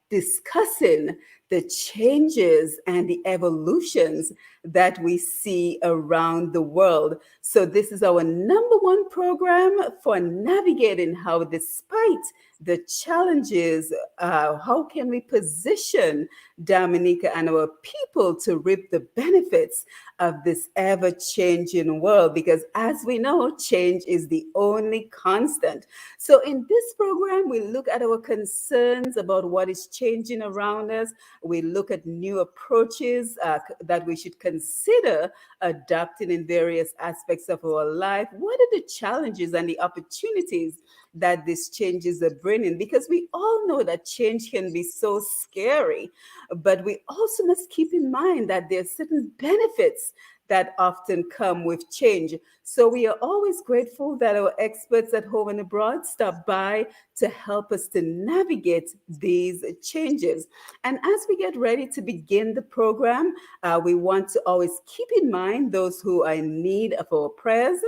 discussing the changes and the evolutions that we see around the world. So, this is our number one program for navigating how, despite the challenges, how can we position Dominica and our people to reap the benefits of this ever changing world? Because, as we know, change is the only constant. So, in this program, we look at our concerns about what is changing around us. We look at new approaches that we should consider adopting in various aspects of our life. What are the challenges and the opportunities that these changes are bringing? Because we all know that change can be so scary, but we also must keep in mind that there are certain benefits that often come with change. So we are always grateful that our experts at home and abroad stop by to help us to navigate these changes. And as we get ready to begin the program, we want to always keep in mind those who are in need of our prayers,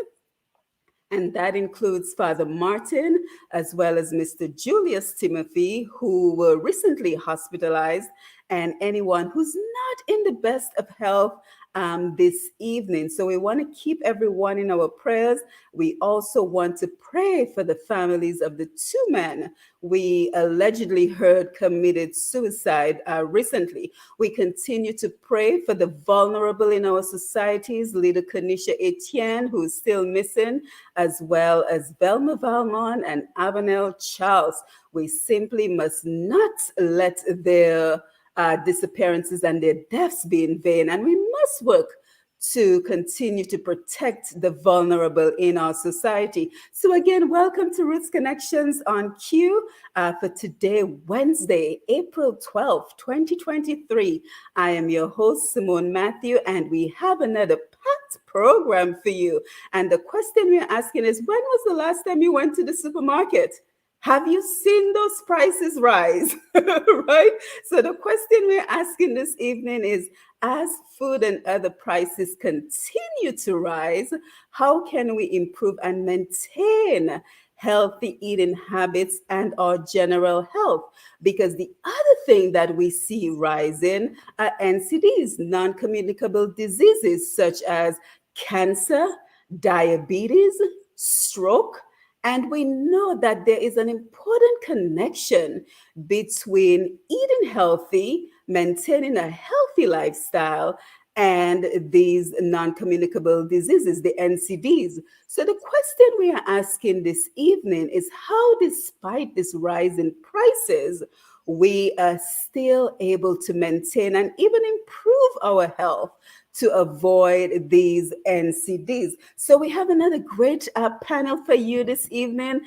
and that includes Father Martin as well as Mr. Julius Timothy, who were recently hospitalized, and anyone who's not in the best of health this evening. So we want to keep everyone in our prayers. We also want to pray for the families of the two men we allegedly heard committed suicide recently. We continue to pray for the vulnerable in our societies, Leader Kanisha Etienne, who is still missing, as well as Velma Valmont and Avanel Charles. We simply must not let their disappearances and their deaths be in vain. And we must work to continue to protect the vulnerable in our society. So again, welcome to Roots Connections on Q for today, Wednesday, April 12th, 2023. I am your host, Simone Mathieu, and we have another packed program for you. And the question we're asking is, when was the last time you went to the supermarket? Have you seen those prices rise? Right? So the question we're asking this evening is, as food and other prices continue to rise, how can we improve and maintain healthy eating habits and our general health? Because the other thing that we see rising are NCDs, non-communicable diseases such as cancer, diabetes, stroke. And we know that there is an important connection between eating healthy, maintaining a healthy lifestyle, and these non communicable diseases, the NCDs. So, the question we are asking this evening is how, despite this rise in prices, we are still able to maintain and even improve our health to avoid these NCDs. So we have another great panel for you this evening.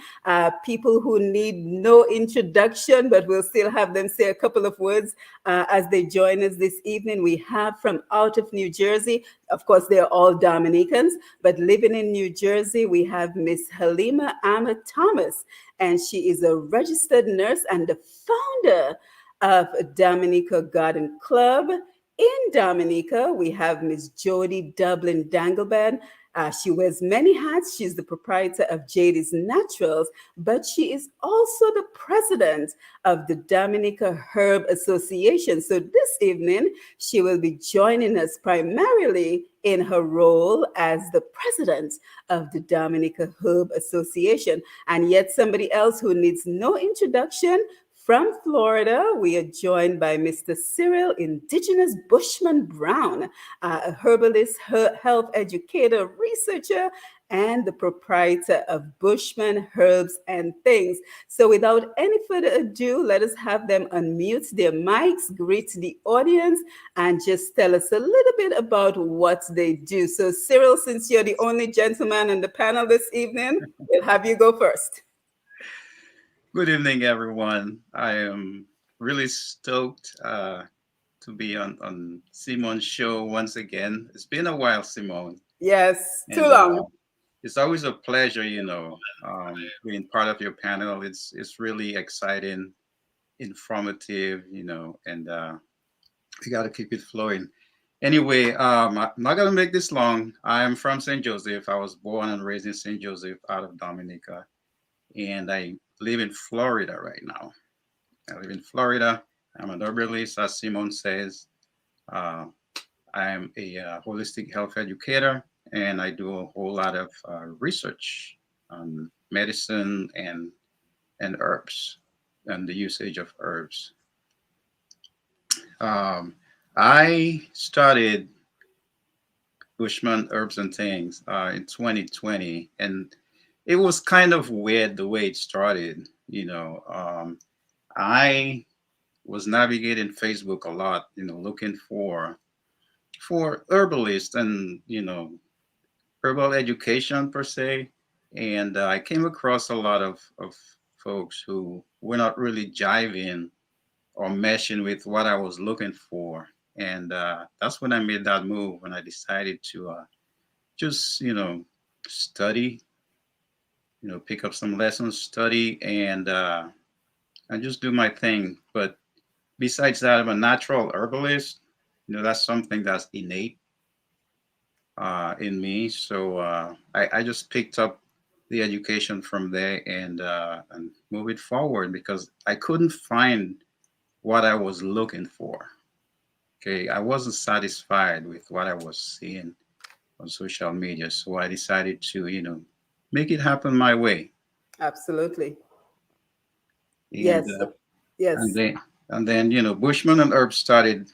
People who need no introduction, but we'll still have them say a couple of words as they join us this evening. We have from out of New Jersey, of course, they're all Dominicans, but living in New Jersey, we have Miss Halima Ahmed Thomas, and she is a registered nurse and the founder of Dominica Garden Club. In Dominica, we have Miss Jodi Dublin Dangleben. She wears many hats. She's the proprietor of Jodi's Naturals, but she is also the president of the Dominica Herb Association. So this evening, she will be joining us primarily in her role as the president of the Dominica Herb Association. And yet somebody else who needs no introduction. From Florida, we are joined by Mr. Cyril, Indigenous Bushman Browne, a herbalist, health educator, researcher, and the proprietor of Bushman Herbs and Things. So without any further ado, let us have them unmute their mics, greet the audience, and just tell us a little bit about what they do. So Cyril, since you're the only gentleman on the panel this evening, we'll have you go first. Good evening, everyone. I am really stoked to be on Simone's show once again. It's been a while, Simone. Yes, too And long. it's always a pleasure, being part of your panel. It's really exciting, informative, and we got to keep it flowing. Anyway, I'm not going to make this long. I'm from St. Joseph. I was born and raised in St. Joseph out of Dominica, and I live in Florida right now. I live in Florida. I'm an herbalist, as Simone says. Uh, I'm a holistic health educator, and I do a whole lot of research on medicine and herbs and the usage of herbs. Um, I started Bushman Herbs and Things in 2020, and it was kind of weird the way it started. I was navigating Facebook a lot, looking for herbalists and herbal education per se, and I came across a lot of folks who were not really jiving or meshing with what I was looking for, and that's when I made that move when I decided to just study, pick up some lessons, study, and just do my thing. But besides that, I'm a natural herbalist. That's something that's innate in me. So I just picked up the education from there and move it forward because I couldn't find what I was looking for. Okay, I wasn't satisfied with what I was seeing on social media, so I decided to make it happen my way. Absolutely. And Yes. and Yes. then Bushman and Herb started.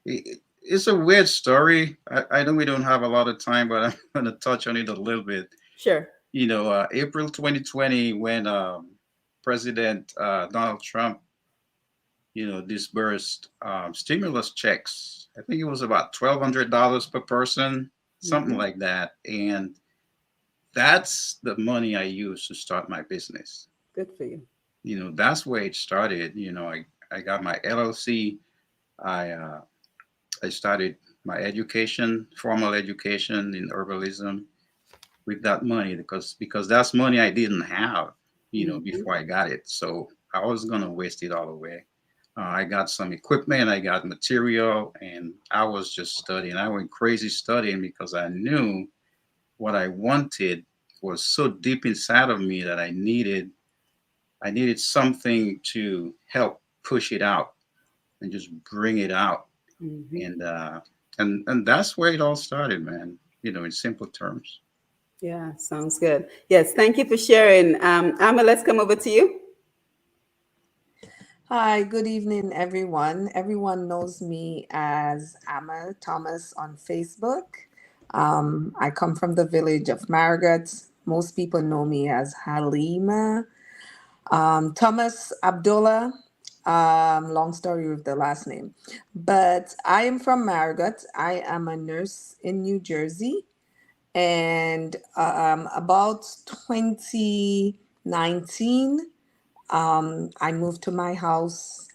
It's a weird story. I know we don't have a lot of time, but I'm going to touch on it a little bit. Sure. April 2020, when President Donald Trump, disbursed stimulus checks. I think it was about $1,200 per person, something Hmm. like that, and that's the money I used to start my business. Good for you. That's where it started. I got my LLC. I uh, I started my education, formal education in herbalism with that money because that's money I didn't have, Hmm. before I got it. So I was gonna waste it all away. I got some equipment, I got material, and I was just studying. I went crazy studying because I knew what I wanted was so deep inside of me that I needed something to help push it out and just bring it out. Hmm. And that's where it all started, man. In simple terms. Yeah, sounds good. Yes, thank you for sharing. Amma, let's come over to you. Hi, good evening, everyone. Everyone knows me as Amma Thomas on Facebook. I come from the village of Margaret. Most people know me as Halima. Thomas Abdullah. Long story with the last name. But I am from Margaret. I am a nurse in New Jersey. And about 2019, I moved to my house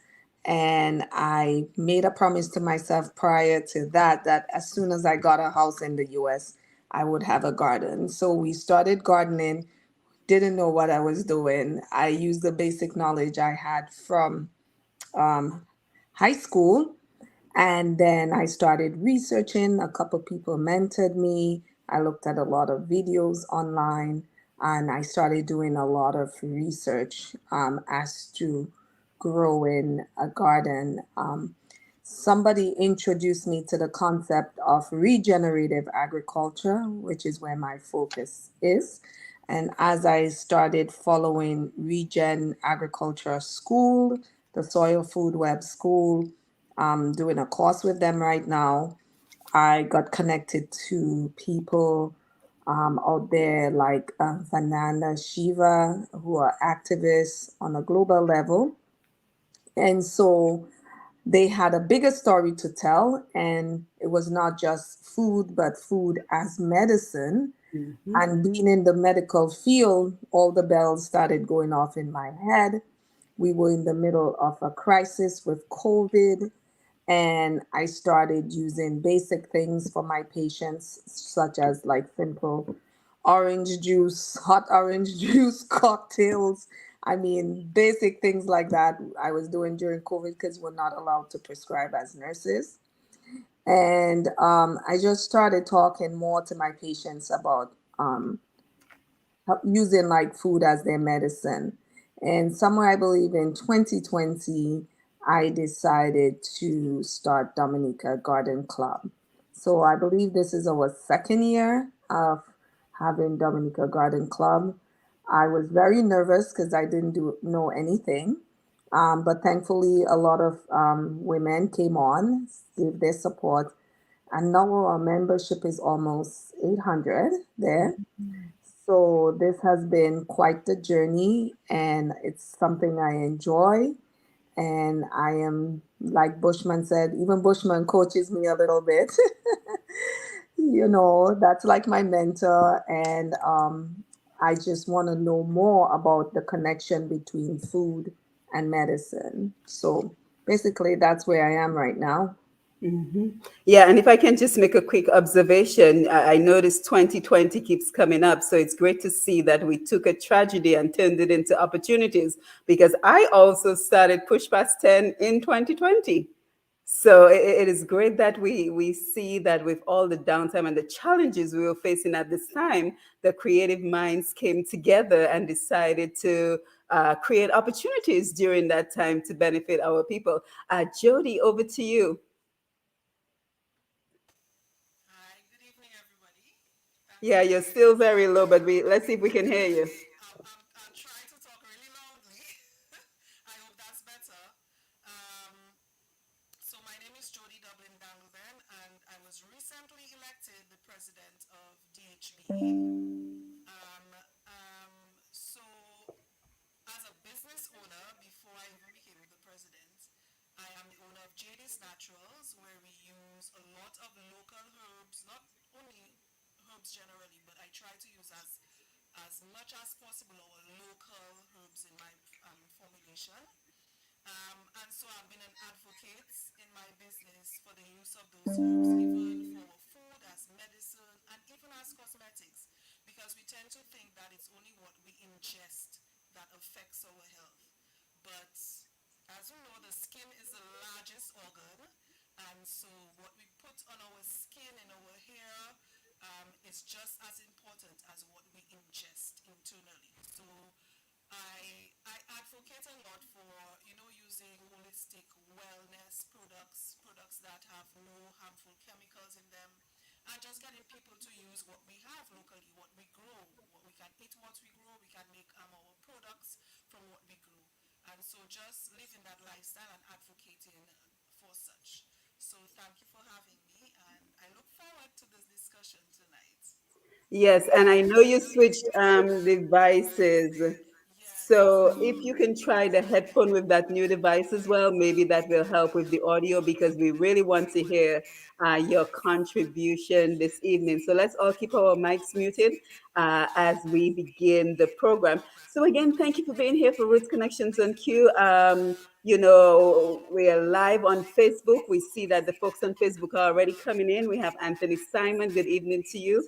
and I made a promise to myself prior to that that as soon as I got a house in the US, I would have a garden. So we started gardening, didn't know what I was doing. I used the basic knowledge I had from um, high school, and then I started researching. A couple people mentored me. I looked at a lot of videos online and I started doing a lot of research as to growing a garden. Somebody introduced me to the concept of regenerative agriculture, which is where my focus is. And as I started following Regen Agriculture School, the Soil Food Web School, doing a course with them right now. I got connected to people out there like Vananda Shiva, who are activists on a global level. And so they had a bigger story to tell, and it was not just food, but food as medicine. Hmm. And being in the medical field, all the bells started going off in my head. We were in the middle of a crisis with COVID, and I started using basic things for my patients, such as like simple orange juice, hot orange juice cocktails. I mean, basic things like that I was doing during COVID because we're not allowed to prescribe as nurses. And I just started talking more to my patients about using like food as their medicine. And somewhere I believe in 2020, I decided to start Dominica Garden Club. So I believe this is our second year of having Dominica Garden Club. I was very nervous because I didn't know anything. But thankfully, a lot of women came on, gave their support, and now our membership is almost 800 there. So this has been quite the journey, and it's something I enjoy. And I am, like Bushman said, even Bushman coaches me a little bit. That's like my mentor. And I just want to know more about the connection between food and medicine. So basically, that's where I am right now. Mhm. Yeah, and if I can just make a quick observation, I noticed 2020 keeps coming up. So it's great to see that we took a tragedy and turned it into opportunities because I also started Push Past 10 in 2020. So it is great that we see that with all the downtime and the challenges we were facing at this time, the creative minds came together and decided to create opportunities during that time to benefit our people. Jody, over to you. Hi, good evening, everybody. Thanks Yeah, for you're having me. still very low, but we let's see if we can hear you. I'll try to talk really loudly. I hope that's better. Um, so my name is Jodi Dublin Dangleben, and I was recently elected the president of DHBA. Um, so as a business owner, before I even became the president, I am the owner of JD's Naturals, where we use a lot of local herbs, not only herbs generally, but I try to use as much as possible our local herbs in my formulation. And so I've been an advocate in my business for the use of those herbs, even for our food, as medicine, and even as cosmetics, because we tend to think that it's only what we ingest that affects our health. But as you know, the skin is the largest organ, and so what we put on our skin and our hair is just as important as what we ingest internally. So I advocate a lot for using holistic wellness products that have no harmful chemicals in them, and just getting people to use what we have locally, what we grow, what we can eat, what we grow. We can make our products from what we grow, and so just living that lifestyle and advocating for such. So thank you for having me, and I look forward to this discussion tonight. Yes, and I know you switched devices. Yes. So if you can try the headphone with that new device as well, maybe that will help with the audio because we really want to hear your contribution this evening. So let's all keep our mics muted as we begin the program. So again, thank you for being here for Roots Connections on Q. We are live on Facebook. We see that the folks on Facebook are already coming in. We have Anthony Simon. Good evening to you.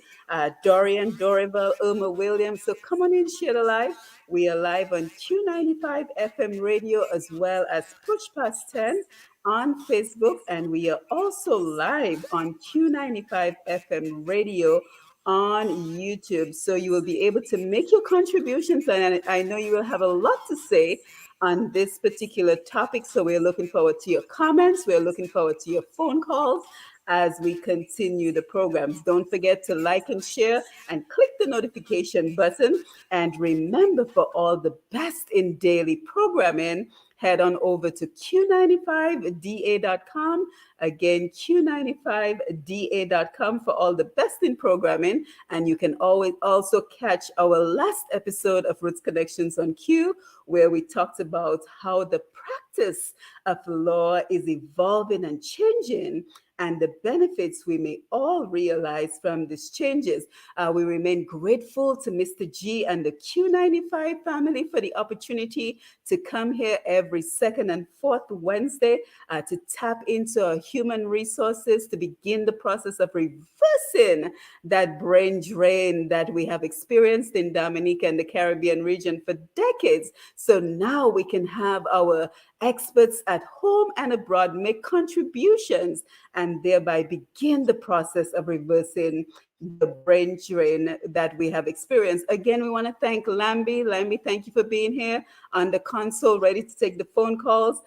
Dorian, Dorival, Irma Williams. So come on in, share the live. We are live on Q95 FM radio as well as Push Past 10 on Facebook. And we are also live on Q95 FM radio on YouTube. So you will be able to make your contributions. And I know you will have a lot to say on this particular topic. So we're looking forward to your comments. We're looking forward to your phone calls as we continue the programs. Don't forget to like and share and click the notification button. And remember, for all the best in daily programming, head on over to Q95DA.com. Again, Q95DA.com for all the best in programming. And you can always also catch our last episode of Roots Connections on Q, where we talked about how the practice of law is evolving and changing and the benefits we may all realize from these changes. We remain grateful to Mr. G and the Q95 family for the opportunity to come here every second and fourth Wednesday to tap into our human resources to begin the process of reversing that brain drain that we have experienced in Dominica and the Caribbean region for decades. So now we can have our experts at home and abroad make contributions and thereby begin the process of reversing the brain drain that we have experienced. Again, we want to thank Lambi. Lambi, thank you for being here on the console, ready to take the phone calls.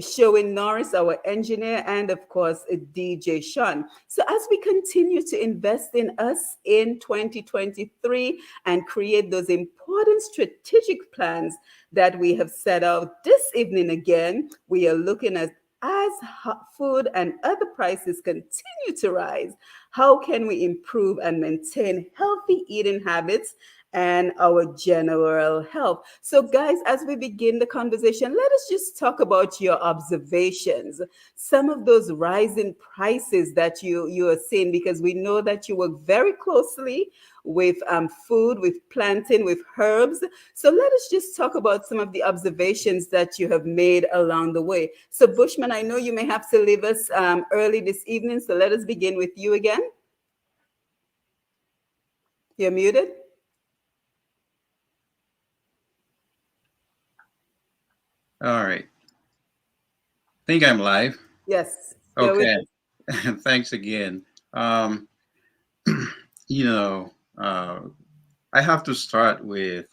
Showing Norris, our engineer, and of course, DJ Sean. So, as we continue to invest in us in 2023 and create those important strategic plans that we have set out this evening, again, we are looking at as food and other prices continue to rise, how can we improve and maintain healthy eating habits and our general health? So, guys, as we begin the conversation, let us just talk about your observations, some of those rising prices that you are seeing, because we know that you work very closely with food, with planting, with herbs. So let us just talk about some of the observations that you have made along the way. So Bushman, I know you may have to leave us early this evening, so let us begin with you again. You're muted. All right. I think I'm live. Yes. Okay. Thanks again. You know, I have to start with,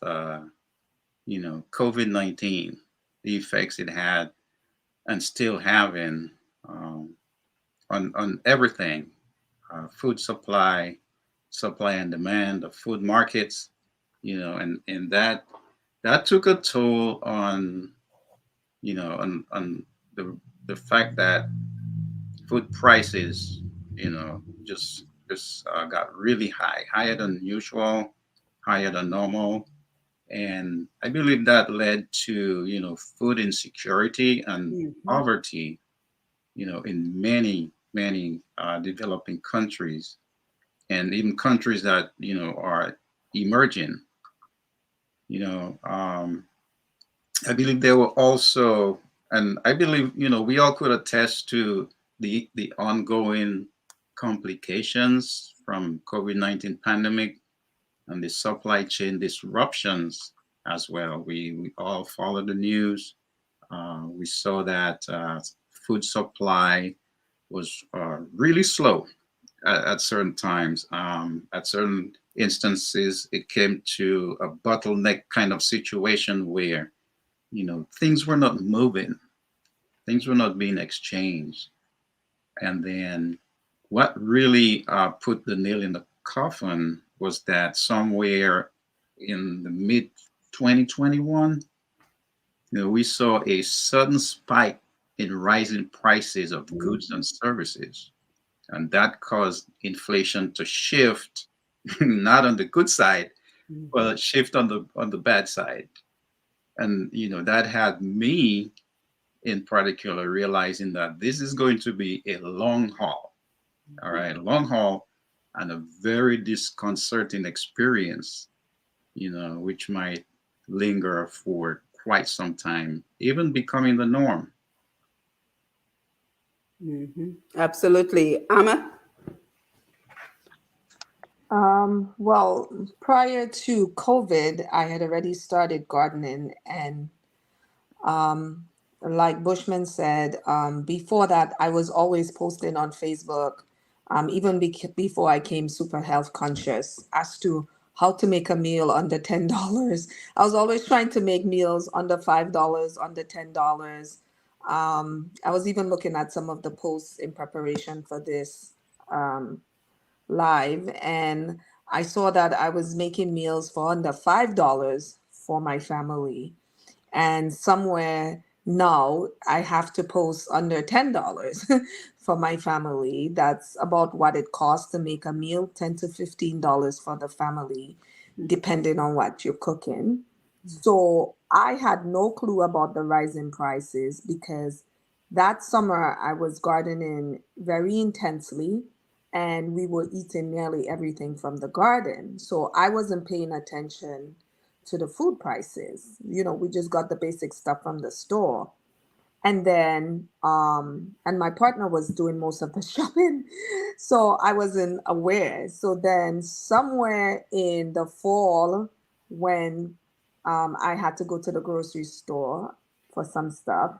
COVID-19, the effects it had and still having on everything, food supply, supply and demand of food markets, and that took a toll on, on the fact that food prices, just got really high, higher than usual, higher than normal. And I believe that led to, food insecurity and poverty, in many, many developing countries and even countries that, are emerging. I believe there were also, and I believe, we all could attest to the ongoing complications from COVID-19 pandemic and the supply chain disruptions as well. We all followed the news. We saw that food supply was really slow at certain times. At certain instances, it came to a bottleneck kind of situation where, things were not moving, things were not being exchanged. And then what really put the nail in the coffin was that somewhere in the mid 2021, we saw a sudden spike in rising prices of goods and services. And that caused inflation to shift, not on the good side, but shift on the bad side. And that had me in particular realizing that this is going to be a long haul. All right, long haul and a very disconcerting experience, which might linger for quite some time, even becoming the norm. Absolutely. Amma? Well, prior to COVID, I had already started gardening, and like Bushman said, before that, I was always posting on Facebook, even before I came super health conscious, as to how to make a meal under $10. I was always trying to make meals under $5, under $10. I was even looking at some of the posts in preparation for this live, and I saw that I was making meals for under $5 for my family. And somewhere now I have to post under $10 for my family. That's about what it costs to make a meal, $10 to $15 for the family, depending on what you're cooking. So I had no clue about the rising prices because that summer I was gardening very intensely and we were eating nearly everything from the garden. So I wasn't paying attention to the food prices. We just got the basic stuff from the store. And then, and my partner was doing most of the shopping. So I wasn't aware. So then somewhere in the fall, when I had to go to the grocery store for some stuff.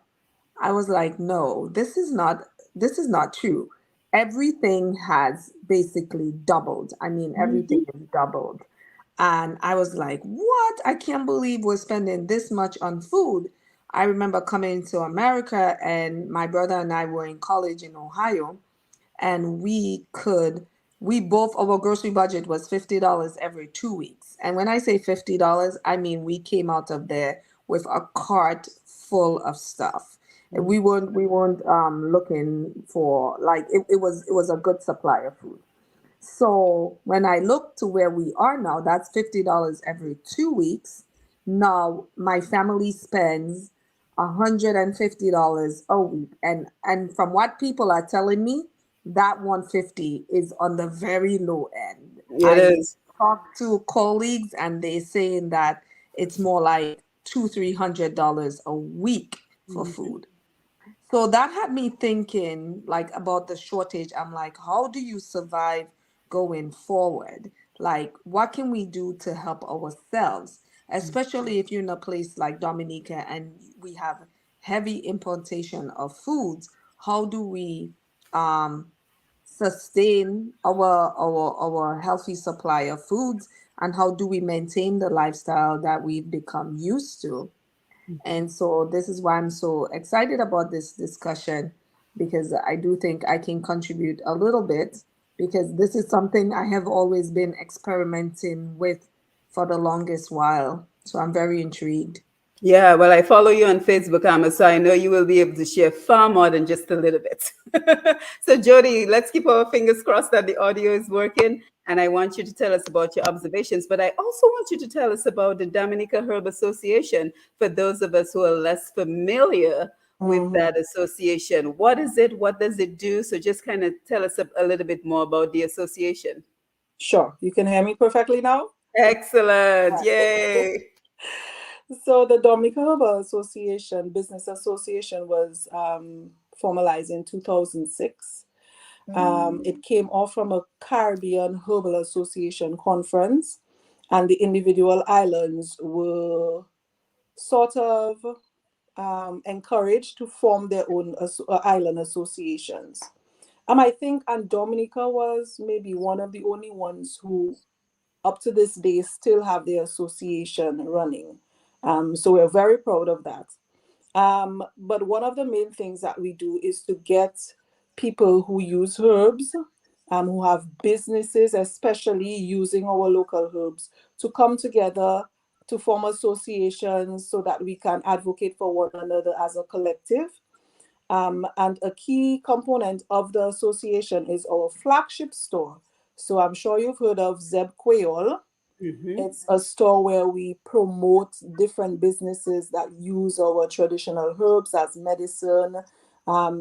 I was like, no, this is not true. Everything has basically doubled. I mean, everything Mhm. is doubled. And I was like, what? I can't believe we're spending this much on food. I remember coming to America and my brother and I were in college in Ohio, and we both, our grocery budget was $50 every 2 weeks. And when I say $50, I mean we came out of there with a cart full of stuff. And we weren't looking for, like, it was a good supply of food. So when I look to where we are now, that's $50 every 2 weeks. Now my family spends $150 a week. And from what people are telling me, that 150 is on the very low end. It I is. talked to colleagues and they're saying that it's more like $200-300 a week for Mhm. food. So that had me thinking, like, about the shortage. I'm like, how do you survive going forward? Like, what can we do to help ourselves? Especially if you're in a place like Dominica and we have heavy importation of foods. How do we um, sustain our healthy supply of foods, and how do we maintain the lifestyle that we've become used to? And so this is why I'm so excited about this discussion, because I do think I can contribute a little bit, because this is something I have always been experimenting with for the longest while. So I'm very intrigued. Yeah, well, I follow you on Facebook, Amma, so I know you will be able to share far more than just a little bit. So, Jodi, let's keep our fingers crossed that the audio is working. And I want you to tell us about your observations, but I also want you to tell us about the Dominica Herb Association for those of us who are less familiar with Mhm. that association. What is it? What does it do? So, just kind of tell us a little bit more about the association. Sure. You can hear me perfectly now? Excellent. Yay. So the Dominica Herbal Association, Business Association, was formalized in 2006. It came off from a Caribbean Herbal Association conference, and the individual islands were sort of encouraged to form their own island associations. I think and Dominica was maybe one of the only ones who up to this day still have their association running. So we're very proud of that. But one of the main things that we do is to get people who use herbs, who have businesses, especially using our local herbs, to come together to form associations so that we can advocate for one another as a collective. And a key component of the association is our flagship store. So I'm sure you've heard of Zeb Quayle. Mhm. It's a store where we promote different businesses that use our traditional herbs as medicine,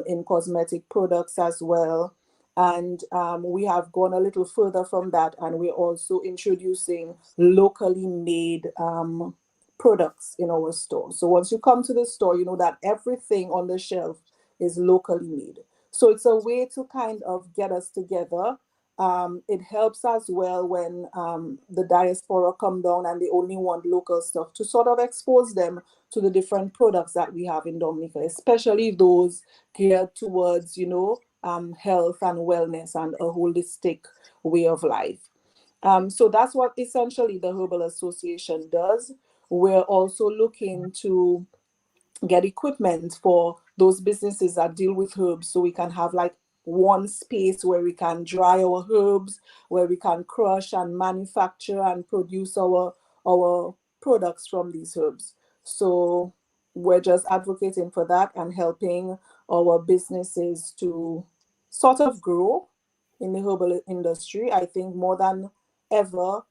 in cosmetic products as well. And we have gone a little further from that, and we're also introducing locally made products in our store. So once you come to the store, you know that everything on the shelf is locally made. So it's a way to kind of get us together. It helps as well when the diaspora come down and they only want local stuff, to sort of expose them to the different products that we have in Dominica, especially those geared towards, health and wellness and a holistic way of life. So that's what essentially the Herbal Association does. We're also looking to get equipment for those businesses that deal with herbs, so we can have like one space where we can dry our herbs, where we can crush and manufacture and produce our products from these herbs. So we're just advocating for that and helping our businesses to sort of grow in the herbal industry. I think more than ever,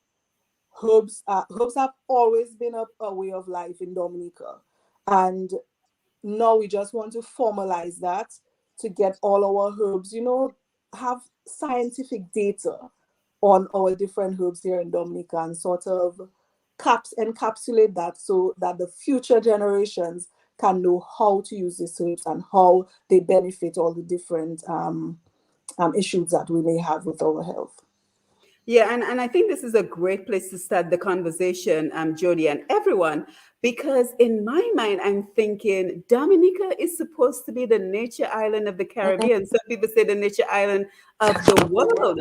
herbs have always been a way of life in Dominica, and now we just want to formalize that to get all our herbs, have scientific data on our different herbs here in Dominica, and sort of encapsulate that so that the future generations can know how to use these herbs and how they benefit all the different issues that we may have with our health. Yeah, and I think this is a great place to start the conversation, Jodi and everyone, because in my mind, I'm thinking Dominica is supposed to be the nature island of the Caribbean. Some people say the nature island of the world.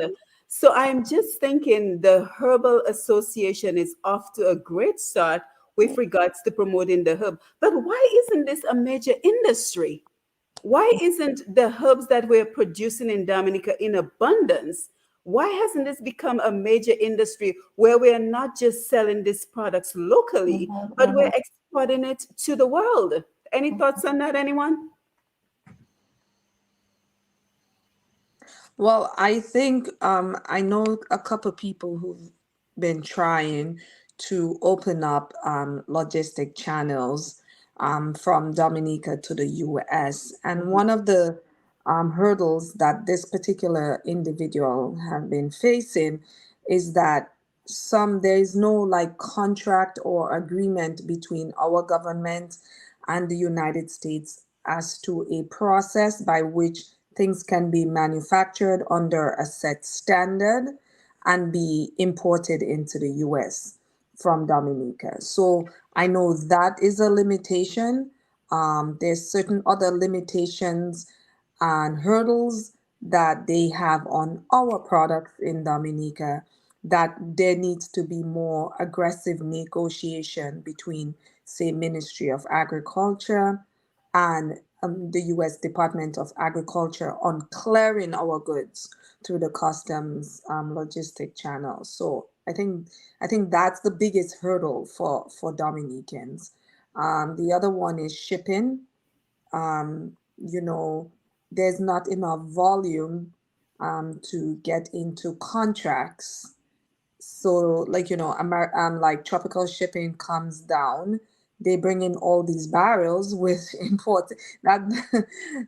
So I'm just thinking the Herbal Association is off to a great start with regards to promoting the herb. But why isn't this a major industry? Why isn't the herbs that we're producing in Dominica in abundance? Why hasn't this become a major industry where we are not just selling these products locally, but we're exporting it to the world? Any thoughts on that, anyone? Well, I think I know a couple people who've been trying to open up logistic channels from Dominica to the US. And one of the hurdles that this particular individual have been facing is that there is no like contract or agreement between our government and the United States as to a process by which things can be manufactured under a set standard and be imported into the US from Dominica. So I know that is a limitation. There's certain other limitations and hurdles that they have on our products in Dominica, that there needs to be more aggressive negotiation between, say, Ministry of Agriculture and the U.S. Department of Agriculture on clearing our goods through the customs logistic channel. So I think that's the biggest hurdle for Dominicans. The other one is shipping. You know, there's not enough volume to get into contracts. So like like tropical shipping comes down, they bring in all these barrels with import that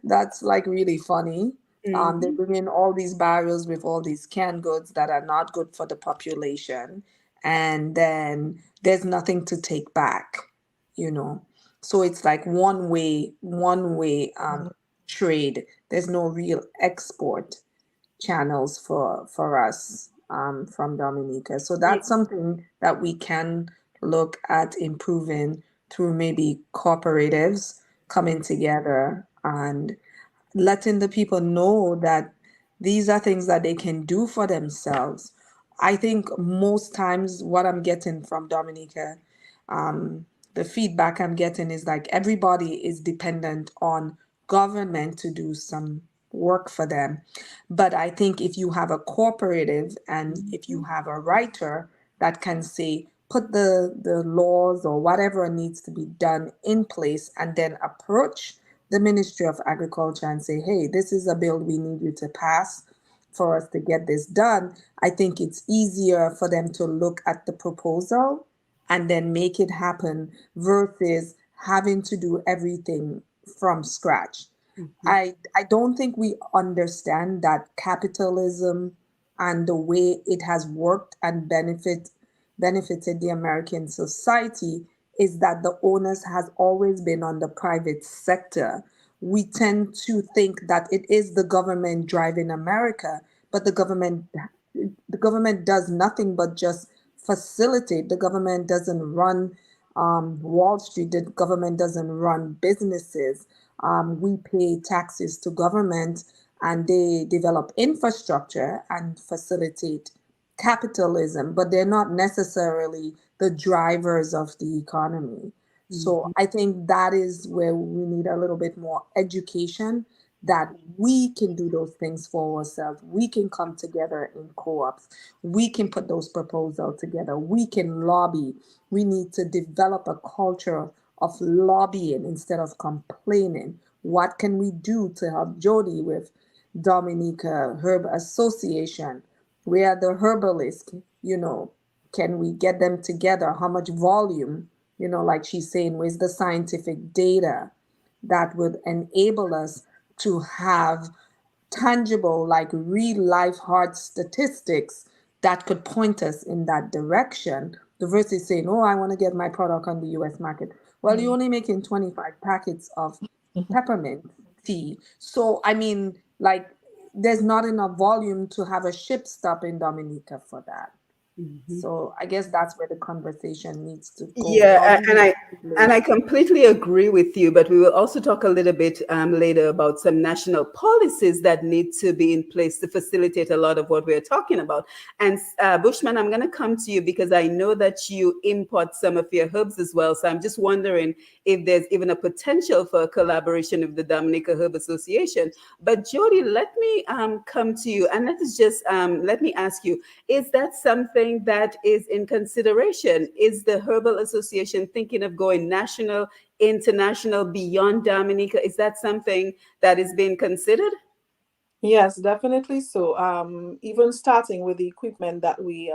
that's like really funny. They Mhm. bring in all these barrels with all these canned goods that are not good for the population, and then there's nothing to take back, you know. So it's like one way trade. There's no real export channels for us from Dominica. So that's something that we can look at improving through maybe cooperatives coming together and letting the people know that these are things that they can do for themselves. I think most times what I'm getting from Dominica, the feedback I'm getting is like everybody is dependent on government to do some work for them. But I think if you have a cooperative and if you have a writer that can say, put the laws or whatever needs to be done in place and then approach the Ministry of Agriculture and say, hey, this is a bill we need you to pass for us to get this done, I think it's easier for them to look at the proposal and then make it happen versus having to do everything from scratch. Mhm. I don't think we understand that capitalism and the way it has worked and benefited the American society is that the onus has always been on the private sector. We tend to think that it is the government driving America, but the government does nothing but just facilitate. The government doesn't run Wall Street. The government doesn't run businesses. We pay taxes to government, and they develop infrastructure and facilitate capitalism, but they're not necessarily the drivers of the economy. So Mhm. I think that is where we need a little bit more education, that we can do those things for ourselves. We can come together in co-ops. We can put those proposals together. We can lobby. We need to develop a culture of lobbying instead of complaining. What can we do to help Jodi with Dominica Herb Association? We are the herbalists, can we get them together? How much volume? Like she's saying, where's the scientific data that would enable us to have tangible, like real life hard statistics that could point us in that direction, versus saying, oh, I want to get my product on the US market. Well, you're only making 25 packets of peppermint tea. So, I mean, like, there's not enough volume to have a ship stop in Dominica for that. So I guess that's where the conversation needs to go. Yeah, Volume is and I regulation. completely agree with you. But we will also talk a little bit later about some national policies that need to be in place to facilitate a lot of what we're talking about. And Bushman, I'm going to come to you because I know that you import some of your herbs as well. So I'm just wondering if there's even a potential for a collaboration with the Dominica Herb Association. But Jodi, let me come to you, and let me ask you: is that something that is in consideration? Is the Herbal Association thinking of going national, international, beyond Dominica? Is that something that is being considered? Yes, definitely. So, even starting with the equipment that we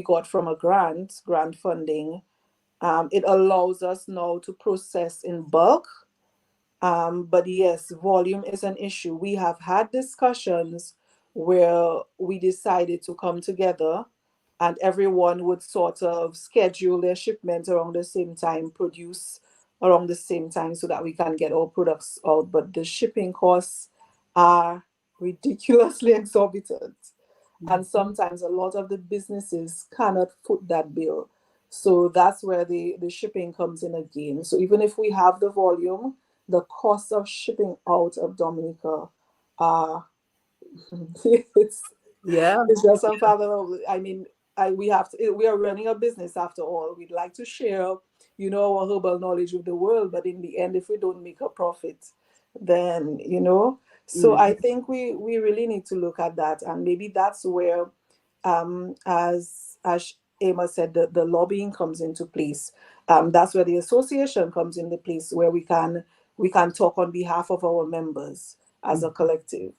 got from a grant funding, it allows us now to process in bulk. But yes, volume is an issue. We have had discussions where we decided to come together and everyone would sort of schedule their shipment around the same time, produce around the same time so that we can get our products out. But the shipping costs are ridiculously exorbitant. And sometimes a lot of the businesses cannot foot that bill. So that's where the shipping comes in again. So even if we have the volume, the cost of shipping out of Dominica, uh, it's Yeah. it's just unfathomable. I mean, we are running a business after all. We'd like to share, our herbal knowledge with the world, but in the end, if we don't make a profit, then, So I think we really need to look at that, and maybe that's where, as Emma said, the lobbying comes into place. That's where the association comes into place, where we can talk on behalf of our members as a collective.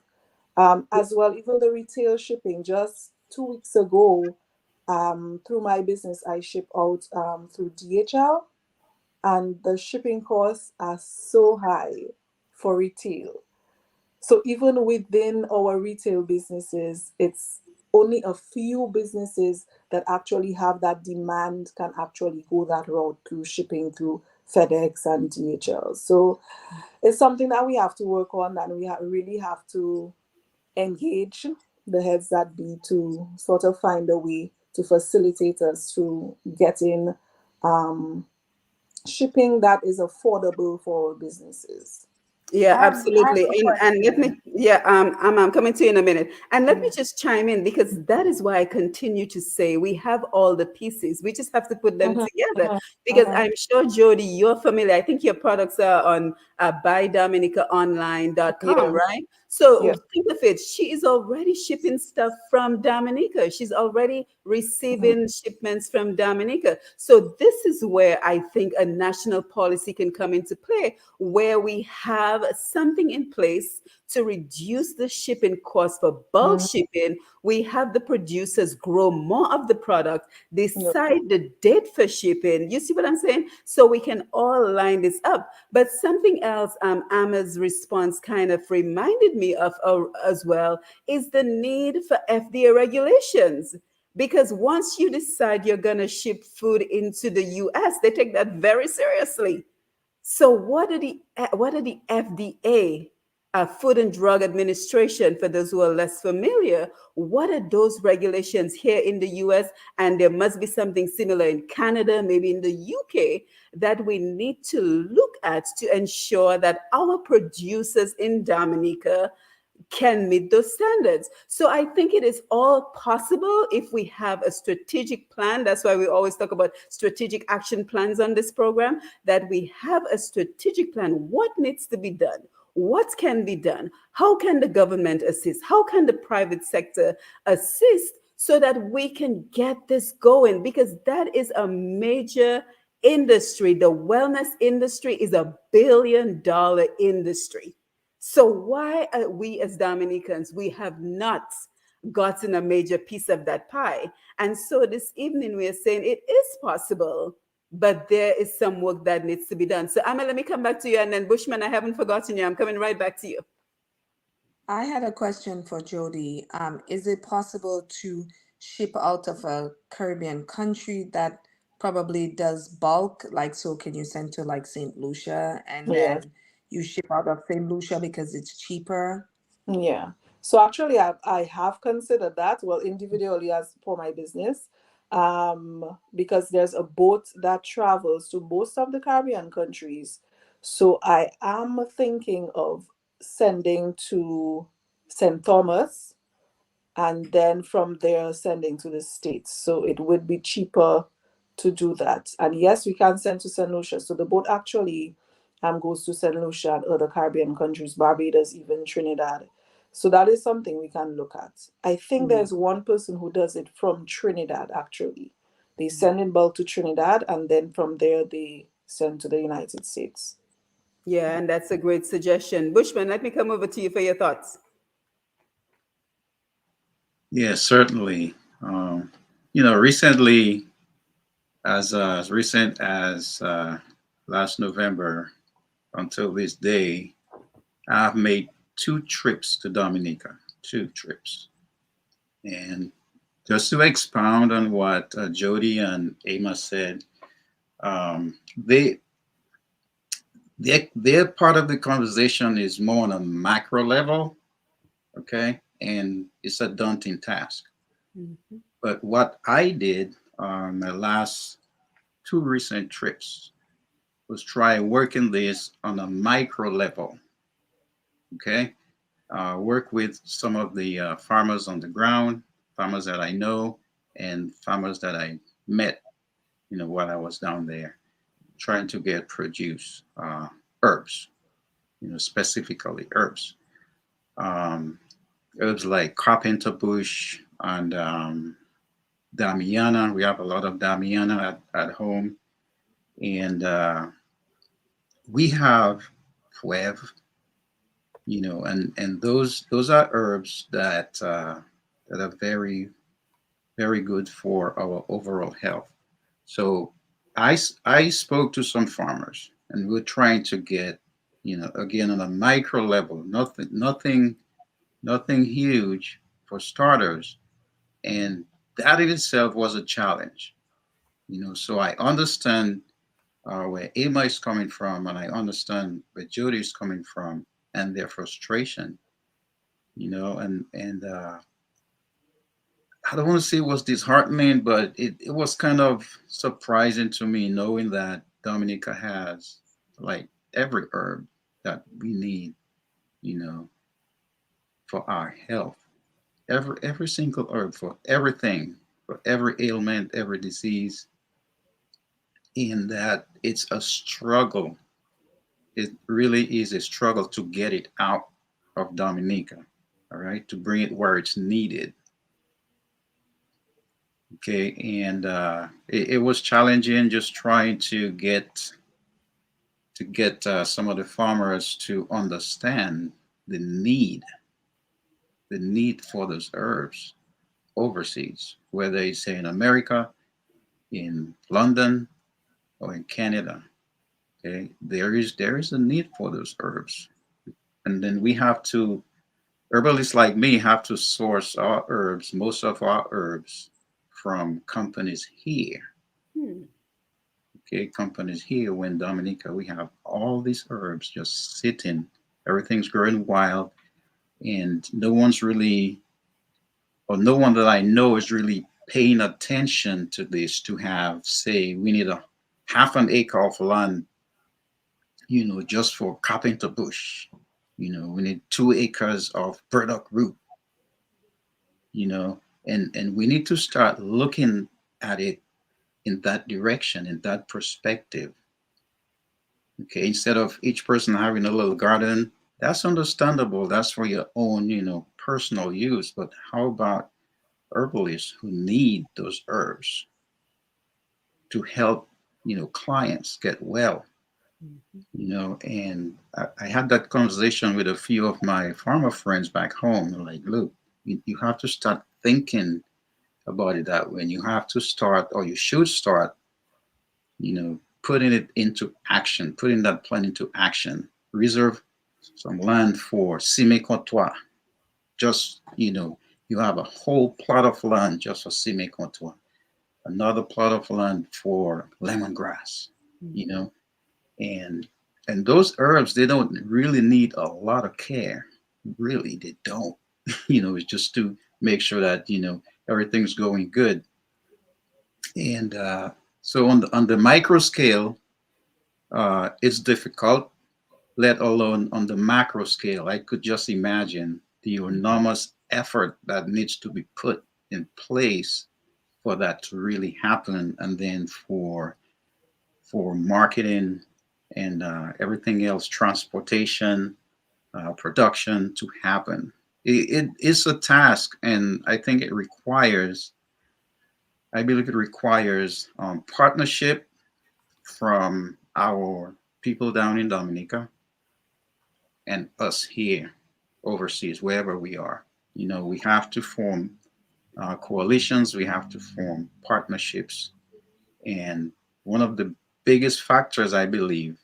As well, even the retail shipping. Just 2 weeks ago, through my business, I ship out through DHL, and the shipping costs are so high for retail. So even within our retail businesses, it's only a few businesses that actually have that demand can actually go that route through shipping through FedEx and DHL. So it's something that we have to work on, and we really have to engage the heads that be to sort of find a way to facilitate us through getting um, shipping that is affordable for businesses. Yeah, I have absolutely. a And let question. me, yeah, I'm coming to you in a minute. And let me Mhm. just chime in because that is why I continue to say we have all the pieces. We just have to put them Mhm, together mhm, because mhm. I'm sure, Jodi, you're familiar. I think your products are on buydominicaonline.com, Yeah, right? So yeah. think of it. She is already shipping stuff from Dominica. She's already Mhm, receiving shipments from Dominica. So this is where I think a national policy can come into play, where we have something in place to reduce the shipping cost for bulk mhm. shipping. We have the producers grow more of the product, Yeah. decide the date for shipping. You see what I'm saying? So we can all line this up. But something else Amma's response kind of reminded me of as well is the need for FDA regulations. Because once you decide you're going to ship food into the US, they take that very seriously. So what are the FDA, Food and Drug Administration, for those who are less familiar, what are those regulations here in the US? And there must be something similar in Canada, maybe in the UK, that we need to look at to ensure that our producers in Dominica can meet those standards. So I think it is all possible if we have a strategic plan. That's why we always talk about strategic action plans on this program, that we have a strategic plan. What needs to be done? What can be done? How can the government assist? How can the private sector assist so that we can get this going? Because that is a major industry. The wellness industry is a $1 billion industry. So why are we as Dominicans, we have not gotten a major piece of that pie? And so this evening we are saying it is possible, but there is some work that needs to be done. So Amma, let me come back to you, and then Bushman, I haven't forgotten you. I'm coming right back to you. I had a question for Jody. Is it possible to ship out of a Caribbean country that probably does bulk? Like, so can you send to like St. Lucia and Yes. then you ship out of St. Lucia because it's cheaper? Yeah. So actually, I have considered that, well, individually as for my business, because there's a boat that travels to most of the Caribbean countries. So I am thinking of sending to St. Thomas and then from there sending to the States. So it would be cheaper to do that. And yes, we can send to St. Lucia. So the boat actually goes to St. Lucia and other Caribbean countries, Barbados, even Trinidad. So that is something we can look at. I think Mm. there's one person who does it from Trinidad, actually. They send in bulk to Trinidad and then from there they send to the United States. Yeah, and that's a great suggestion. Bushman, let me come over to you for your thoughts. Yeah, certainly. Recently, as recent as last November until this day, I've made 2 trips to Dominica. 2 trips, and just to expound on what Jodi and Emma said, um, they their part of the conversation is more on a macro level, okay, and it's a daunting task. Mhm. But what I did on my last 2 recent trips was try working this on a micro level, okay. Work with some of the farmers on the ground, farmers that I know, and farmers that I met, while I was down there, trying to get produce herbs, specifically herbs. Um, Herbs like carpenter bush and Damiana. We have a lot of Damiana at home, and we have Puev, and those are herbs that are very very good for our overall health. So I spoke to some farmers, and we're trying to get, again on a micro level, nothing huge for starters, and that in itself was a challenge. So I understand where Emma is coming from, and I understand where Jodi is coming from, and their frustration. And I don't want to say it was disheartening, but it was kind of surprising to me knowing that Dominica has like every herb that we need, you know, for our health. Every single herb for everything, for every ailment, every disease, in that it's a struggle. It really is a struggle to get it out of Dominica, all right, to bring it where it's needed. Okay, and it was challenging just trying to get some of the farmers to understand the need, the need for those herbs overseas, whether it's in America, in London, or in Canada. Okay, there is a need for those herbs, and then we have to, herbalists like me have to source our herbs, most of our herbs, from companies here. Hmm. Okay, companies here. When Dominica, we have all these herbs just sitting, everything's growing wild, and no one's really, or no one that I know is really paying attention to this. To have, say, we need a half an acre of land, just for carpenter bush. We need 2 acres of burdock root, and we need to start looking at it in that direction, in that perspective. Okay, instead of each person having a little garden, that's understandable. That's for your own, personal use. But how about herbalists who need those herbs to help, clients get well? Mhm. And I had that conversation with a few of my farmer friends back home. They're like, look, you have to start thinking about it that way. And you have to start, or you should start, putting it into action, putting that plan into action. Reserve some land for Cime Cotois. Just, you have a whole plot of land just for Cime Cotois, another plot of land for lemongrass, you Mhm. know, and those herbs, they don't really need a lot of care. Really, they don't. It's just to make sure that everything's going good. And so on the micro scale, it's difficult. Let alone on the macro scale, I could just imagine the enormous effort that needs to be put in place for that to really happen, and then for marketing and everything else, transportation, production to happen. It is a task, and I believe it requires partnership from our people down in Dominica and us here overseas, wherever we are. We have to form coalitions, we have to form partnerships. And one of the biggest factors I believe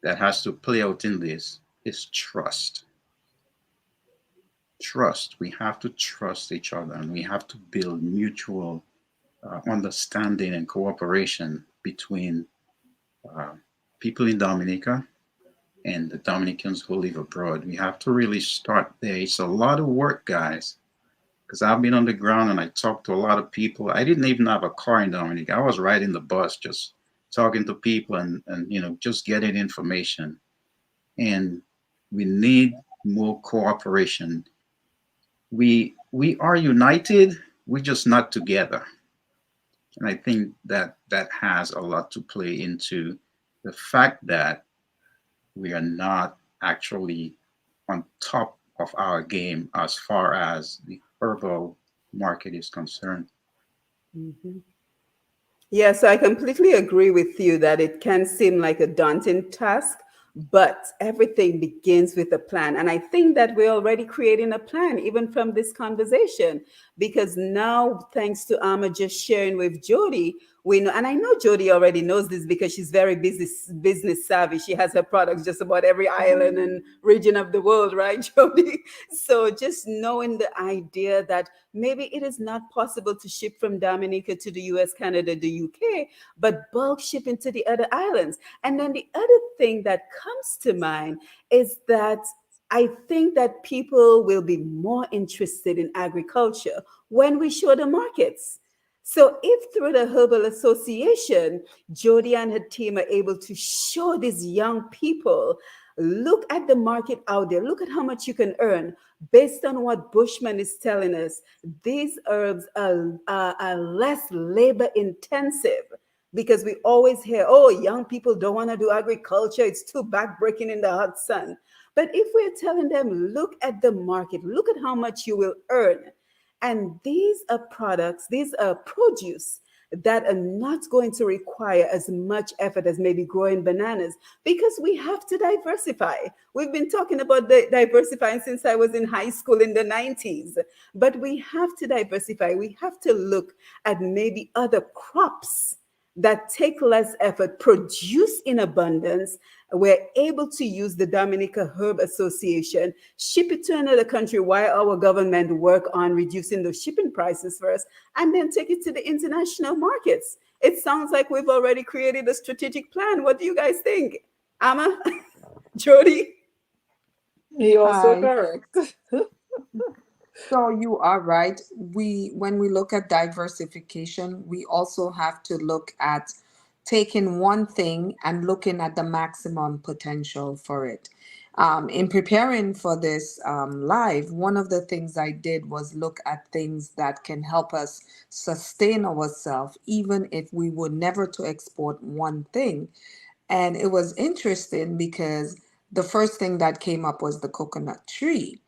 that has to play out in this is trust. Trust. We have to trust each other, and we have to build mutual understanding and cooperation between uh, people in Dominica and the Dominicans who live abroad. We have to really start there. It's a lot of work, guys, because I've been on the ground and I talked to a lot of people. I didn't even have a car in Dominica. I was riding the bus, just talking to people and just getting information. And we need more cooperation. We are united, we're just not together. And I think that that has a lot to play into the fact that we are not actually on top of our game as far as the herbal market is concerned. Mhm. Yes, I completely agree with you that it can seem like a daunting task, but everything begins with a plan. And I think that we're already creating a plan, even from this conversation, because now, thanks to Amma just sharing with Jodi, we know, and I know Jodi already knows this because she's very business savvy. She has her products just about every island and region of the world, right, Jodi? So just knowing the idea that maybe it is not possible to ship from Dominica to the US, Canada, the UK, but bulk shipping to the other islands. And then the other thing that comes to mind is that I think that people will be more interested in agriculture when we show the markets. So if through the Herbal Association, Jodi and her team are able to show these young people, look at the market out there, look at how much you can earn based on what Bushman is telling us. These herbs are less labor intensive because we always hear, oh, young people don't want to do agriculture. It's too backbreaking in the hot sun. But if we're telling them, look at the market, look at how much you will earn. And these are products, these are produce that are not going to require as much effort as maybe growing bananas because we have to diversify. We've been talking about diversifying since I was in high school in the 90s, but we have to diversify. We have to look at maybe other crops that take less effort, produce in abundance. We're able to use the Dominica Herb Association, ship it to another country while our government work on reducing those shipping prices first, and then take it to the international markets. It sounds like we've already created a strategic plan. What do you guys think? Amma? Jodi? You're so Hi. correct. So you are right. When we look at diversification, we also have to look at taking one thing and looking at the maximum potential for it. In preparing for this live, one of the things I did was look at things that can help us sustain ourselves, even if we were never to export one thing. And it was interesting because the first thing that came up was the coconut tree.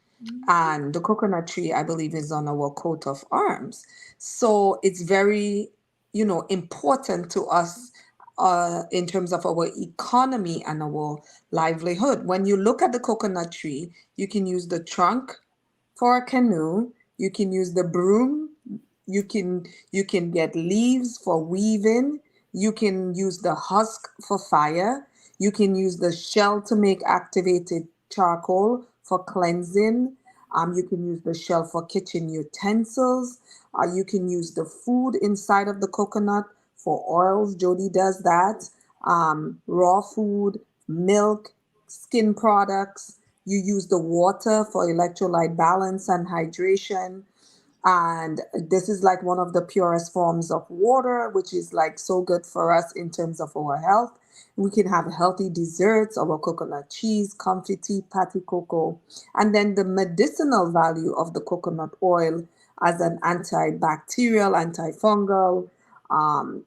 And the coconut tree, I believe, is on our coat of arms. So it's very, important to us in terms of our economy and our livelihood. When you look at the coconut tree, you can use the trunk for a canoe. You can use the broom. You can get leaves for weaving. You can use the husk for fire. You can use the shell to make activated charcoal for cleansing. You can use the shell for kitchen utensils. You can use the food inside of the coconut for oils. Jodi does that. Raw food, milk, skin products. You use the water for electrolyte balance and hydration. And this is like one of the purest forms of water, which is like so good for us in terms of our health. We can have healthy desserts, our coconut cheese, confit, patty cocoa, and then the medicinal value of the coconut oil as an antibacterial, antifungal,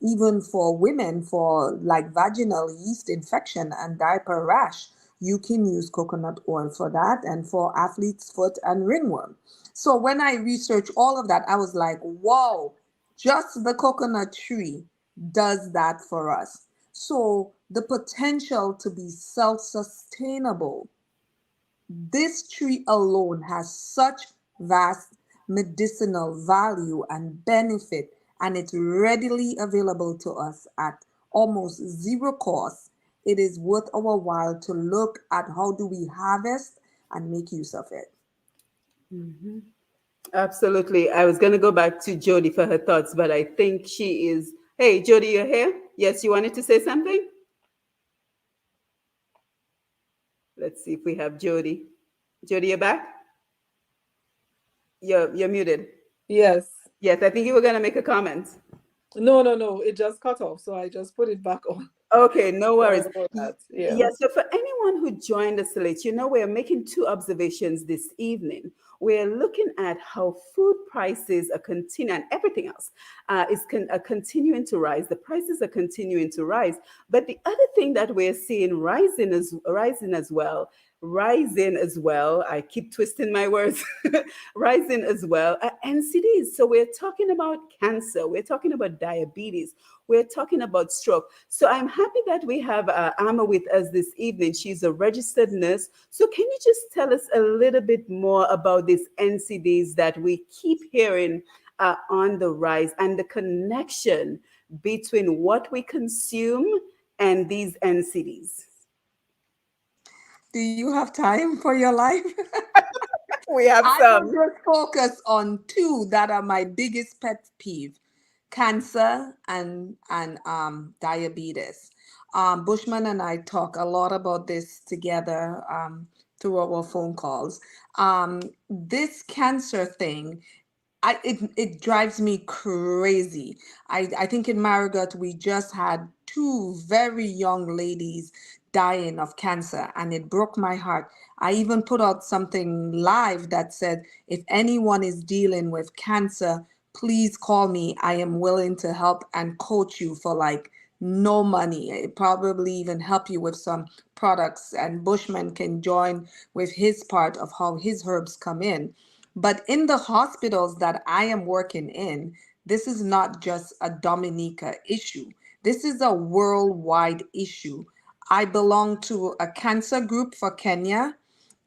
even for women for like vaginal yeast infection and diaper rash. You can use coconut oil for that, and for athlete's foot and ringworm. So when I researched all of that, I was like, whoa, just the coconut tree does that for us. So the potential to be self sustainable, this tree alone has such vast medicinal value and benefit, and it's readily available to us at almost zero cost. It is worth our while to look at how do we harvest and make use of it. Absolutely. I was going to go back to Jodi for her thoughts, but I think she is. Hey, Jodi, you're here? Yes, you wanted to say something? Let's see if we have Jodi. Jodi, you're back? You're muted. Yes. Yes, I think you were going to make a comment. No, no, no. It just cut off, so I just put it back on. Okay, no Sorry worries. about that. Yeah. Yes, so for anyone who joined us late, we're making two observations this evening. We're looking at how food prices are continuing, and everything else are continuing to rise. The prices are continuing to rise. But the other thing that we're seeing rising as well. I keep twisting my words, rising as well. NCDs. So we're talking about cancer. We're talking about diabetes. We're talking about stroke. So I'm happy that we have Amma with us this evening. She's a registered nurse. So can you just tell us a little bit more about these NCDs that we keep hearing on the rise, and the connection between what we consume and these NCDs? Do you have time for your life? We have I will some. just focus on two that are my biggest pet peeve: cancer and diabetes. Bushman and I talk a lot about this together through our phone calls. This cancer thing, it drives me crazy. I think in Marigot we just had two very young ladies dying of cancer, and it broke my heart. I even put out something live that said, if anyone is dealing with cancer, please call me. I am willing to help and coach you for like no money. It probably even help you with some products, and Bushman can join with his part of how his herbs come in. But in the hospitals that I am working in, this is not just a Dominica issue. This is a worldwide issue. I belong to a cancer group for Kenya,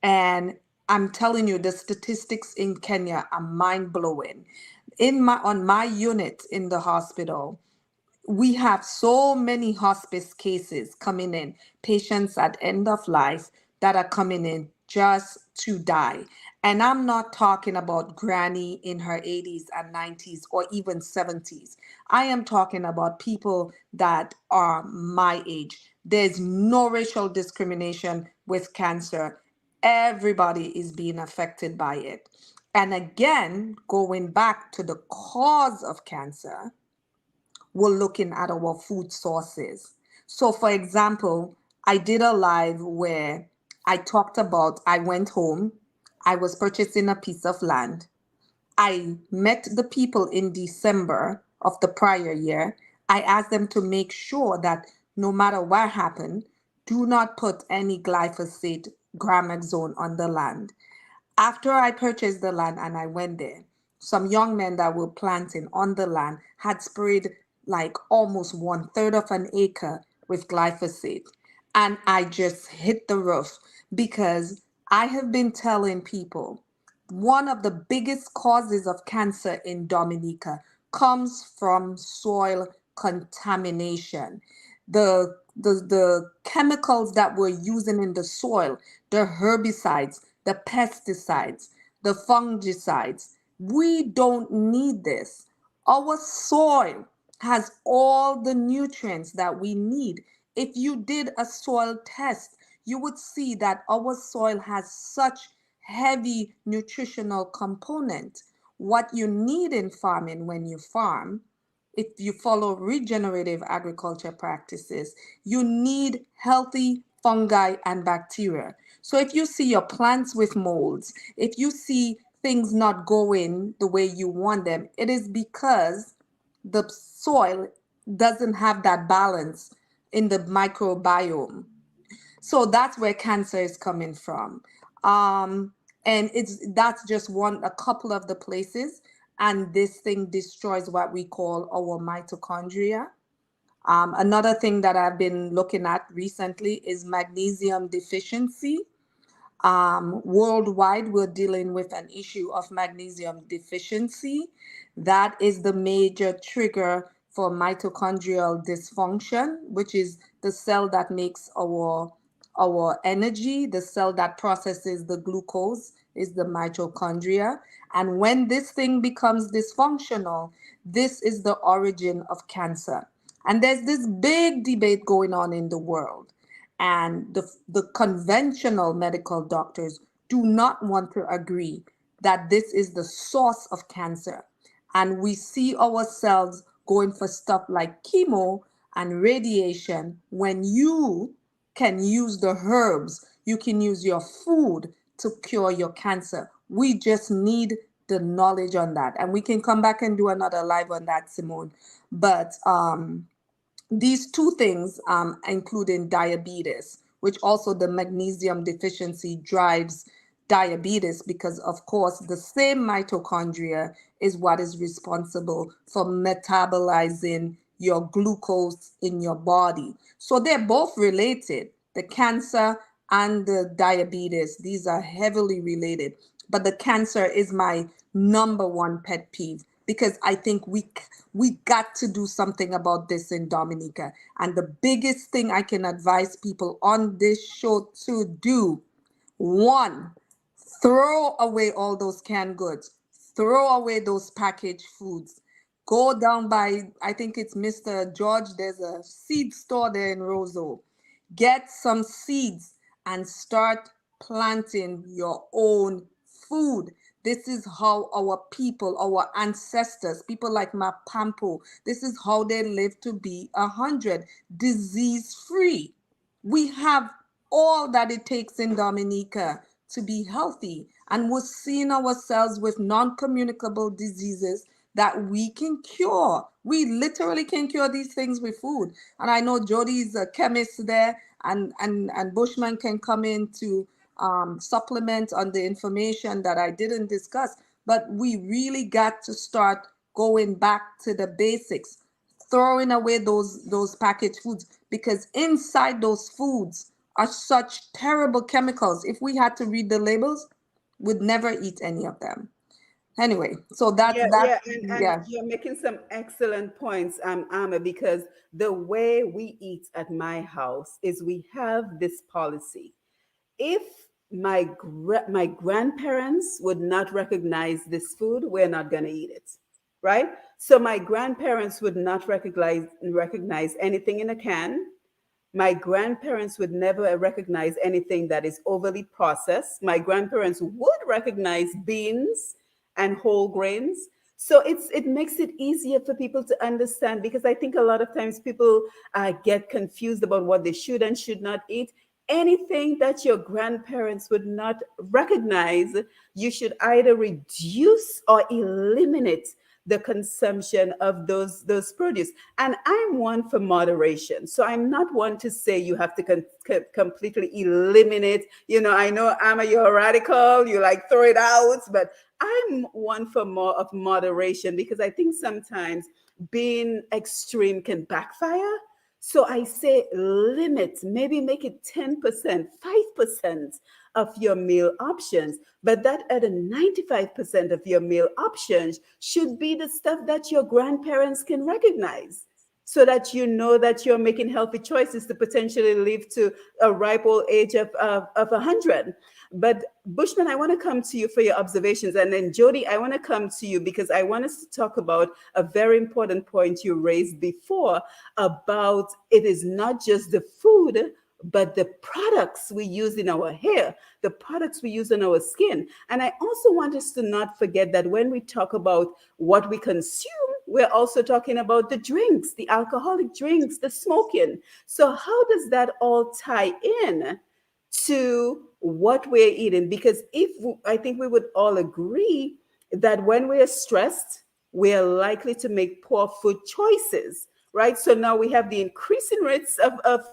and I'm telling you, the statistics in Kenya are mind blowing. On my unit in the hospital, we have so many hospice cases coming in, patients at end of life that are coming in just to die. And I'm not talking about granny in her 80s and 90s or even 70s. I am talking about people that are my age. There's no racial discrimination with cancer. Everybody is being affected by it. And again, going back to the cause of cancer, we're looking at our food sources. So, for example, I did a live where I talked about I went home, I was purchasing a piece of land. I met the people in December of the prior year. I asked them to make sure that no matter what happened, do not put any glyphosate gramazone on the land. After I purchased the land and I went there, some young men that were planting on the land had sprayed like almost one third of an acre with glyphosate. And I just hit the roof because I have been telling people one of the biggest causes of cancer in Dominica comes from soil contamination. The chemicals that we're using in the soil, the herbicides, the pesticides, the fungicides, we don't need this. Our soil has all the nutrients that we need. If you did a soil test, you would see that our soil has such heavy nutritional component. What you need in farming when you farm, if you follow regenerative agriculture practices, you need healthy fungi and bacteria. So if you see your plants with molds, if you see things not going the way you want them, it is because the soil doesn't have that balance in the microbiome. So that's where cancer is coming from. And that's just a couple of the places. And this thing destroys what we call our mitochondria. Another thing that I've been looking at recently is magnesium deficiency. Worldwide, we're dealing with an issue of magnesium deficiency. That is the major trigger for mitochondrial dysfunction, which is the cell that makes our energy, the cell that processes the glucose is the mitochondria. And when this thing becomes dysfunctional, this is the origin of cancer. And there's this big debate going on in the world. And the conventional medical doctors do not want to agree that this is the source of cancer. And we see ourselves going for stuff like chemo and radiation when you can use the herbs, you can use your food to cure your cancer. We just need the knowledge on that. And we can come back and do another live on that, Simone. But these two things, including diabetes, which also the magnesium deficiency drives diabetes because, of course, the same mitochondria is what is responsible for metabolizing your glucose in your body. So they're both related. The cancer and the diabetes, these are heavily related. But the cancer is my number one pet peeve because I think we got to do something about this in Dominica. And the biggest thing I can advise people on this show to do, one, throw away all those canned goods, throw away those packaged foods. Go down by, I think it's Mr. George, there's a seed store there in Roseau. Get some seeds and start planting your own food. This is how our people, our ancestors, people like Mapampo, this is how they lived to be 100, disease-free. We have all that it takes in Dominica to be healthy, and we're seeing ourselves with non-communicable diseases that we can cure. We literally can cure these things with food. And I know Jodi's a chemist there, and Bushman can come in to supplement on the information that I didn't discuss. But we really got to start going back to the basics, throwing away those packaged foods, because inside those foods are such terrible chemicals. If we had to read the labels, we'd never eat any of them. Anyway, so that's Yeah, and yeah. you're making some excellent points, Amma, because the way we eat at my house is we have this policy. If my grandparents would not recognize this food, we're not going to eat it, right? So my grandparents would not recognize anything in a can. My grandparents would never recognize anything that is overly processed. My grandparents would recognize beans and whole grains. So it makes it easier for people to understand, because I think a lot of times people get confused about what they should and should not eat. Anything that your grandparents would not recognize, you should either reduce or eliminate the consumption of those produce. And I'm one for moderation, so I'm not one to say you have to completely eliminate. I know, Amma, you're a radical, you like throw it out, but I'm one for more of moderation, because I think sometimes being extreme can backfire. So I say limit, maybe make it 10%, 5% of your meal options, but that other 95% of your meal options should be the stuff that your grandparents can recognize, so that you know that you're making healthy choices to potentially live to a ripe old age of 100. But Bushman, I want to come to you for your observations. And then Jodi, I want to come to you because I want us to talk about a very important point you raised before, about it is not just the food, but the products we use in our hair, the products we use on our skin. And I also want us to not forget that when we talk about what we consume, we're also talking about the drinks, the alcoholic drinks, the smoking. So how does that all tie in to what we're eating? Because I think we would all agree that when we're stressed, we're likely to make poor food choices, right? So now we have the increasing rates of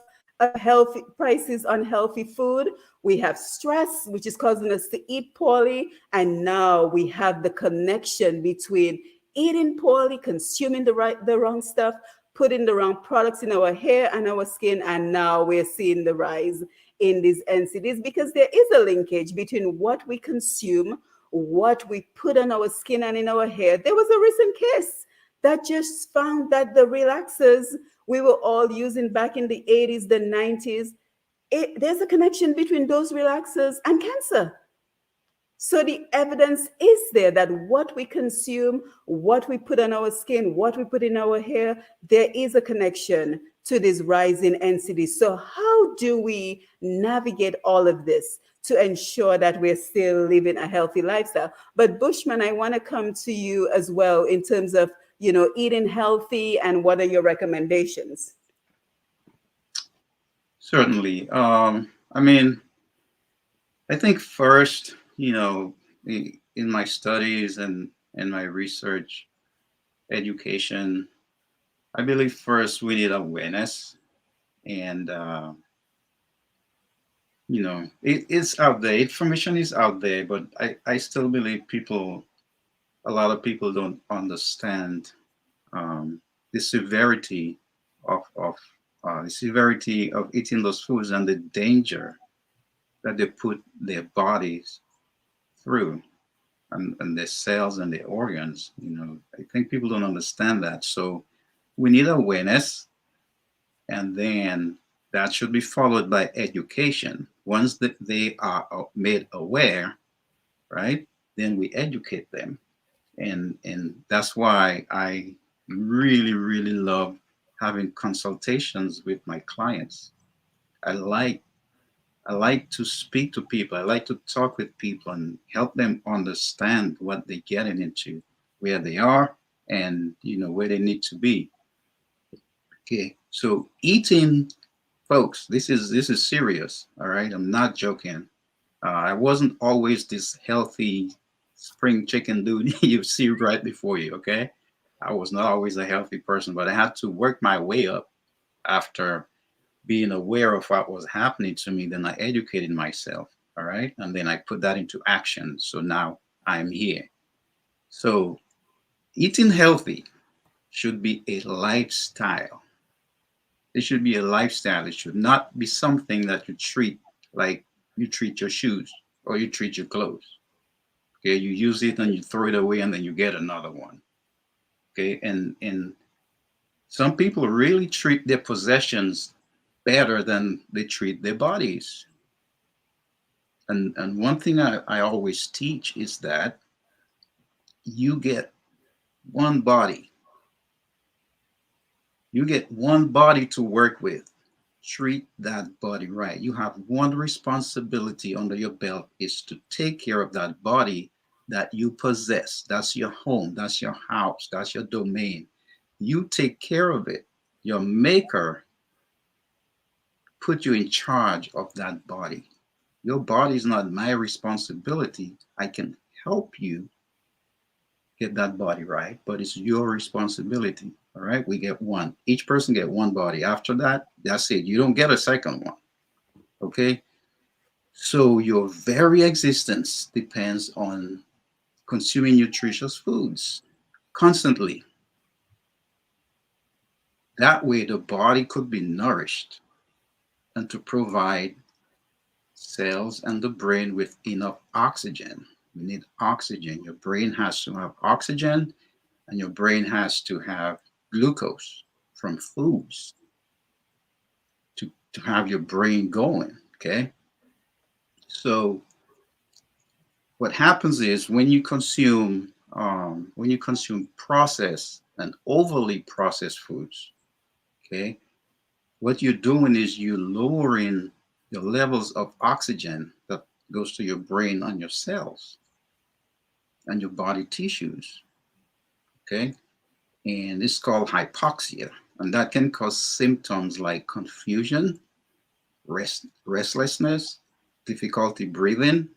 healthy prices on healthy food. We have stress, which is causing us to eat poorly. And now we have the connection between eating poorly, consuming the wrong stuff, putting the wrong products in our hair and our skin. And now we're seeing the rise in these NCDs because there is a linkage between what we consume, what we put on our skin and in our hair. There was a recent case that just found that the relaxers we were all using back in the 80s, the 90s, there's a connection between those relaxers and cancer. So the evidence is there that what we consume, what we put on our skin, what we put in our hair, there is a connection to this rising NCD. So how do we navigate all of this to ensure that we're still living a healthy lifestyle? But Bushman, I want to come to you as well in terms of, eating healthy, and what are your recommendations? Certainly. I mean, I think first, in my studies and in my research, education, I believe first we need awareness. And, it's out there. Information is out there, but I still believe a lot of people don't understand the severity of eating those foods and the danger that they put their bodies through, and their cells and their organs. I think people don't understand that. So we need awareness, and then that should be followed by education. Once that they are made aware, right, then we educate them. And that's why I really, really love having consultations with my clients. I like I like to speak to people. I like to talk with people and help them understand what they're getting into, where they are, and where they need to be. Okay, so eating, folks, this is serious. All right, I'm not joking. I wasn't always this healthy spring chicken dude you see right before you. Okay, I was not always a healthy person, but I had to work my way up after being aware of what was happening to me. Then I educated myself. All right, and then I put that into action. So now I'm here. So eating healthy should be a lifestyle. It should be a lifestyle. It should not be something that you treat like you treat your shoes or you treat your clothes. Okay, you use it and you throw it away and then you get another one. Okay, and some people really treat their possessions better than they treat their bodies. And one thing I always teach is that you get one body. You get one body to work with. Treat that body right. You have one responsibility under your belt is to take care of that body that you possess. That's your home, that's your house, that's your domain. You take care of it. Your maker put you in charge of that body. Your body is not my responsibility. I can help you get that body right, but it's your responsibility. All right, we get one. Each person get one body. After that, that's it. You don't get a second one. Okay. So your very existence depends on consuming nutritious foods constantly. That way, the body could be nourished and to provide cells and the brain with enough oxygen. You need oxygen. Your brain has to have oxygen, and your brain has to have glucose from foods to have your brain going. Okay. So what happens is when you consume processed and overly processed foods, okay, what you're doing is you're lowering the levels of oxygen that goes to your brain and your cells and your body tissues. Okay. And it's called hypoxia. And that can cause symptoms like confusion, restlessness, difficulty breathing,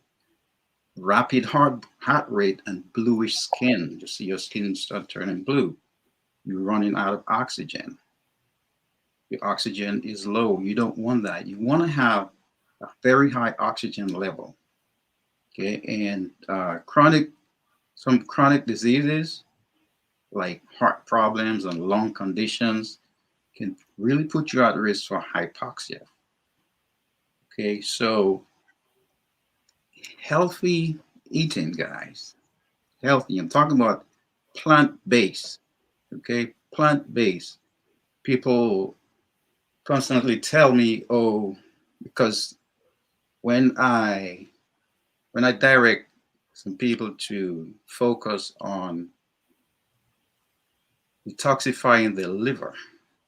rapid heart rate, and bluish skin. You see your skin start turning blue. You're running out of oxygen. Your oxygen is low. You don't want that. You want to have a very high oxygen level. Okay. And some chronic diseases like heart problems and lung conditions can really put you at risk for hypoxia. Okay, so healthy eating, guys. Healthy. I'm talking about plant-based. Okay, plant-based. People constantly tell me, oh, because when I direct some people to focus on detoxifying the liver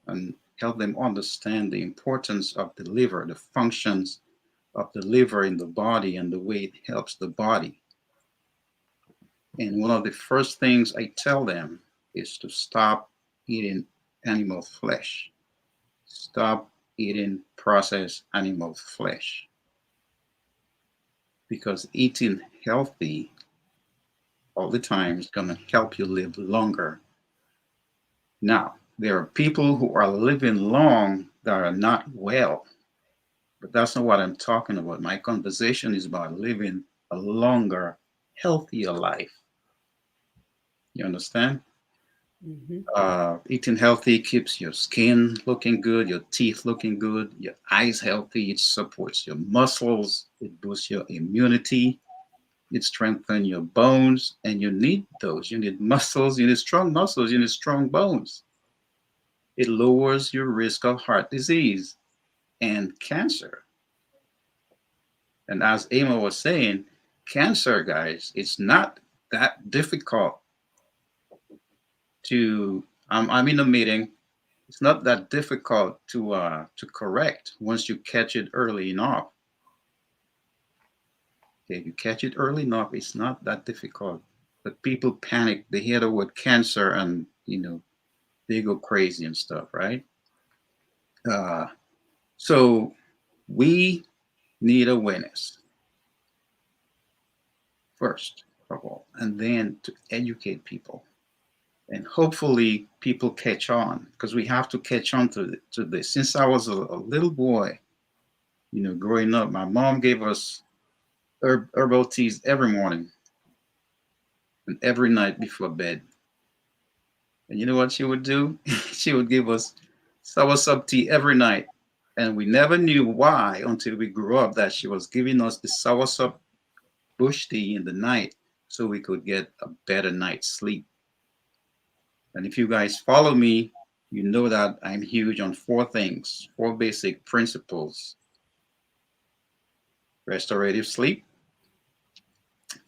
and help them understand the importance of the liver, the functions of the liver in the body and the way it helps the body. And one of the first things I tell them is to stop eating animal flesh. Stop eating processed animal flesh. Because eating healthy all the time is going to help you live longer. Now, there are people who are living long that are not well, but that's not what I'm talking about. My conversation is about living a longer, healthier life. You understand? Eating healthy keeps your skin looking good, your teeth looking good, your eyes healthy. It supports your muscles, it boosts your immunity, it strengthens your bones, and you need those. You need muscles, you need strong muscles, you need strong bones. It lowers your risk of heart disease and cancer. And as Emma was saying, cancer, guys, it's not that difficult to. I'm in a meeting. It's not that difficult to correct once you catch it early enough. Okay, you catch it early enough, it's not that difficult. But people panic. They hear the word cancer, and they go crazy and stuff, right? Uh, so we need awareness first of all, and then to educate people. And hopefully people catch on, because we have to catch on to this. Since I was a little boy, growing up, my mom gave us herbal teas every morning and every night before bed. And you know what she would do? She would give us soursop tea every night. And we never knew why until we grew up that she was giving us the soursop bush tea in the night so we could get a better night's sleep. And if you guys follow me, you know that I'm huge on four things, four basic principles: restorative sleep,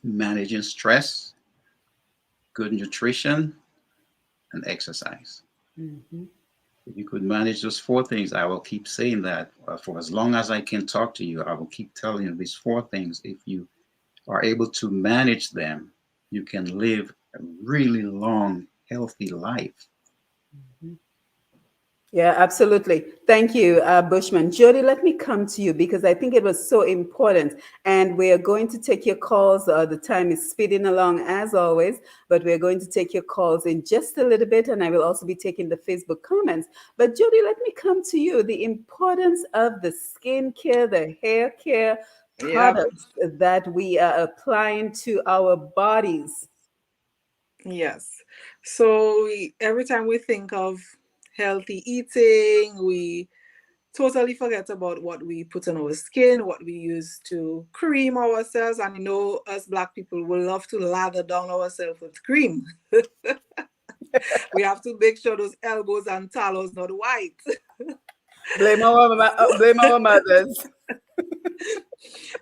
managing stress, good nutrition, and exercise. Mm-hmm. If you could manage those four things, I will keep saying that for as long as I can talk to you. I will keep telling you these four things. If you are able to manage them, you can live a really long, healthy life. Mm-hmm. Yeah, absolutely. Thank you, Bushman. Jodi, let me come to you because I think it was so important. And we are going to take your calls. The time is speeding along as always, but we're going to take your calls in just a little bit. And I will also be taking the Facebook comments. But Jodi, let me come to you. The importance of the skin care, the hair care Yeah. products that we are applying to our bodies. Yes. So every time we think of healthy eating, we totally forget about what we put on our skin, what we use to cream ourselves. And us Black people will love to lather down ourselves with cream. We have to make sure those elbows and talons not white. Blame our mothers.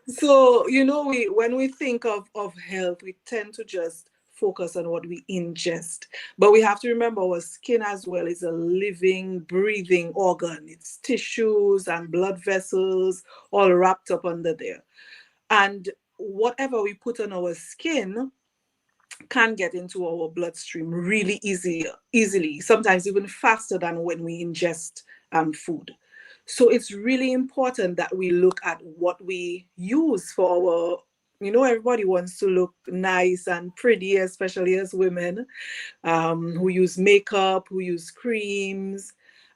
So, when we think of health, we tend to just focus on what we ingest. But we have to remember our skin as well is a living, breathing organ. It's tissues and blood vessels all wrapped up under there. And whatever we put on our skin can get into our bloodstream really easily, sometimes even faster than when we ingest food. So it's really important that we look at what we use for our, everybody wants to look nice and pretty, especially as women, who use makeup, who use creams.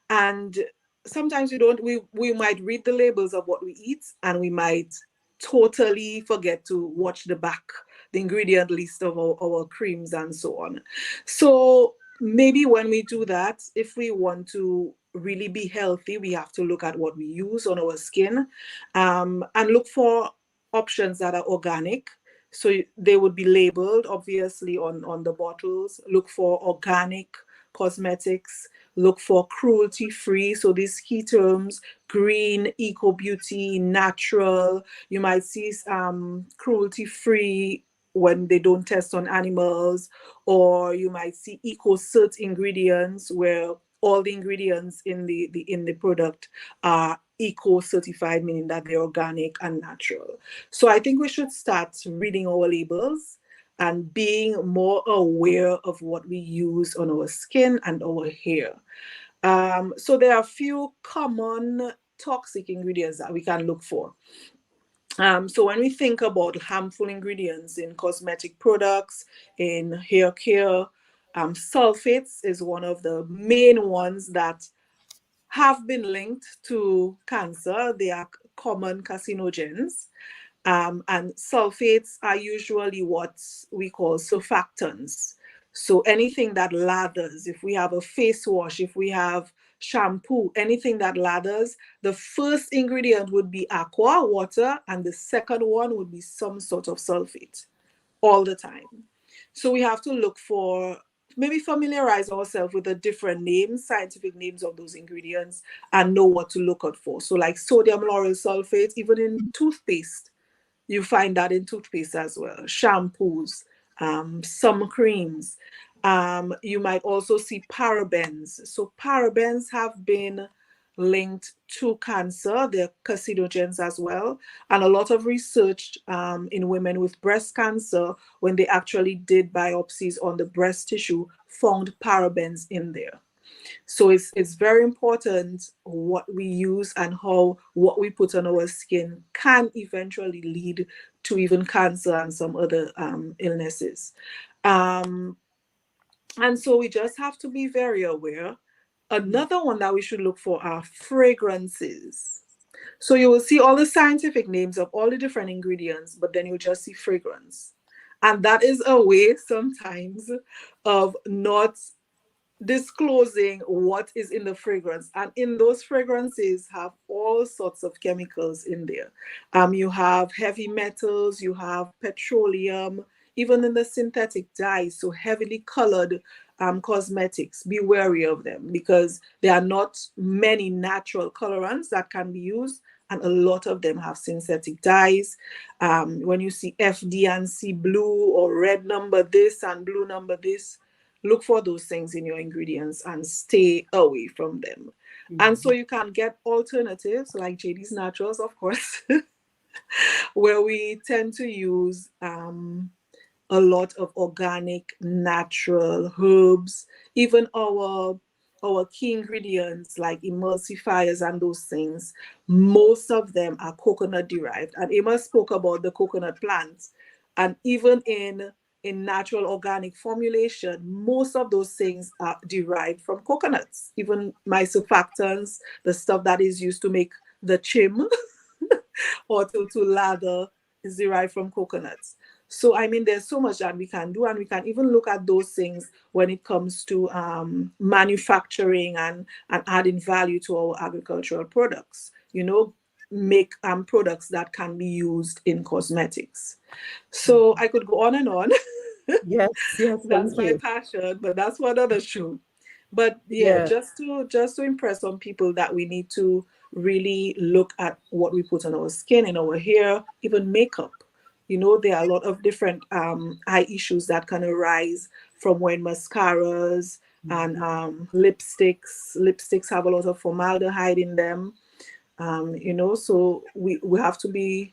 And sometimes we might read the labels of what we eat and we might totally forget to watch the ingredient list of our creams and so on. So maybe when we do that, if we want to really be healthy, we have to look at what we use on our skin, and look for options that are organic. So they would be labeled, obviously, on the bottles. Look for organic cosmetics. Look for cruelty-free. So these key terms: green, eco-beauty, natural. You might see cruelty-free when they don't test on animals, or you might see eco-cert ingredients where all the ingredients in the product are eco-certified, meaning that they're organic and natural. So I think we should start reading our labels and being more aware of what we use on our skin and our hair. So there are a few common toxic ingredients that we can look for. So when we think about harmful ingredients in cosmetic products, in hair care, sulfates is one of the main ones that have been linked to cancer. They are common carcinogens. And sulfates are usually what we call surfactants. So anything that lathers, if we have a face wash, if we have shampoo, anything that lathers, the first ingredient would be aqua, water, and the second one would be some sort of sulfate all the time. So we have to look for, maybe familiarize ourselves with the different names, scientific names of those ingredients, and know what to look out for. So like sodium lauryl sulfate, even in toothpaste, you find that in toothpaste as well, shampoos, some creams. You might also see parabens. So parabens have been linked to cancer. They're carcinogens as well. And a lot of research in women with breast cancer, when they actually did biopsies on the breast tissue, found parabens in there. So it's very important what we use and how what we put on our skin can eventually lead to even cancer and some other illnesses. And so we just have to be very aware. Another one that we should look for are fragrances. So you will see all the scientific names of all the different ingredients, but then you'll just see fragrance. And that is a way sometimes of not disclosing what is in the fragrance. And in those fragrances have all sorts of chemicals in there. You have heavy metals, you have petroleum, even in the synthetic dyes, so heavily colored cosmetics. Be wary of them because there are not many natural colorants that can be used, and a lot of them have synthetic dyes. When you see FD&C blue or red number this and blue number this, look for those things in your ingredients and stay away from them. And so you can get alternatives like JD's Naturals, of course, where we tend to use a lot of organic, natural herbs, even our key ingredients like emulsifiers and those things. Most of them are coconut derived. And Emma spoke about the coconut plants. And even in natural organic formulation, most of those things are derived from coconuts. Even my surfactants, the stuff that is used to make the chim or to lather, is derived from coconuts. So, I mean, there's so much that we can do, and we can even look at those things when it comes to manufacturing and adding value to our agricultural products. Make products that can be used in cosmetics. So I could go on and on. Yes, That's thank my you. passion, but that's for another show. But yeah, just to impress on people that we need to really look at what we put on our skin and our hair, even makeup. There are a lot of different eye issues that can arise from wearing mascaras and lipsticks. Lipsticks have a lot of formaldehyde in them, so we have to be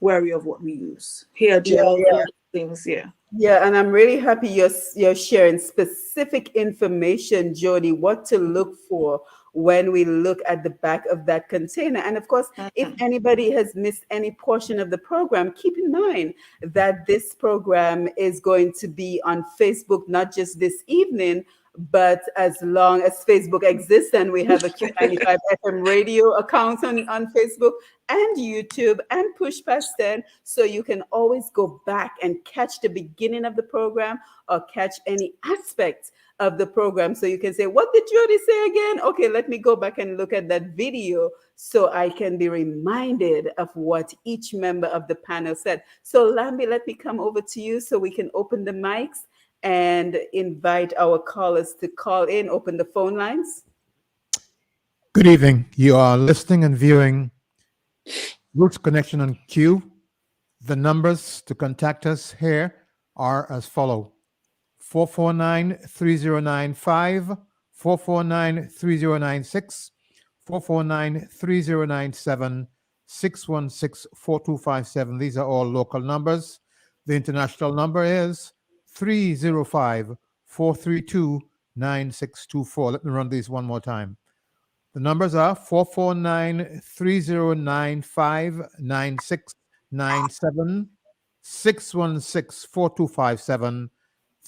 wary of what we use. Hair gel, all things, yeah. Yeah, and I'm really happy you're sharing specific information, Jodi, what to look for when we look at the back of that container. And of course, if anybody has missed any portion of the program, keep in mind that this program is going to be on Facebook, not just this evening, but as long as Facebook exists, and we have a Q95 FM radio account on Facebook and YouTube and Push Past 10. So you can always go back and catch the beginning of the program or catch any aspect of the program. So you can say, what did Jodi say again? Okay, let me go back and look at that video so I can be reminded of what each member of the panel said. So Lambi, let me come over to you so we can open the mics and invite our callers to call in, open the phone lines. Good evening. You are listening and viewing Roots Connection on Q. The numbers to contact us here are as follow: 449-3095, 449-3096, 449-3097, 616-4257. These are all local numbers. The international number is 305-432-9624. Let me run these one more time. The numbers are 449-3095-9697, 616-4257,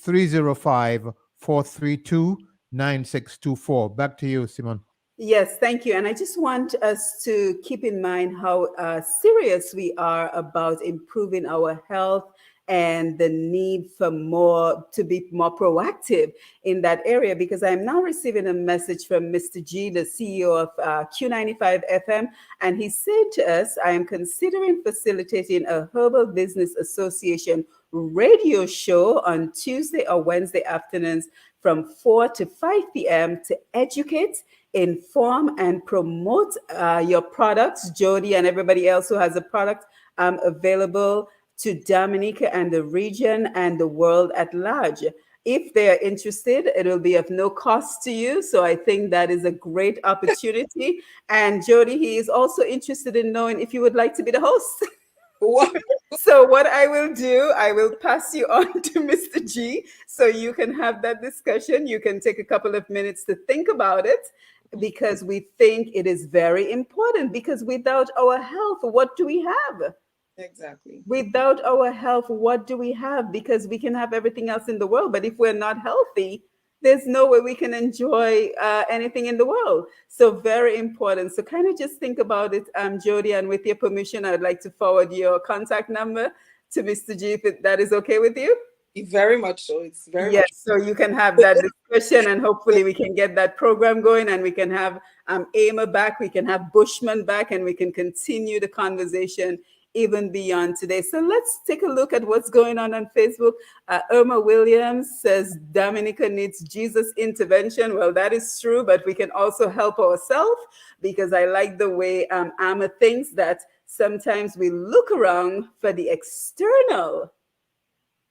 305-432-9624. Back to you, Simone. Yes, thank you. And I just want us to keep in mind how serious we are about improving our health and the need for to be more proactive in that area, because I'm now receiving a message from Mr. G, the CEO of Q95 FM, and he said to us, I am considering facilitating a Herbal Business Association radio show on Tuesday or Wednesday afternoons from 4 to 5 p.m. to educate, inform, and promote your products, Jodi and everybody else who has a product available to Dominica and the region and the world at large. If they are interested, it will be of no cost to you. So I think that is a great opportunity. And Jodi, he is also interested in knowing if you would like to be the host. So what I will do, I will pass you on to Mr. G so you can have that discussion. You can take a couple of minutes to think about it, because we think it is very important, because without our health, what do we have? Exactly. Without our health, what do we have? Because we can have everything else in the world, but if we're not healthy, there's no way we can enjoy anything in the world. So very important. So kind of just think about it, Jodi, and with your permission, I'd like to forward your contact number to Mr. G, if that is okay with you. Very much so. It's very yes, much so you can have that discussion, and hopefully we can get that program going, and we can have Ama back, we can have Bushman back, and we can continue the conversation even beyond today. So let's take a look at what's going on Facebook. Irma Williams says Dominica needs Jesus intervention. Well, that is true, but we can also help ourselves, because I like the way Amma thinks that sometimes we look around for the external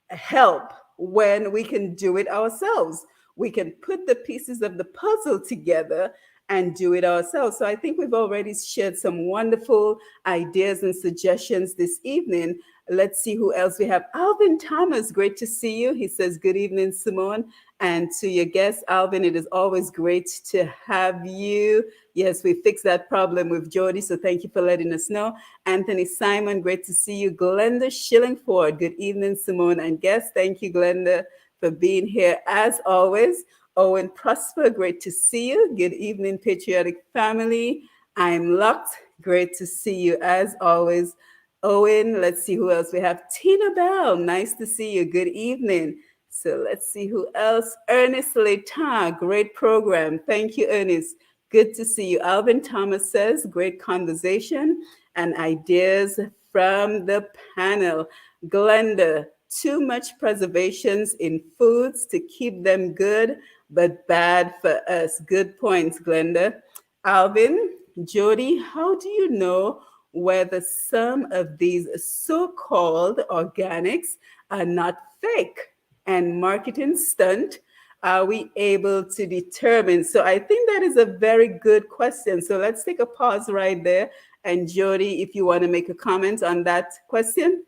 help when we can do it ourselves. We can put the pieces of the puzzle together and do it ourselves. So I think we've already shared some wonderful ideas and suggestions this evening. Let's see who else we have. Alvin Thomas, great to see you. He says, good evening, Simone. And to your guest, Alvin, it is always great to have you. Yes, we fixed that problem with Jodi, so thank you for letting us know. Anthony Simon, great to see you. Glenda Shillingford, good evening, Simone and guest. Thank you, Glenda, for being here as always. Owen Prosper, great to see you. Good evening, Patriotic Family. I'm Locked, great to see you as always. Owen, let's see who else we have. Tina Bell, nice to see you. Good evening. So let's see who else. Ernest Letar, great program. Thank you, Ernest. Good to see you. Alvin Thomas says, great conversation and ideas from the panel. Glenda, too much preservations in foods to keep them good, but bad for us. Good points, Glenda. Alvin, Jodi, how do you know whether some of these so-called organics are not fake and marketing stunt. Are we able to determine? So I think that is a very good question. So let's take a pause right there. And Jodi, if you want to make a comment on that question.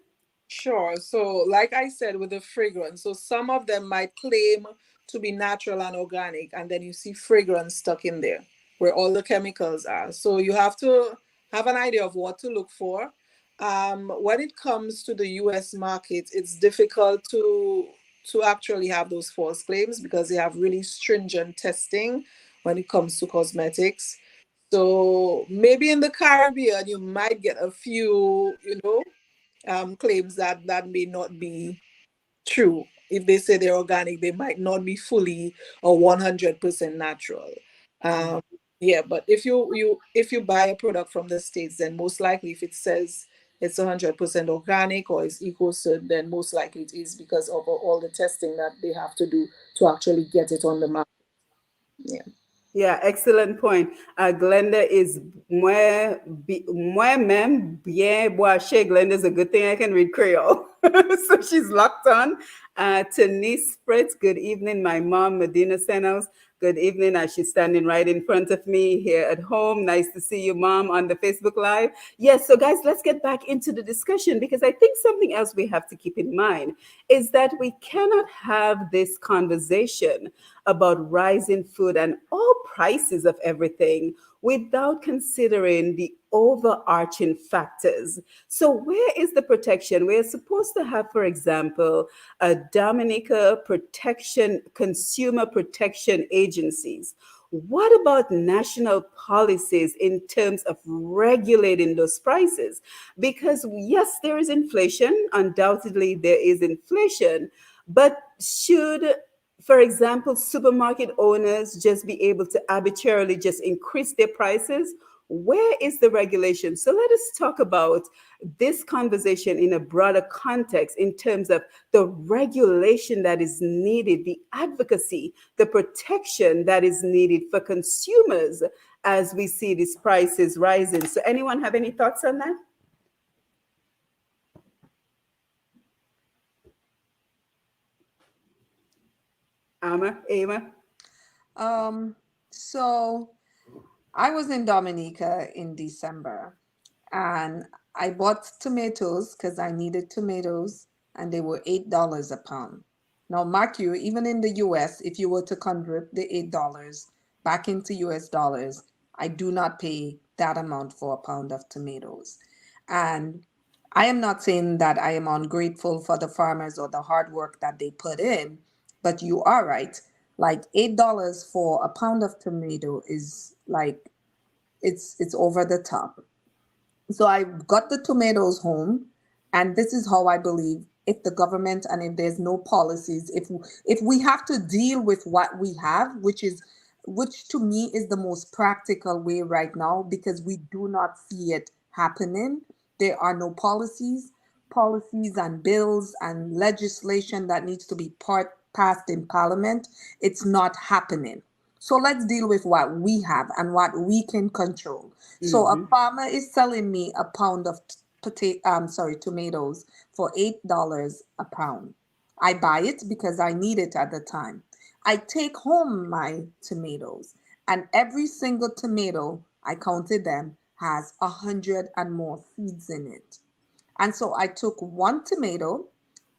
Sure. So, like I said, with the fragrance, so some of them might claim to be natural and organic, and then you see fragrance stuck in there where all the chemicals are. So, you have to have an idea of what to look for. When it comes to the US market, it's difficult to actually have those false claims because they have really stringent testing when it comes to cosmetics. So, maybe in the Caribbean, you might get a few, claims that may not be true. If they say they're organic, they might not be fully or 100% natural. Um, yeah, but if you buy a product from the States, then most likely if it says it's 100% organic or it's eco-cert, then most likely it is because of all the testing that they have to do to actually get it on the market. Yeah. Yeah, excellent point. Glenda is moi-même bien boaché. Glenda is a good thing I can read Creole. So she's locked on. Denise Fritz, good evening. My mom, Medina Senos, good evening. She's standing right in front of me here at home. Nice to see you, Mom, on the Facebook Live. Yes, so guys, let's get back into the discussion because I think something else we have to keep in mind is that we cannot have this conversation about rising food and all prices of everything without considering the overarching factors. So, where is the protection? We're supposed to have, for example, a Dominica protection, consumer protection agencies. What about national policies in terms of regulating those prices? Because, yes, there is inflation. Undoubtedly, there is inflation. But should, for example, supermarket owners just be able to arbitrarily just increase their prices? Where is the regulation? So let us talk about this conversation in a broader context in terms of the regulation that is needed, the advocacy, the protection that is needed for consumers as we see these prices rising. So anyone have any thoughts on that? Ama? So I was in Dominica in December and I bought tomatoes because I needed tomatoes and they were $8 a pound. Now, mark you, even in the US, if you were to convert the $8 back into US dollars, I do not pay that amount for a pound of tomatoes. And I am not saying that I am ungrateful for the farmers or the hard work that they put in, but you are right. Like $8 for a pound of tomato is like it's over the top. So I got the tomatoes home, and this is how I believe if the government and if there's no policies, if we have to deal with what we have, which to me is the most practical way right now because we do not see it happening. There are no policies and bills and legislation that needs to be passed in parliament. It's not happening. So let's deal with what we have and what we can control. So a farmer is selling me a pound of tomatoes for $8 a pound. I buy it because I need it at the time. I take home my tomatoes, and every single tomato, I counted them, has 100 and more seeds in it. And so I took one tomato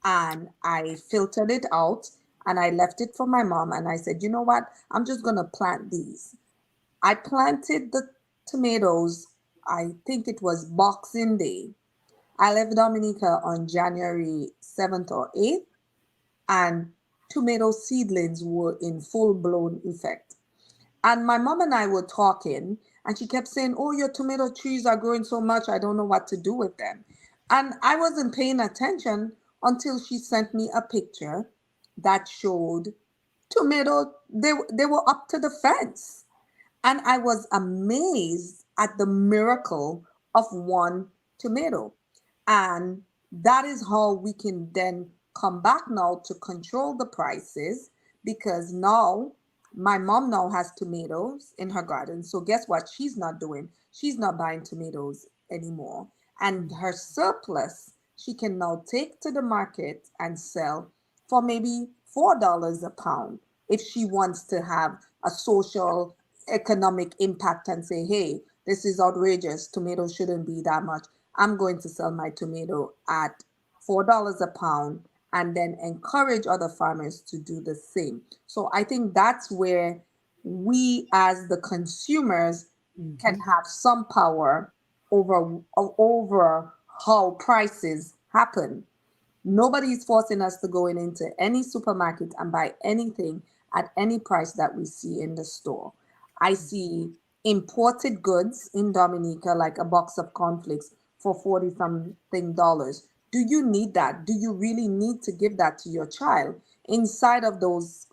and I filtered it out and I left it for my mom. And I said, you know what? I'm just going to plant these. I planted the tomatoes, I think it was Boxing Day. I left Dominica on January 7th or 8th, and tomato seedlings were in full blown effect. And my mom and I were talking, and she kept saying, oh, your tomato trees are growing so much, I don't know what to do with them. And I wasn't paying attention until she sent me a picture that showed they were up to the fence. And I was amazed at the miracle of one tomato. And that is how we can then come back now to control the prices because now my mom now has tomatoes in her garden. So guess what she's not doing? She's not buying tomatoes anymore. And her surplus, she can now take to the market and sell for maybe $4 a pound if she wants to have a social economic impact and say, hey, this is outrageous. Tomato shouldn't be that much. I'm going to sell my tomato at $4 a pound and then encourage other farmers to do the same. So I think that's where we as the consumers can have some power over how prices happen. Nobody's forcing us to go into any supermarket and buy anything at any price that we see in the store. I see imported goods in Dominica, like a box of cornflakes for 40 something dollars. Do you need that? Do you really need to give that to your child? Inside of those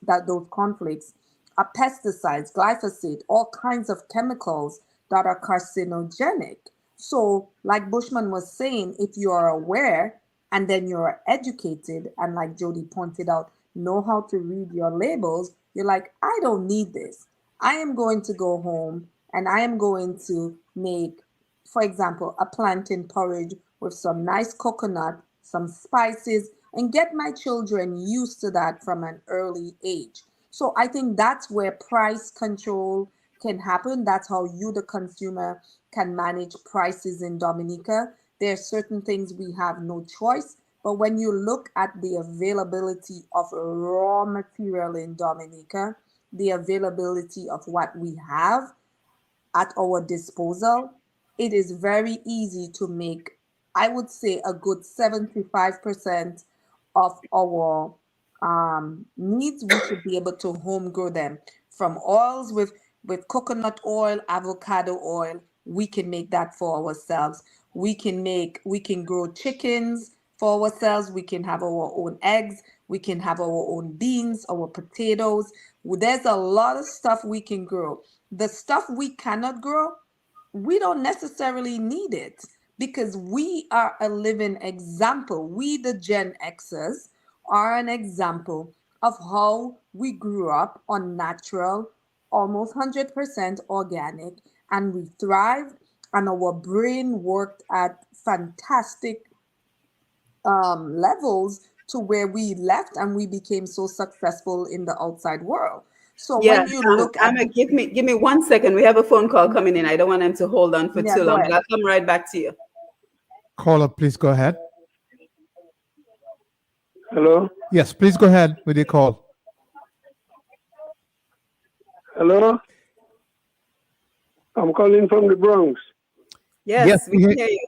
cornflakes are pesticides, glyphosate, all kinds of chemicals that are carcinogenic. So, like Bushman was saying, if you are aware and then you're educated, and like Jodi pointed out, know how to read your labels, you're like, I don't need this. I am going to go home and I am going to make, for example, a plantain porridge with some nice coconut, some spices, and get my children used to that from an early age. So I think that's where price control can happen. That's how you, the consumer, can manage prices in Dominica. There are certain things we have no choice, but when you look at the availability of raw material in Dominica, the availability of what we have at our disposal, it is very easy to make, I would say, a good 75% of our needs. We should be able to home grow them from oils with coconut oil, avocado oil. We can make that for ourselves. We can grow chickens for ourselves. We can have our own eggs. We can have our own beans, our potatoes. There's a lot of stuff we can grow. The stuff we cannot grow, we don't necessarily need it because we are a living example. We, the Gen Xers, are an example of how we grew up on natural, almost 100% organic, and we thrived, and our brain worked at fantastic levels to where we left and we became so successful in the outside world. So Yeah, when you look at, Anna, give me 1 second. We have a phone call coming in. I don't want him to hold on for yeah, too go long, but ahead. I'll come right back to you. Caller, please go ahead. Hello? Yes, please go ahead with your call. Hello? I'm calling from the Bronx. Yes, we we can hear- hear you.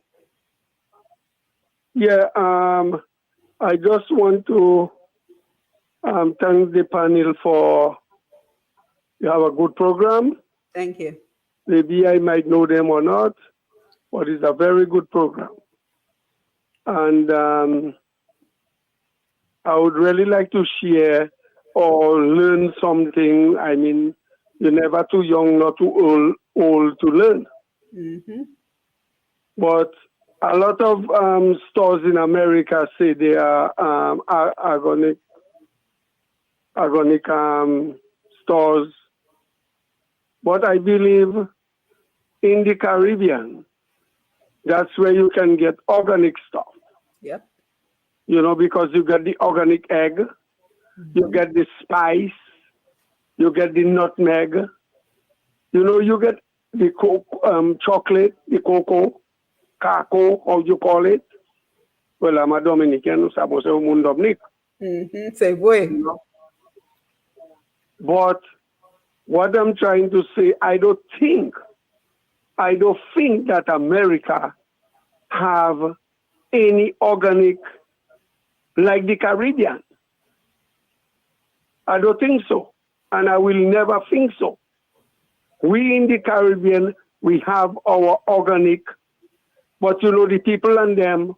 Yeah, I just want to thank the panel for you have a good program. Thank you. Maybe I might know them or not, but it's a very good program. And I would really like to share or learn something. I mean, you're never too young, not too old to learn. Mm-hmm. But a lot of stores in America say they are organic stores. But I believe in the Caribbean, that's where you can get organic stuff. Yep. You know, because you get the organic egg, you get the spice, you get the nutmeg, you know, you get the chocolate, the cocoa, how you call it. Well, I'm a Dominican, so I'm a Dominic. Say, boy. You know? But what I'm trying to say, I don't think that America have any organic like the Caribbean. I don't think so. And I will never think so. We in the Caribbean, we have our organic, but you know, the people and them,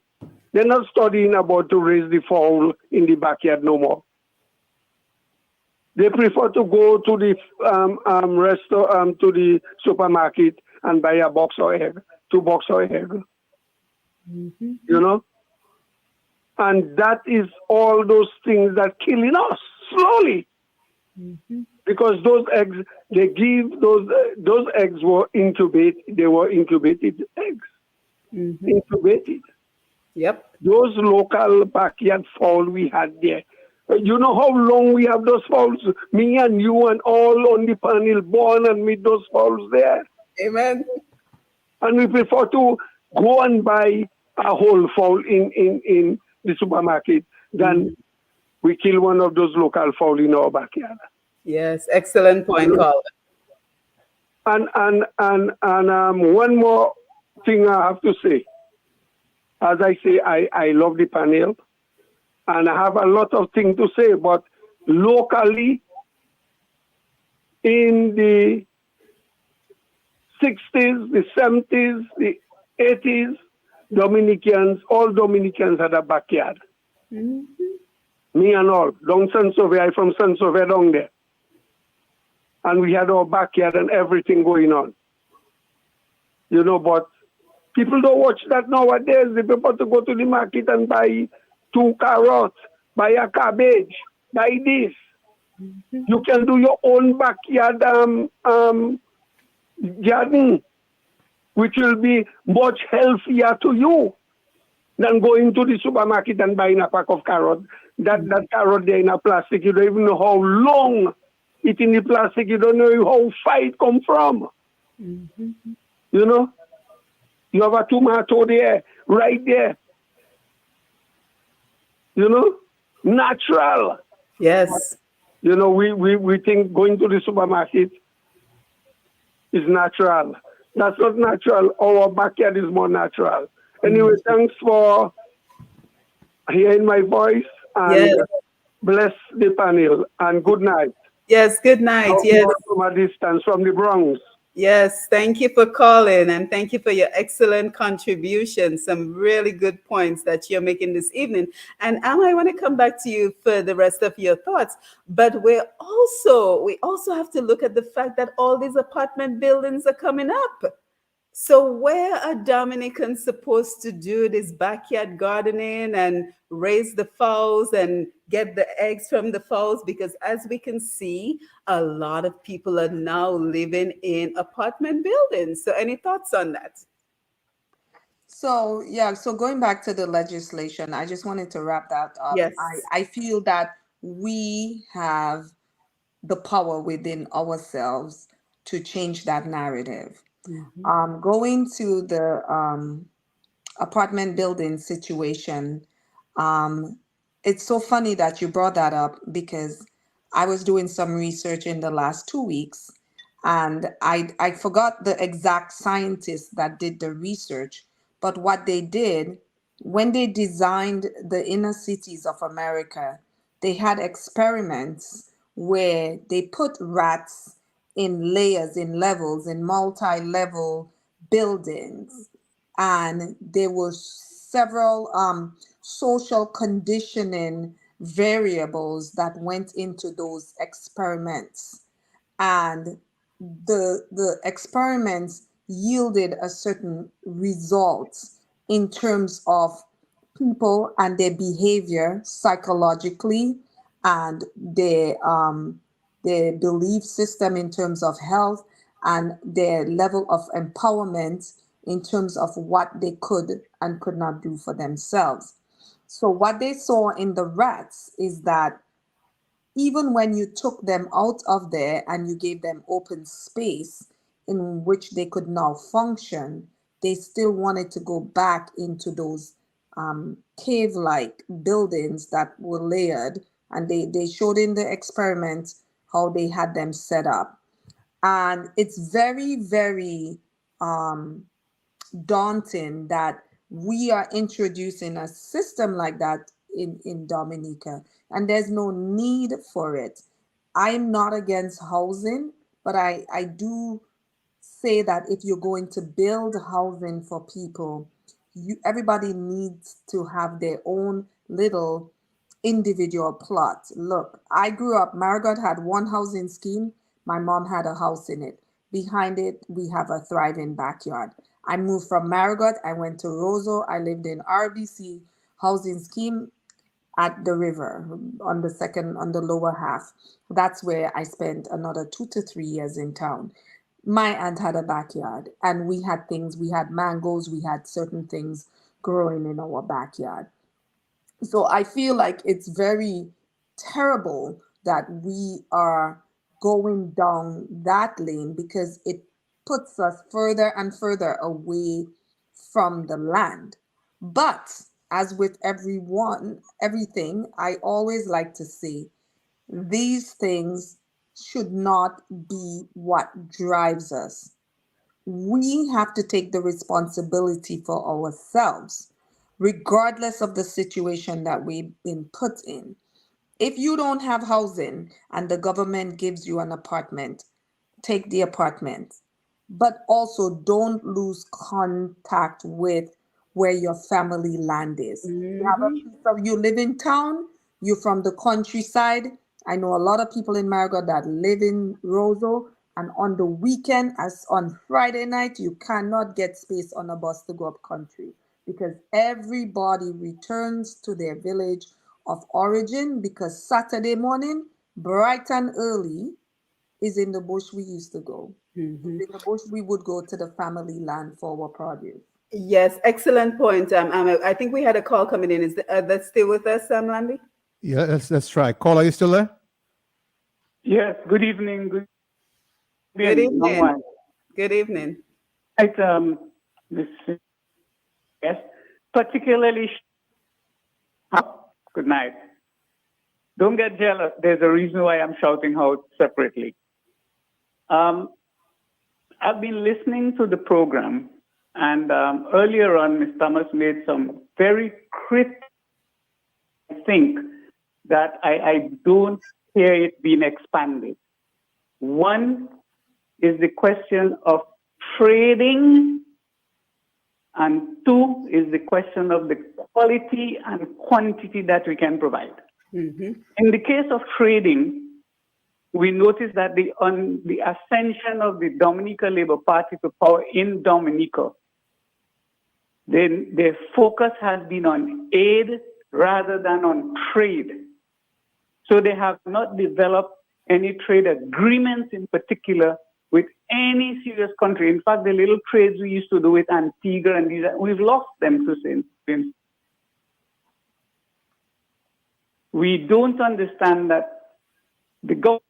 they're not studying about to raise the fowl in the backyard no more. They prefer to go to the restaurant, to the supermarket and buy a box of egg, 2 boxes of egg. You know? And that is all those things that killing us slowly. Because those eggs, they give those eggs were incubated eggs. incubated. Yep. Those local backyard fowl we had there. You know how long we have those fowls? Me and you and all on the panel born and meet those fowls there. Amen. And we prefer to go and buy a whole fowl in the supermarket than we kill one of those local fowl in our backyard. Yes. Excellent point, Carl. And one more thing I have to say. As I say, I love the panel, and I have a lot of things to say, but locally, in the 60s, the 70s, the 80s, all Dominicans had a backyard. Me and all. Down Sansovia, I'm from Sansovia down there. And we had our backyard and everything going on. You know, but people don't watch that nowadays. They prefer to go to the market and buy 2 carrots, buy a cabbage, buy this. You can do your own backyard garden, which will be much healthier to you than going to the supermarket and buying a pack of carrots. That carrot there in a plastic, you don't even know how long it's in the plastic. You don't know how far it come from. You know? You have a tomato there, right there. You know? Natural. Yes. You know, we think going to the supermarket is natural. That's not natural. Our backyard is more natural. Anyway, thanks for hearing my voice, and bless the panel, and good night. Yes, good night. Yes. From a distance, from the Bronx. Yes, thank you for calling, and thank you for your excellent contribution. Some really good points that you're making this evening. And Amma, I want to come back to you for the rest of your thoughts. But we also have to look at the fact that all these apartment buildings are coming up. So where are Dominicans supposed to do this backyard gardening and raise the fowls and get the eggs from the fowls? Because as we can see, a lot of people are now living in apartment buildings. So any thoughts on that? So going back to the legislation, I just wanted to wrap that up. Yes. I feel that we have the power within ourselves to change that narrative. Going to the apartment building situation, it's so funny that you brought that up, because I was doing some research in the last 2 weeks, and I forgot the exact scientists that did the research, but what they did when they designed the inner cities of America, they had experiments where they put rats in layers, in levels, in multi-level buildings, and there were several social conditioning variables that went into those experiments, and the experiments yielded a certain results in terms of people and their behavior psychologically, and their belief system in terms of health, and their level of empowerment in terms of what they could and could not do for themselves. So what they saw in the rats is that even when you took them out of there and you gave them open space in which they could now function, they still wanted to go back into those cave-like buildings that were layered, and they showed in the experiment how they had them set up. And it's very, very daunting that we are introducing a system like that in Dominica, and there's no need for it. I'm not against housing, but I do say that if you're going to build housing for people, everybody needs to have their own little individual plot. Look, I grew up, Marigot had one housing scheme. My mom had a house in it. Behind it, we have a thriving backyard. I moved from Marigot. I went to Roseau. I lived in RBC housing scheme at the river on the lower half. That's where I spent another 2 to 3 years in town. my aunt had a backyard, and we had things, we had mangoes, we had certain things growing in our backyard. So I feel like it's very terrible that we are going down that lane because it puts us further and further away from the land. But as with everything, I always like to say these things should not be what drives us. We have to take the responsibility for ourselves, regardless of the situation that we've been put in. If you don't have housing and the government gives you an apartment, take the apartment. But also don't lose contact with where your family land is. You have a Mhm. piece of, you live in town, you're from the countryside. I know a lot of people in Marigot that live in Roseau, and on the weekend, as on Friday night, you cannot get space on a bus to go up country because everybody returns to their village of origin because Saturday morning, bright and early, is in the bush we used to go. Mhm. In the bush, we would go to the family land for our produce. Yes, excellent point. I think we had a call coming in. Is that still with us, Lambi? Yeah, let's try. Call, are you still there? Yes, good evening. Good Good evening, young evening. one. Good evening. Right, this, yes, particularly, good night. Don't get jealous. There's a reason why I'm shouting out separately. I've been listening to the program, and earlier on, Ms. Thomas made some very critical things that I don't hear it being expanded. One is the question of trading, and two is the question of the quality and quantity that we can provide. Mhm. In the case of trading, we notice that on the ascension of the Dominica Labour Party to power in Dominica, then their focus has been on aid rather than on trade. So they have not developed any trade agreements in particular with any serious country. In fact, the little trades we used to do with Antigua and these, we've lost them to since. We don't understand that the government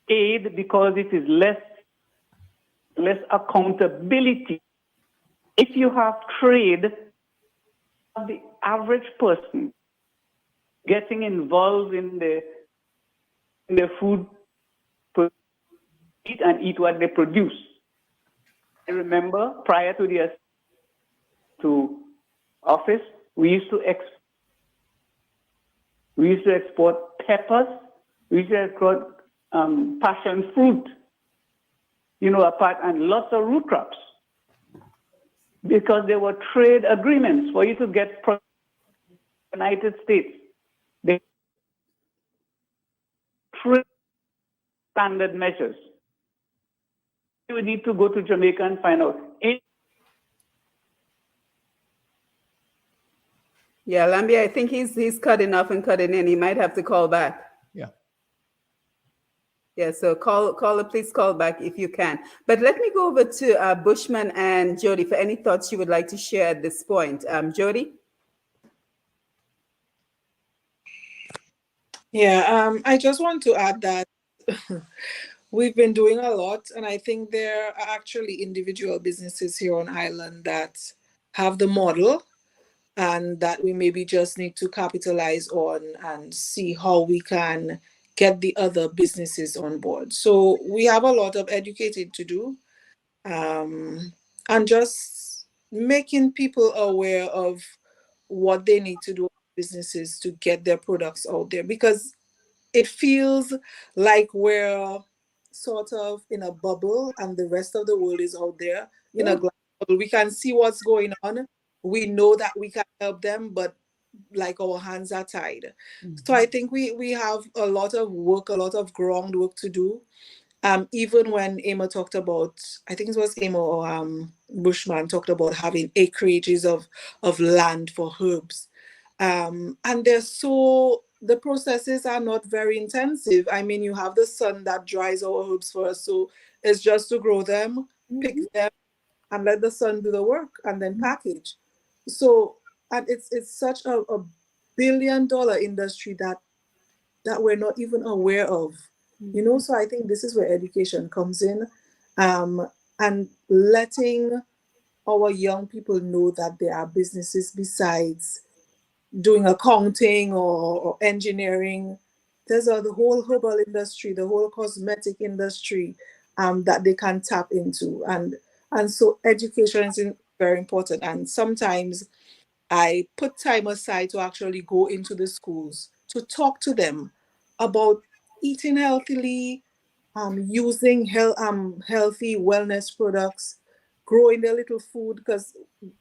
aid because it is less accountability. If you have trade, the average person getting involved in the food, eat and eat what they produce. I remember prior to office, we used to export peppers, we used to export passion fruit, apart, and lots of root crops, because there were trade agreements for you to get from the United States. They trade standard measures. You would need to go to Jamaica and find out. Yeah, Lambi, I think he's cutting off and cutting in. He might have to call back. Yeah. Yeah, so caller, please call back if you can. But let me go over to Bushman and Jodi for any thoughts you would like to share at this point. Jodi? Yeah, I just want to add that we've been doing a lot, and I think there are actually individual businesses here on island that have the model and that we maybe just need to capitalize on and see how we can get the other businesses on board. So we have a lot of educating to do, and just making people aware of what they need to do businesses to get their products out there, because it feels like we're sort of in a bubble and the rest of the world is out there in a glass bubble. We can see what's going on. We know that we can help them, but like our hands are tied. So I think we have a lot of work, a lot of groundwork to do. Even when Emma talked about, I think it was Emma or Bushman talked about having acreages of land for herbs. And they're so the processes are not very intensive. I mean, you have the sun that dries our herbs for us, so it's just to grow them, pick them, and let the sun do the work, and then package. So, and it's such a billion-dollar industry that we're not even aware of, you know. So I think this is where education comes in, and letting our young people know that there are businesses besides doing accounting or engineering. There's the whole herbal industry, the whole cosmetic industry, that they can tap into, and so education is very important. And sometimes I put time aside to actually go into the schools to talk to them about eating healthily, using healthy wellness products, growing their little food, because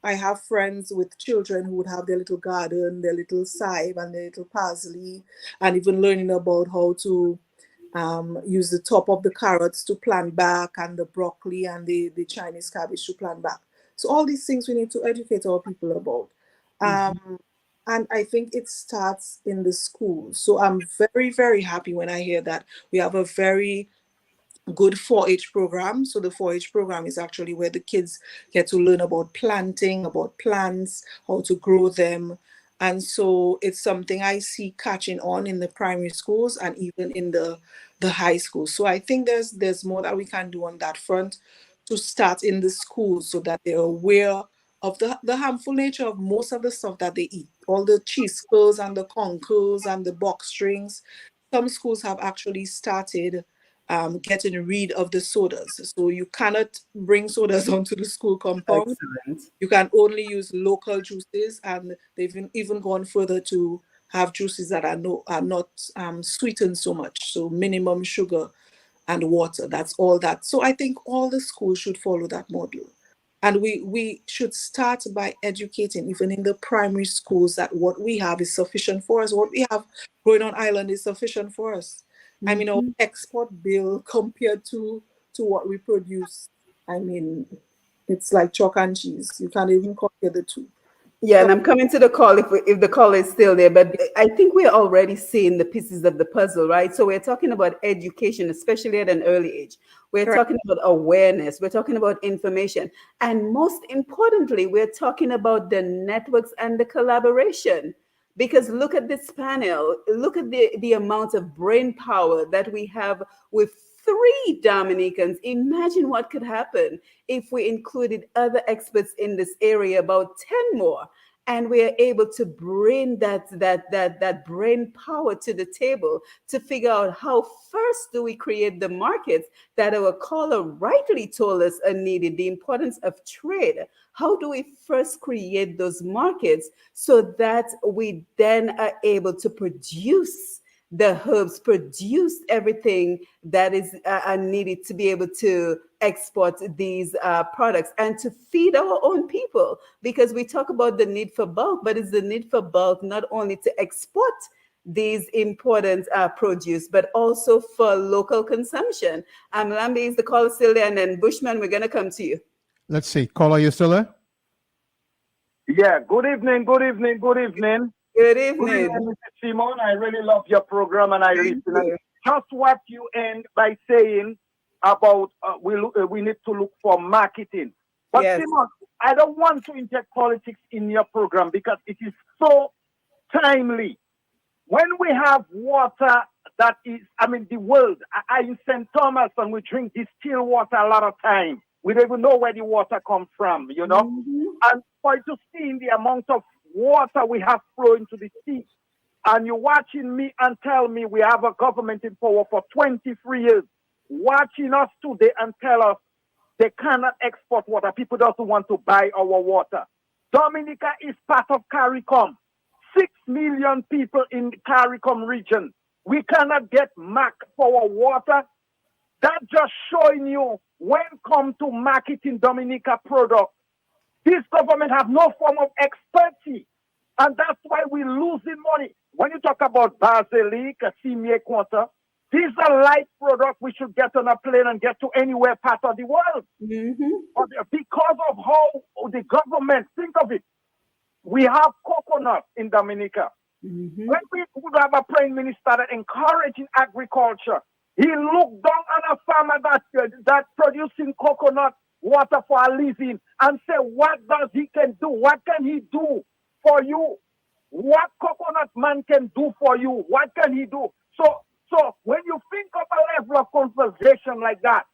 I have friends with children who would have their little garden, their little thyme and their little parsley, and even learning about how to use the top of the carrots to plant back, and the broccoli and the Chinese cabbage to plant back. So all these things we need to educate our people about. And I think it starts in the schools. So I'm very, very happy when I hear that we have a very good 4-H program. So the 4-H program is actually where the kids get to learn about planting, about plants, how to grow them. And so it's something I see catching on in the primary schools and even in the high schools. So I think there's more that we can do on that front to start in the schools so that they're aware of the harmful nature of most of the stuff that they eat. All the cheese curls and the concours and the box strings. Some schools have actually started getting rid of the sodas. So you cannot bring sodas onto the school compound. Excellent. You can only use local juices, and they've even gone further to have juices that are not sweetened so much. So minimum sugar and water. That's all that. So I think all the schools should follow that model. And we should start by educating, even in the primary schools, that what we have is sufficient for us. What we have growing on island is sufficient for us. I mean, our export bill compared to what we produce, I mean, it's like chalk and cheese. You can't even compare the two. Yeah, So, and I'm coming to the call if the call is still there, but I think we're already seeing the pieces of the puzzle, right? So we're talking about education, especially at an early age. We're correct. talking about awareness. We're talking about information. And most importantly, we're talking about the networks and the collaboration. Because look at this panel, look at the amount of brain power that we have with 3 Dominicans. Imagine what could happen if we included other experts in this area, about 10 more, and we are able to bring that brain power to the table to figure out how first do we create the markets that our caller rightly told us are needed, the importance of trade. How do we first create those markets so that we then are able to produce the herbs, produce everything that is needed to be able to export these products and to feed our own people? Because we talk about the need for bulk, but it's the need for bulk not only to export these important produce, but also for local consumption. Lambi, is the call still there? And then Bushman, we're going to come to you. Let's see. Caller, you still there? Yeah, good evening, good evening, good evening. Good Good evening. evening, Mr. Simone. I really love your program and I Thank listen. you. Just what you end by saying about we need to look for marketing. But Yes. Simone, I don't want to inject politics in your program because it is so timely. When we have water that is, I mean, the world, I in St. Thomas and we drink distilled water a lot of time. We don't even know where the water comes from, you know? And for you to see the amount of water we have flowing to the sea, and you're watching me and tell me we have a government in power for 23 years, watching us today and tell us they cannot export water. People doesn't want to buy our water. Dominica is part of CARICOM. 6 million people in the CARICOM region. We cannot get MAC for our water. That just showing you when come to marketing Dominica products, this government have no form of expertise. And that's why we're losing money. When you talk about basilic, Simier Quanta, these are light products we should get on a plane and get to anywhere part of the world. But because of how the government, think of it, we have coconut in Dominica. Mm-hmm. When we would have a prime minister that encouraging agriculture, he looked down on a farmer that producing coconut water for a living and say, what does he can do? What can he do for you? What coconut man can do for you? What can he do? So when you think of a level of conversation like that,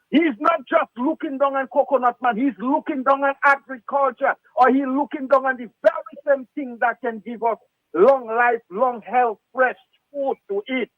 he's not just looking down on coconut man, he's looking down on agriculture, or he's looking down on the very same thing that can give us long life, long health, fresh food to eat.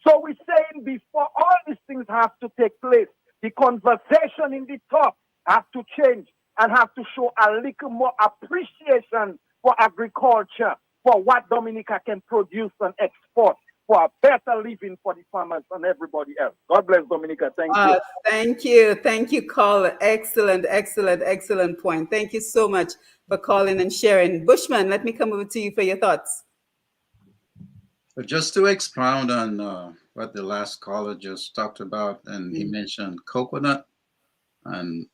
So we're saying before all these things have to take place, the conversation in the top have to change and have to show a little more appreciation for agriculture, for what Dominica can produce and export, for a better living for the farmers and everybody else. God bless Dominica. Thank you. Thank you. Thank you, caller. Excellent, excellent, excellent point. Thank you so much for calling and sharing. Bushman, let me come over to you for your thoughts. But just to expound on what the last caller just talked about, and he mentioned coconut, and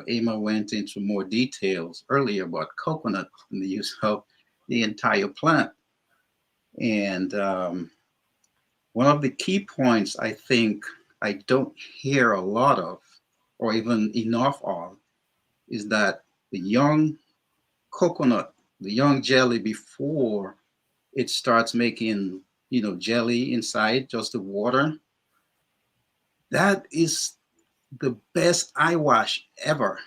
Emma went into more details earlier about coconut and the use of the entire plant. And one of the key points I think I don't hear a lot of, or even enough of, is that the young coconut, the young jelly, before it starts making jelly inside, just the water, that is the best eye wash ever.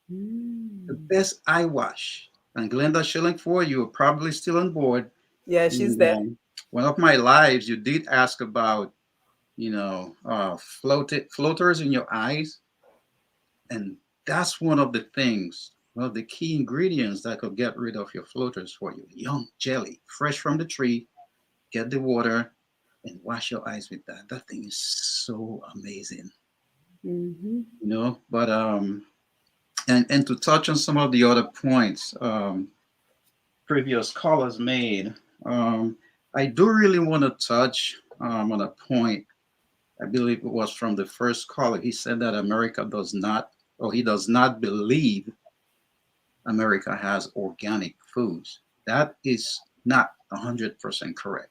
The best eye wash. And Glenda Shillingford, you were probably still on board. Yeah, she's there. One of my lives, you did ask about, floaters in your eyes. And that's one of the things, one of the key ingredients that could get rid of your floaters for you. Young jelly, fresh from the tree, get the water and wash your eyes with that. That thing is so amazing. But and to touch on some of the other points previous callers made, I do really want to touch on a point. I believe it was from the first caller. He said that America does not, or he does not believe America has organic foods. That is not 100% correct.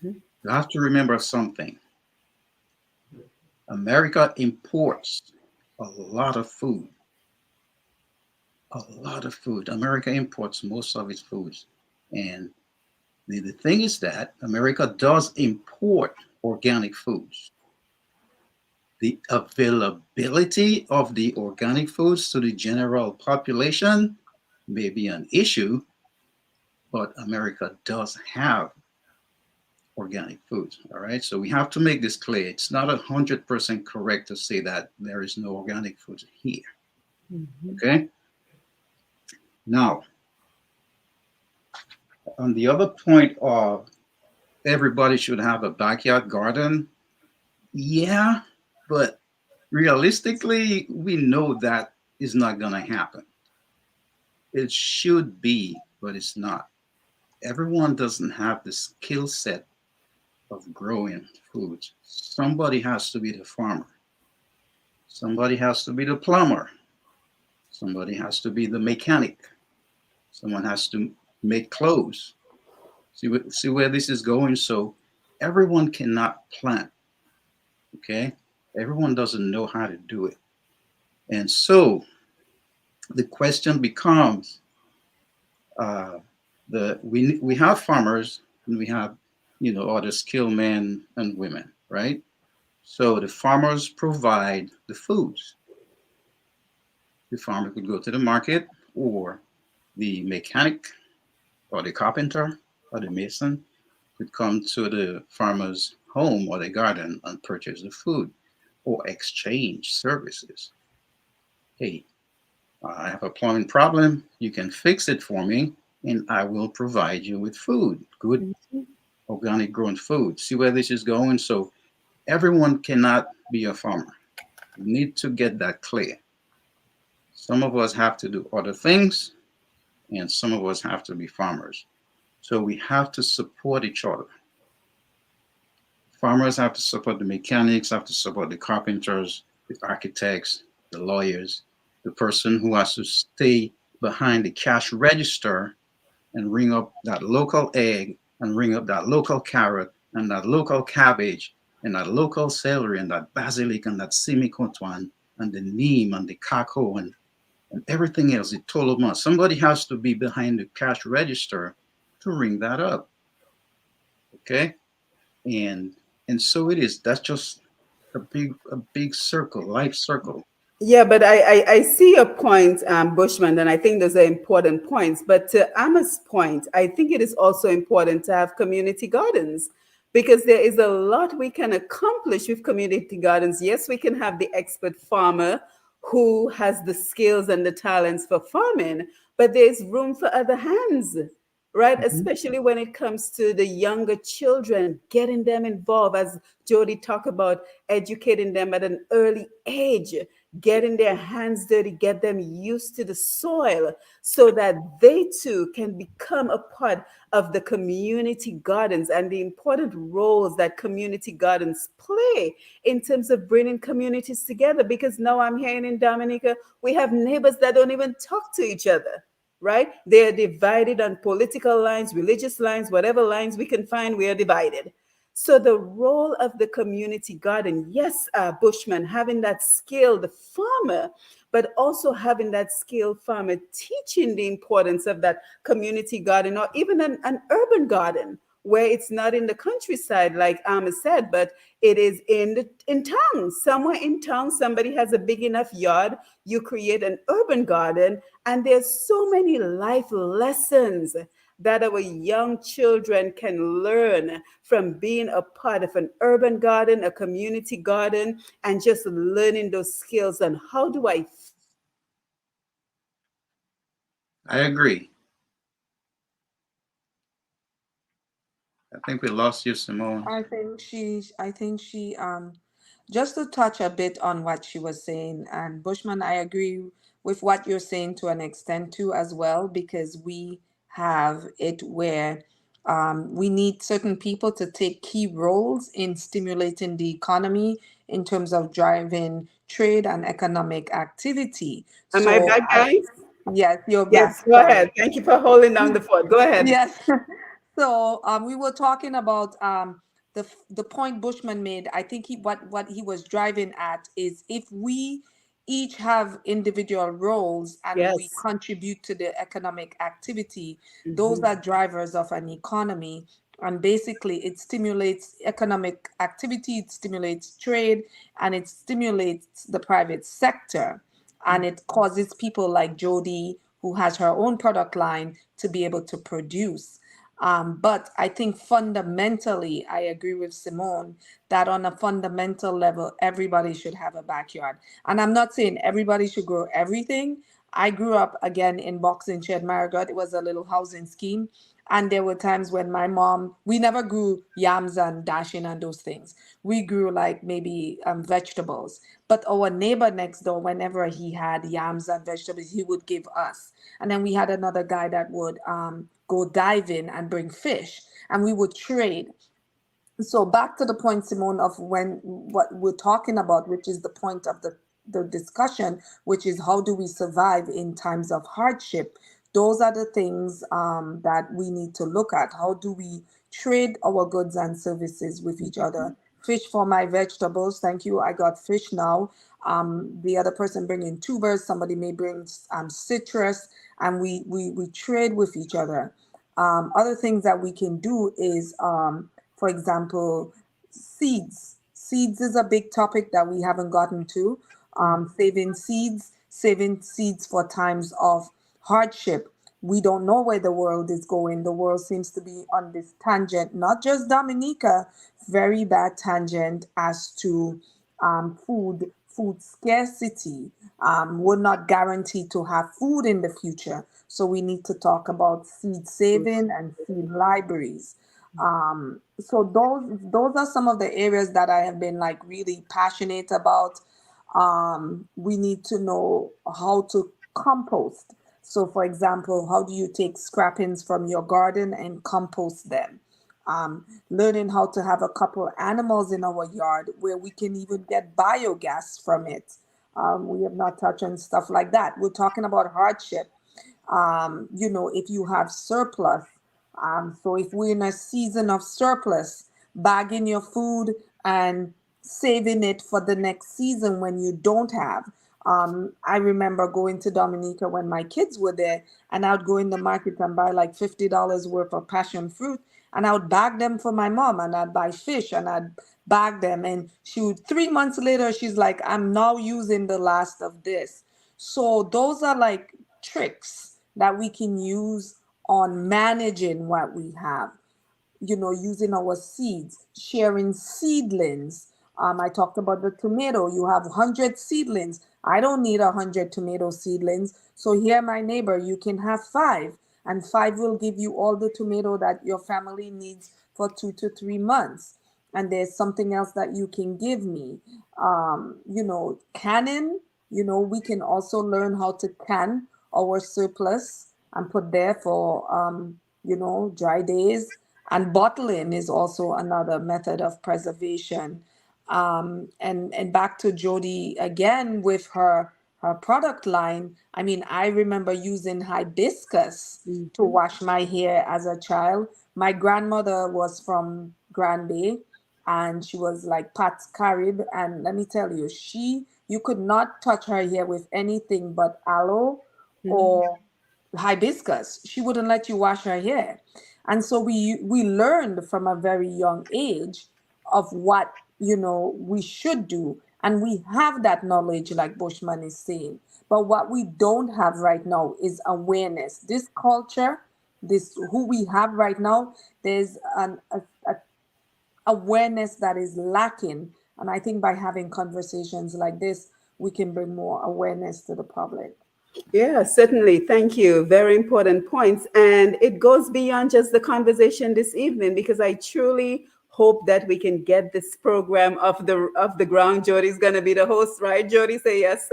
You have to remember something. America imports a lot of food. A lot of food. America imports most of its foods. And the thing is that America does import organic foods. The availability of the organic foods to the general population may be an issue, but America does have organic foods. All right. So we have to make this clear. It's not 100% correct to say that there is no organic food here. Okay. Now, on the other point of everybody should have a backyard garden. Yeah, but realistically, we know that is not going to happen. It should be, but it's not. Everyone doesn't have the skill set of growing foods. Somebody has to be the farmer. Somebody has to be the plumber. Somebody has to be the mechanic. Someone has to make clothes. See where this is going? So everyone cannot plant. Okay? Everyone doesn't know how to do it. And so the question becomes, we have farmers and we have other skilled men and women, right? So the farmers provide the foods. The farmer could go to the market, or the mechanic or the carpenter or the mason could come to the farmer's home or the garden and purchase the food or exchange services. Hey, I have a plumbing problem. You can fix it for me, and I will provide you with food, good organic grown food. See where this is going? So everyone cannot be a farmer. We need to get that clear. Some of us have to do other things, and some of us have to be farmers. So we have to support each other. Farmers have to support the mechanics, have to support the carpenters, the architects, the lawyers, the person who has to stay behind the cash register and ring up that local egg and ring up that local carrot and that local cabbage and that local celery and that basilic and that semicotuan and the neem and the kako and everything else, the toloma. Somebody has to be behind the cash register to ring that up. Okay? And so it is. That's just a big circle, life circle. Yeah, but I see your point, Bushman, and I think those are important points. But to Emma's point, I think it is also important to have community gardens because there is a lot we can accomplish with community gardens. Yes, we can have the expert farmer who has the skills and the talents for farming, but there's room for other hands, right? Mhm. Especially when it comes to the younger children, getting them involved, as Jodi talked about, educating them at an early age, getting their hands dirty, get them used to the soil so that they too can become a part of the community gardens and the important roles that community gardens play in terms of bringing communities together. Because now I'm hearing in Dominica, we have neighbors that don't even talk to each other, right? They're divided on political lines, religious lines, whatever lines we can find, we are divided. So the role of the community garden, yes, Bushman, having that skilled farmer, but also having that skilled farmer teaching the importance of that community garden or even an urban garden where it's not in the countryside, like Amma said, but it is in town. Somewhere in town, somebody has a big enough yard. You create an urban garden, and there's so many life lessons that our young children can learn from being a part of an urban garden, a community garden, and just learning those skills on how do I. I agree. I think we lost you, Simone. I think she just to touch a bit on what she was saying, and Bushman, I agree with what you're saying to an extent too as well, because we have it where we need certain people to take key roles in stimulating the economy in terms of driving trade and economic activity. Am I So back, guys? yes, you're Yes, back. go Sorry. ahead. Thank you for holding down the fort. Go ahead. Yes. So we were talking about the point Bushman made. I think what he was driving at is if we each have individual roles and we Yes. contribute to the economic activity, those Mhm. are drivers of an economy. And basically, it stimulates economic activity, it stimulates trade, and it stimulates the private sector, and it causes people like Jodi, who has her own product line, to be able to produce. But I think fundamentally, I agree with Simone that on a fundamental level, everybody should have a backyard. And I'm not saying everybody should grow everything. I grew up again in Boxing Shed, Marigot. It was a little housing scheme. And there were times when my mom, we never grew yams and dashing and those things. We grew like maybe vegetables. But our neighbor next door, whenever he had yams and vegetables, he would give us. And then we had another guy that would go diving and bring fish, and we would trade. So back to the point, Simone, of when what we're talking about, which is the point of the discussion, which is how do we survive in times of hardship. Those are the things that we need to look at. How do we trade our goods and services with each other? Fish for my vegetables, thank you, I got fish now. The other person bringing tubers, somebody may bring citrus, and we trade with each other. Other things that we can do is for example, seeds. Seeds is a big topic that we haven't gotten to. Saving seeds for times of hardship. We don't know where the world is going. The world seems to be on this tangent, not just Dominica, very bad tangent as to food scarcity. We're not guaranteed to have food in the future. So we need to talk about seed saving and seed libraries. So those are some of the areas that I have been like really passionate about. We need to know how to compost. So for example, how do you take scrappings from your garden and compost them? Learning how to have a couple animals in our yard where we can even get biogas from it. We have not touched on stuff like that. We're talking about hardship. If you have surplus. So if we're in a season of surplus, bagging your food and saving it for the next season when you don't have. I remember going to Dominica when my kids were there, and I would go in the market and buy like $50 worth of passion fruit, and I would bag them for my mom, and I'd buy fish and I'd bag them. And 3 months later, she's like, I'm now using the last of this. So those are like tricks that we can use on managing what we have, using our seeds, sharing seedlings. I talked about the tomato. You have 100 seedlings. I don't need 100 tomato seedlings. So here, my neighbor, you can have 5, and 5 will give you all the tomato that your family needs for 2 to 3 months. And there's something else that you can give me. Canning, we can also learn how to can our surplus and put there for, dry days. And bottling is also another method of preservation. And back to Jodi again with her product line. I mean, I remember using hibiscus to wash my hair as a child. My grandmother was from Grand Bay, and she was like Pat Carib. And let me tell you, you could not touch her hair with anything but aloe or hibiscus. She wouldn't let you wash her hair. And so we learned from a very young age of what we should do, and we have that knowledge, like Bushman is saying. But what we don't have right now is awareness. This culture, this who we have right now, there's an awareness that is lacking. And I think by having conversations like this, we can bring more awareness to the public. Yeah, certainly. Thank you. Very important points. And it goes beyond just the conversation this evening, because I truly hope that we can get this program off the ground. Jodi's gonna be the host, right? Jodi, say yes.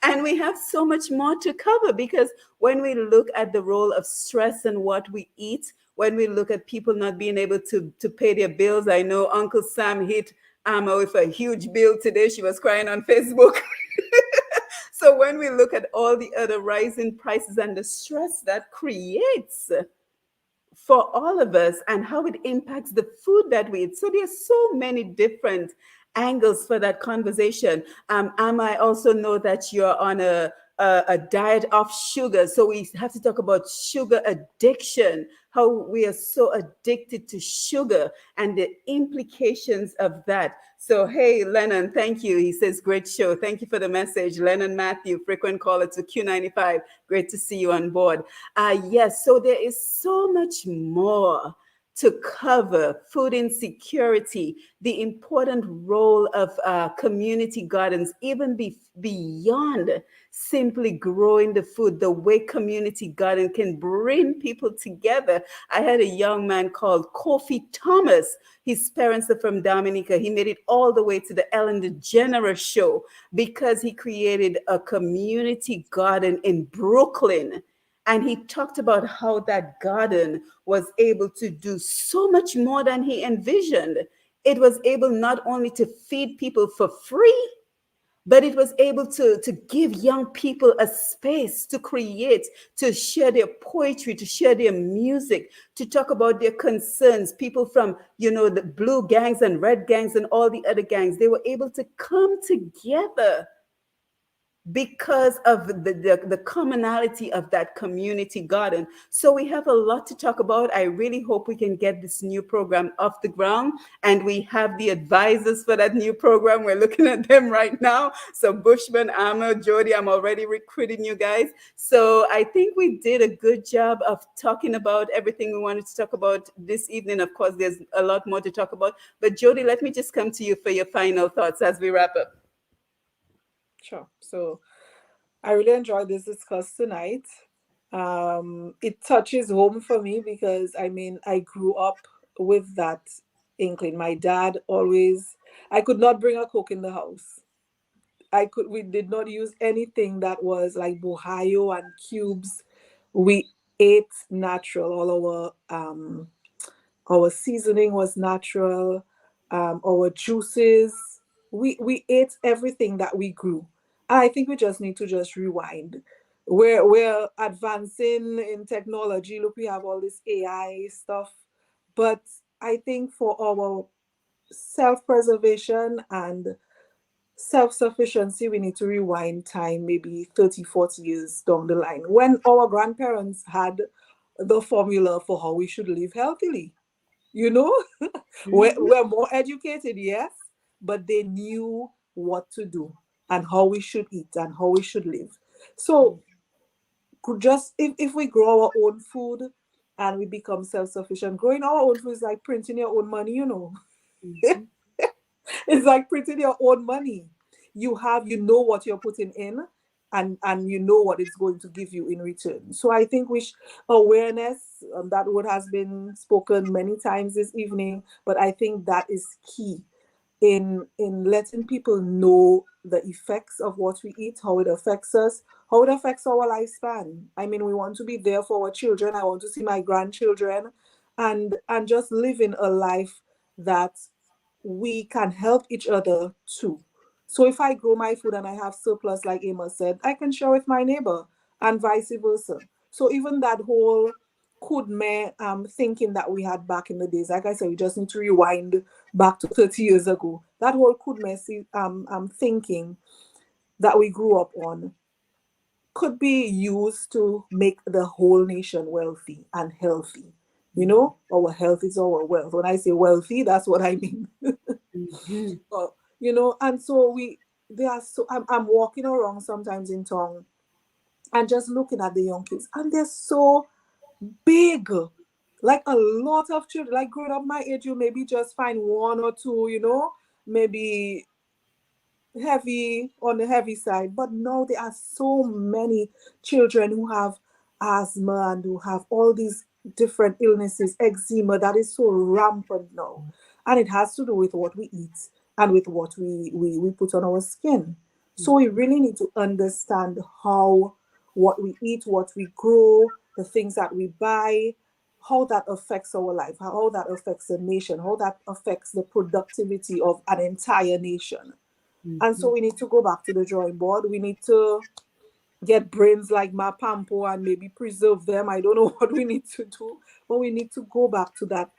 And we have so much more to cover, because when we look at the role of stress and what we eat, when we look at people not being able to pay their bills, I know Uncle Sam hit Amma with a huge bill today. She was crying on Facebook. So when we look at all the other rising prices and the stress that creates for all of us and how it impacts the food that we eat. So there's so many different angles for that conversation. I also know that you're on a diet of sugar. So we have to talk about sugar addiction, how we are so addicted to sugar and the implications of that. So, hey, Lennon, thank you. He says, great show. Thank you for the message. Lennon Matthew, frequent caller to Q95. Great to see you on board. Yes, so there is so much more to cover: food insecurity, the important role of community gardens, even beyond simply growing the food, the way community garden can bring people together. I had a young man called Kofi Thomas. His parents are from Dominica. He made it all the way to the Ellen DeGeneres show because he created a community garden in Brooklyn. And he talked about how that garden was able to do so much more than he envisioned. It was able not only to feed people for free, but it was able to give young people a space to create, to share their poetry, to share their music, to talk about their concerns. People from, the blue gangs and red gangs and all the other gangs, they were able to come together because of the commonality of that community garden. So we have a lot to talk about. I really hope we can get this new program off the ground. And we have the advisors for that new program. We're looking at them right now. So Bushman, Amma, Jodi, I'm already recruiting you guys. So I think we did a good job of talking about everything we wanted to talk about this evening. Of course, there's a lot more to talk about. But Jodi, let me just come to you for your final thoughts as we wrap up. Sure. So I really enjoyed this discuss tonight. It touches home for me because I grew up with that inkling. My dad always, I could not bring a Coke in the house. We did not use anything that was like Bohio and cubes. We ate natural. All our seasoning was natural. Our juices, we ate everything that we grew. And I think we just need to just rewind. we're advancing in technology. Look, we have all this AI stuff, but I think for our self-preservation and self-sufficiency, we need to rewind time maybe 30, 40 years down the line when our grandparents had the formula for how we should live healthily. You know, we're more educated, yes, but they knew what to do and how we should eat and how we should live. So just if we grow our own food and we become self-sufficient, growing our own food is like printing your own money, you know. It's like printing your own money. You know what you're putting in, and you know what it's going to give you in return. So I think awareness, that word has been spoken many times this evening, but I think that is key in letting people know the effects of what we eat, how it affects us, how it affects our lifespan. I mean, we want to be there for our children. I want to see my grandchildren, and just living a life that we can help each other too. So if I grow my food and I have surplus, like Emma said, I can share with my neighbor and vice versa. So even that whole kudme thinking that we had back in the days, like I said, we just need to rewind back to 30 years ago. That whole kudme thinking that we grew up on could be used to make the whole nation wealthy and healthy. You know, our health is our wealth. When I say wealthy, that's what I mean. You know, and so I'm walking around sometimes in town and just looking at the young kids, and they're so big. Like a lot of children, like growing up my age, you maybe just find one or two, you know, maybe heavy on the heavy side. But now there are so many children who have asthma and who have all these different illnesses, eczema, that is so rampant now. And it has to do with what we eat and with what we put on our skin. So we really need to understand how what we eat, what we grow, the things that we buy, how that affects our life, how that affects the nation, how that affects the productivity of an entire nation. And so we need to go back to the drawing board. We need to get brains like Ma Pampo and maybe preserve them. I don't know what we need to do, but we need to go back to that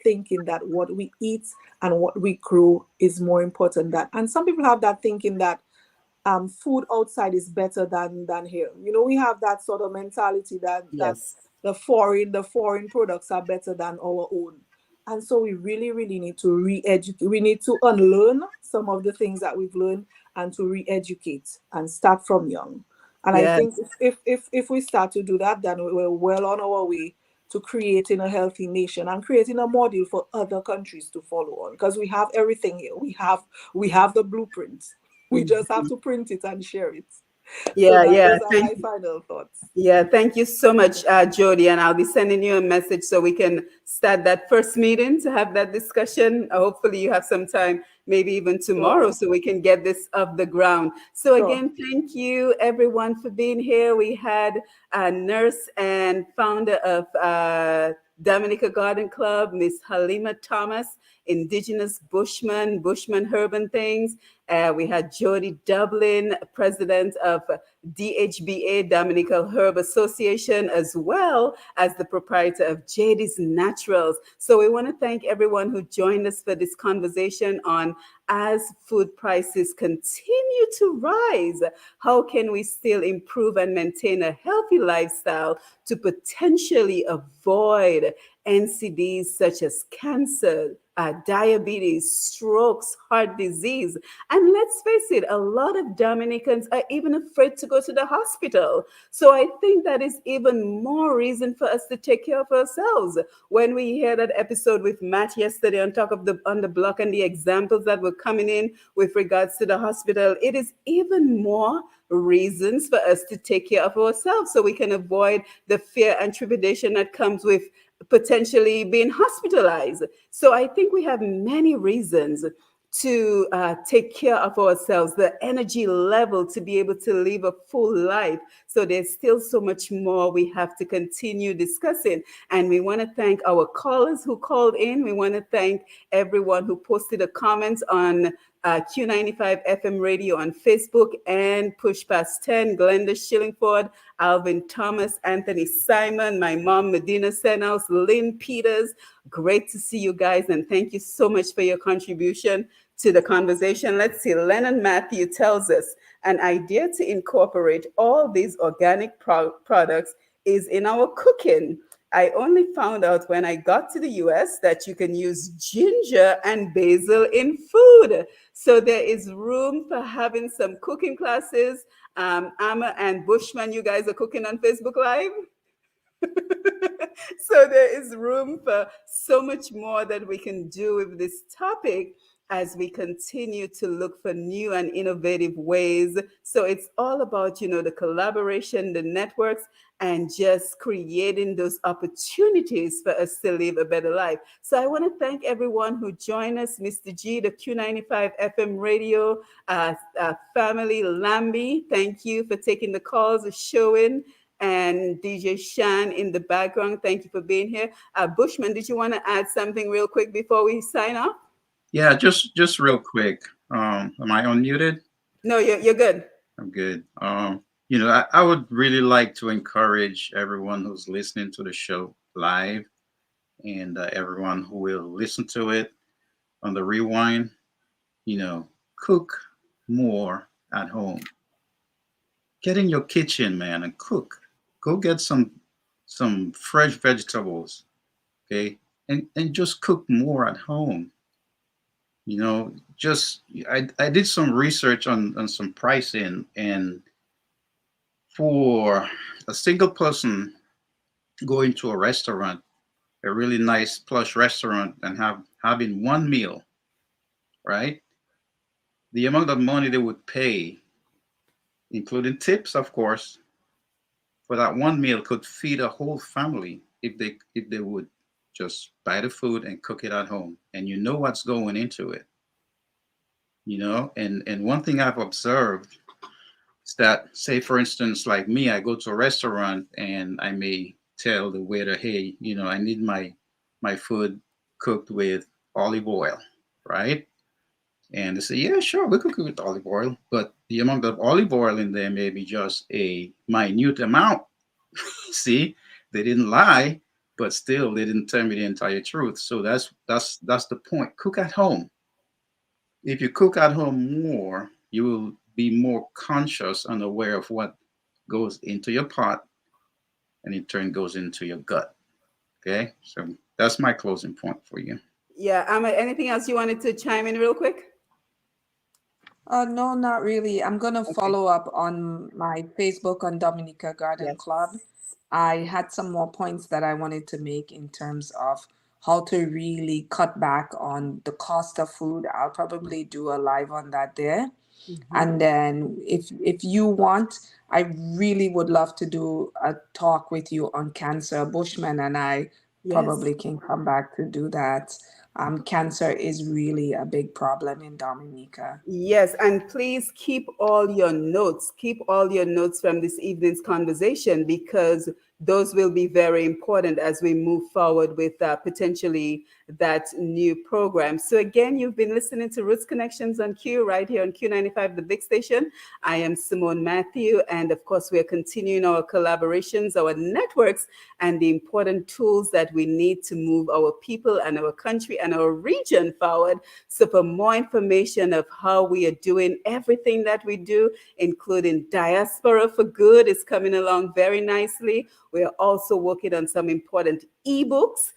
thinking that what we eat and what we grow is more important than. And some people have that thinking that food outside is better than here. You know, we have that sort of mentality that Yes. the foreign products are better than our own. And so we really, really need to re-educate. We need to unlearn some of the things that we've learned and to re-educate and start from young. And I Yes. think if we start to do that, then we're well on our way to creating a healthy nation and creating a model for other countries to follow on. Because we have everything here. We have the blueprint. We just have to print it and share it. Yeah, So yeah. those are my final thoughts. Yeah, thank you so much, Jodi. And I'll be sending you a message so we can start that first meeting to have that discussion. Hopefully, you have some time, maybe even tomorrow, so we can get this off the ground. So, again, thank you, everyone, for being here. We had a nurse and founder of Dominica Garden Club, Miss Halima Thomas, Indigenous Bushman Herb and Things. We had Jodi Dublin, president of DHBA, Dominica Herb Association, as well as the proprietor of JD's Naturals. So we want to thank everyone who joined us for this conversation on as food prices continue to rise, how can we still improve and maintain a healthy lifestyle to potentially avoid NCDs such as cancer, diabetes, strokes, heart disease. And let's face it, a lot of Dominicans are even afraid to go to the hospital. So I think that is even more reason for us to take care of ourselves. When we hear that episode with Matt yesterday on the block and the examples that were coming in with regards to the hospital, it is even more reasons for us to take care of ourselves so we can avoid the fear and trepidation that comes with potentially being hospitalized. So I think we have many reasons to take care of ourselves, the energy level to be able to live a full life. So there's still so much more we have to continue discussing. And we want to thank our callers who called in. We want to thank everyone who posted a comment on Q95 FM radio on Facebook, and Push Past 10, Glenda Shillingford, Alvin Thomas, Anthony Simon, my mom, Medina Senhouse, Lynn Peters. Great to see you guys, and thank you so much for your contribution to the conversation. Let's see, Lennon Matthew tells us, an idea to incorporate all these organic products is in our cooking. I only found out when I got to the US that you can use ginger and basil in food. So there is room for having some cooking classes. Amma and Bushman, you guys are cooking on Facebook Live? So there is room for so much more that we can do with this topic as we continue to look for new and innovative ways. So it's all about, the collaboration, the networks, and just creating those opportunities for us to live a better life. So I want to thank everyone who joined us, Mr. G, the Q95 FM radio family, Lambi. Thank you for taking the calls, showing. And DJ Shan in the background, thank you for being here. Bushman, did you want to add something real quick before we sign off? Yeah, just real quick. Am I unmuted? No, you're good. I'm good. I would really like to encourage everyone who's listening to the show live, and everyone who will listen to it on the rewind. Cook more at home. Get in your kitchen, man, and cook. Go get some fresh vegetables, okay, and just cook more at home. I did some research on some pricing, and for a single person going to a restaurant, a really nice plush restaurant, and having one meal, right? The amount of money they would pay, including tips, of course, for that one meal could feed a whole family if they would just buy the food and cook it at home, and you know what's going into it. And one thing I've observed is that, say for instance, like me, I go to a restaurant and I may tell the waiter, hey, I need my food cooked with olive oil, right? And they say, yeah, sure, we could cook with olive oil, but the amount of olive oil in there may be just a minute amount. See, they didn't lie, but still they didn't tell me the entire truth. So that's the point. Cook at home. If you cook at home more, you will be more conscious and aware of what goes into your pot, and in turn goes into your gut. Okay, so that's my closing point for you. Yeah, anything else you wanted to chime in real quick? No, not really. I'm going to follow up on my Facebook on Dominica Garden Club. I had some more points that I wanted to make in terms of how to really cut back on the cost of food. I'll probably do a live on that there. Mm-hmm. And then if you want, I really would love to do a talk with you on cancer. Bushman and I probably can come back to do that. Cancer is really a big problem in Dominica. Yes, and please keep all your notes. Keep all your notes from this evening's conversation, because those will be very important as we move forward with potentially that new program. So again, you've been listening to Roots Connections on Q right here on Q95, the big station. I am Simone Mathieu, and of course, we are continuing our collaborations, our networks, and the important tools that we need to move our people and our country and our region forward. So for more information of how we are doing everything that we do, including Diaspora for Good, is coming along very nicely. We are also working on some important ebooks.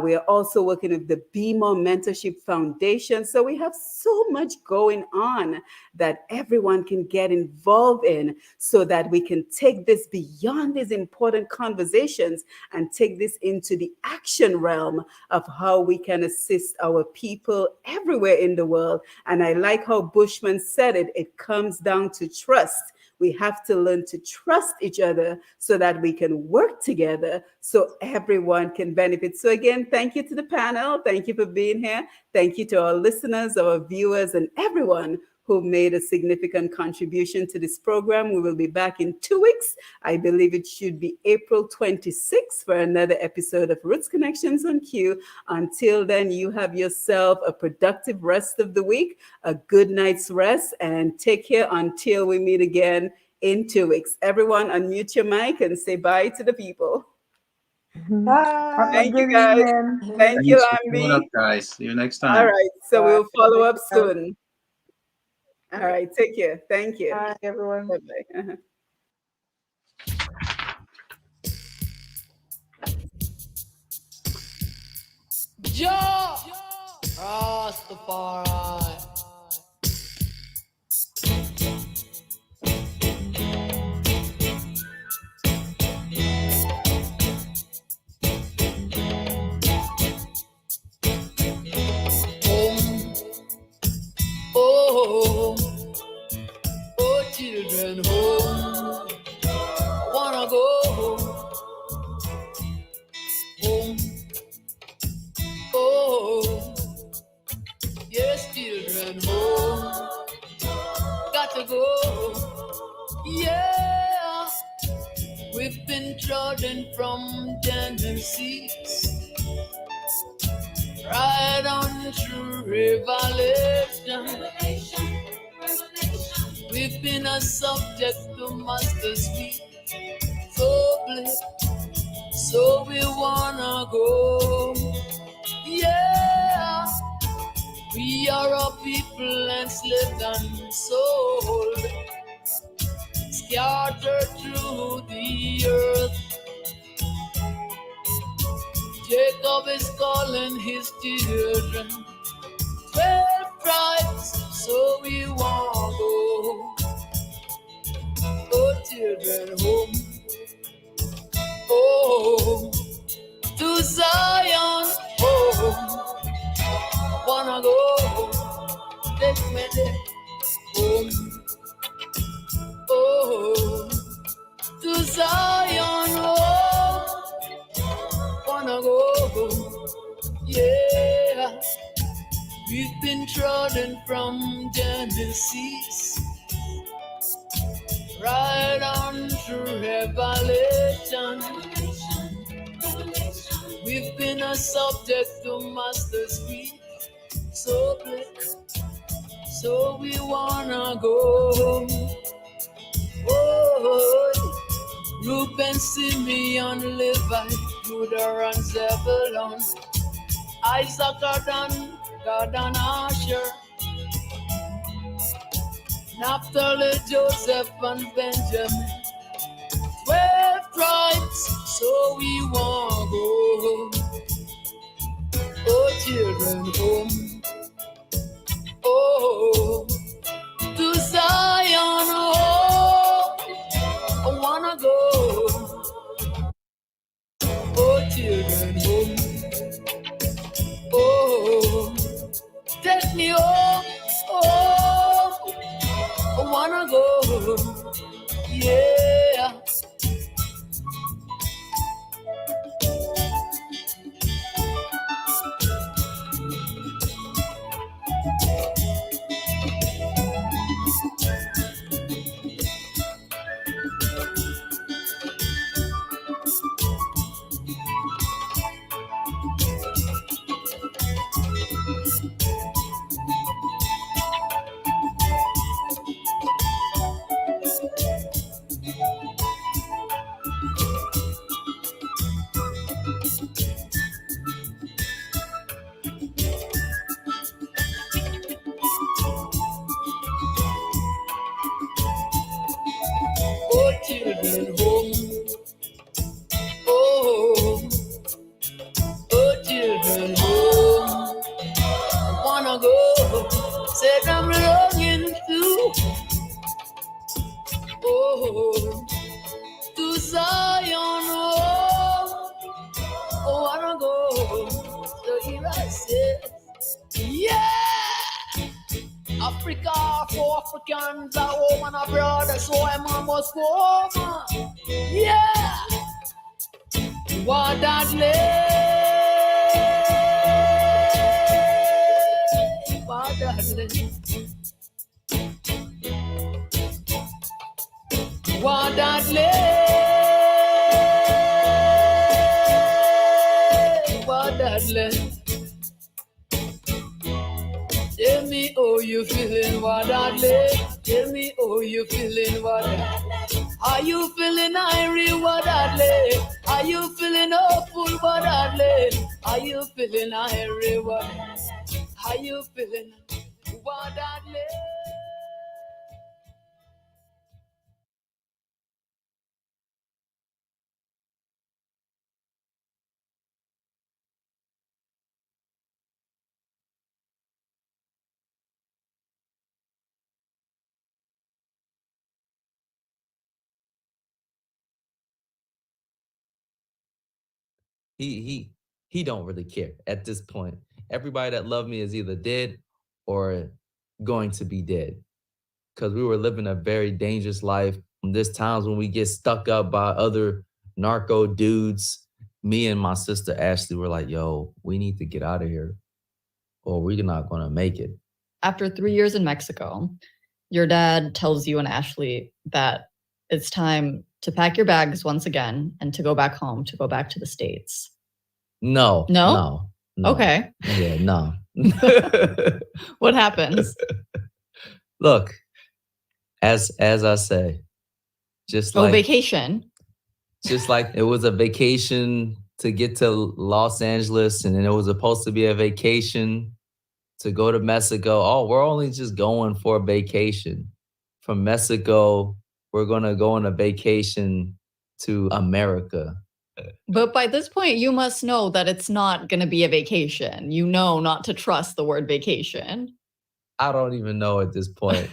We are also working with the Be More Mentorship Foundation. So we have so much going on that everyone can get involved in, so that we can take this beyond these important conversations and take this into the action realm of how we can assist our people everywhere in the world. And I like how Bushman said it. It comes down to trust. We have to learn to trust each other so that we can work together so everyone can benefit. So again, thank you to the panel. Thank you for being here. Thank you to our listeners, our viewers, and everyone who made a significant contribution to this program. We will be back in 2 weeks. I believe it should be April 26th for another episode of Roots Connections on Q. Until then, you have yourself a productive rest of the week, a good night's rest, and take care until we meet again in 2 weeks. Everyone unmute your mic and say bye to the people. Have a Thank you, good guys. evening. Thank you, Thanks for showing up, Lambi. guys. See you next All time. right, so Bye. we'll follow up soon. All right, take care. Thank you. Bye, everyone. Bye-bye. Uh-huh. Joe! Rastafari. Home, oh, oh, children, home. Wanna go home, oh, yes, children, home. Got to go, yeah. We've been trodden from Genesis right on through Revelation. We've been a subject to master's feet. So blessed, so we wanna go. Yeah, we are a people enslaved and sold, scattered through the earth. Jacob is calling his children 12 tribes, so we want go. Oh, children, home. Oh, to Zion. Oh, wanna go. Take me there. Home. Oh, to Zion. Oh, wanna go. Yeah, we've been trodden from Genesis right on through Revelation. We've been a subject to master's feet. So quick, so we wanna go. Oh, Reuben, Simeon, Levi, Judah and Zebulun, Isaac, God and Asher, Naphtali, Joseph and Benjamin, 12 tribes, so we want go. Oh, children, home. Oh, to Zion, oh, I wanna go. Oh, children, home. Oh, take me home. Oh, I wanna go. Yeah. Oh, children, home. Oh, oh, children, home. I wanna go. Said I'm longing to. Oh, to Zion. Oh, I wanna go. So here I say, yeah. Africa for Africans, a home and a brother, so I'm almost home. Yeah, what that land, what that land. Tell me how you feeling, what Dudley? Tell me how you feeling, what? Are you feeling irie, what Dudley? Are you feeling hopeful, what Dudley? Are you feeling irie, what? Are you feeling what Dudley? He don't really care at this point. Everybody that loved me is either dead or going to be dead. Because we were living a very dangerous life. There's times when we get stuck up by other narco dudes. Me and my sister Ashley were like, yo, we need to get out of here or we're not gonna make it. After 3 years in Mexico, your dad tells you and Ashley that it's time to pack your bags once again and to go back home, to go back to the States. No. Okay. Yeah, no. What happens? Look, as I say, just like vacation. Just like it was a vacation to get to Los Angeles, and then it was supposed to be a vacation to go to Mexico. Oh, we're only just going for a vacation. From Mexico, we're gonna go on a vacation to America. But by this point, you must know that it's not going to be a vacation. You know not to trust the word vacation. I don't even know at this point.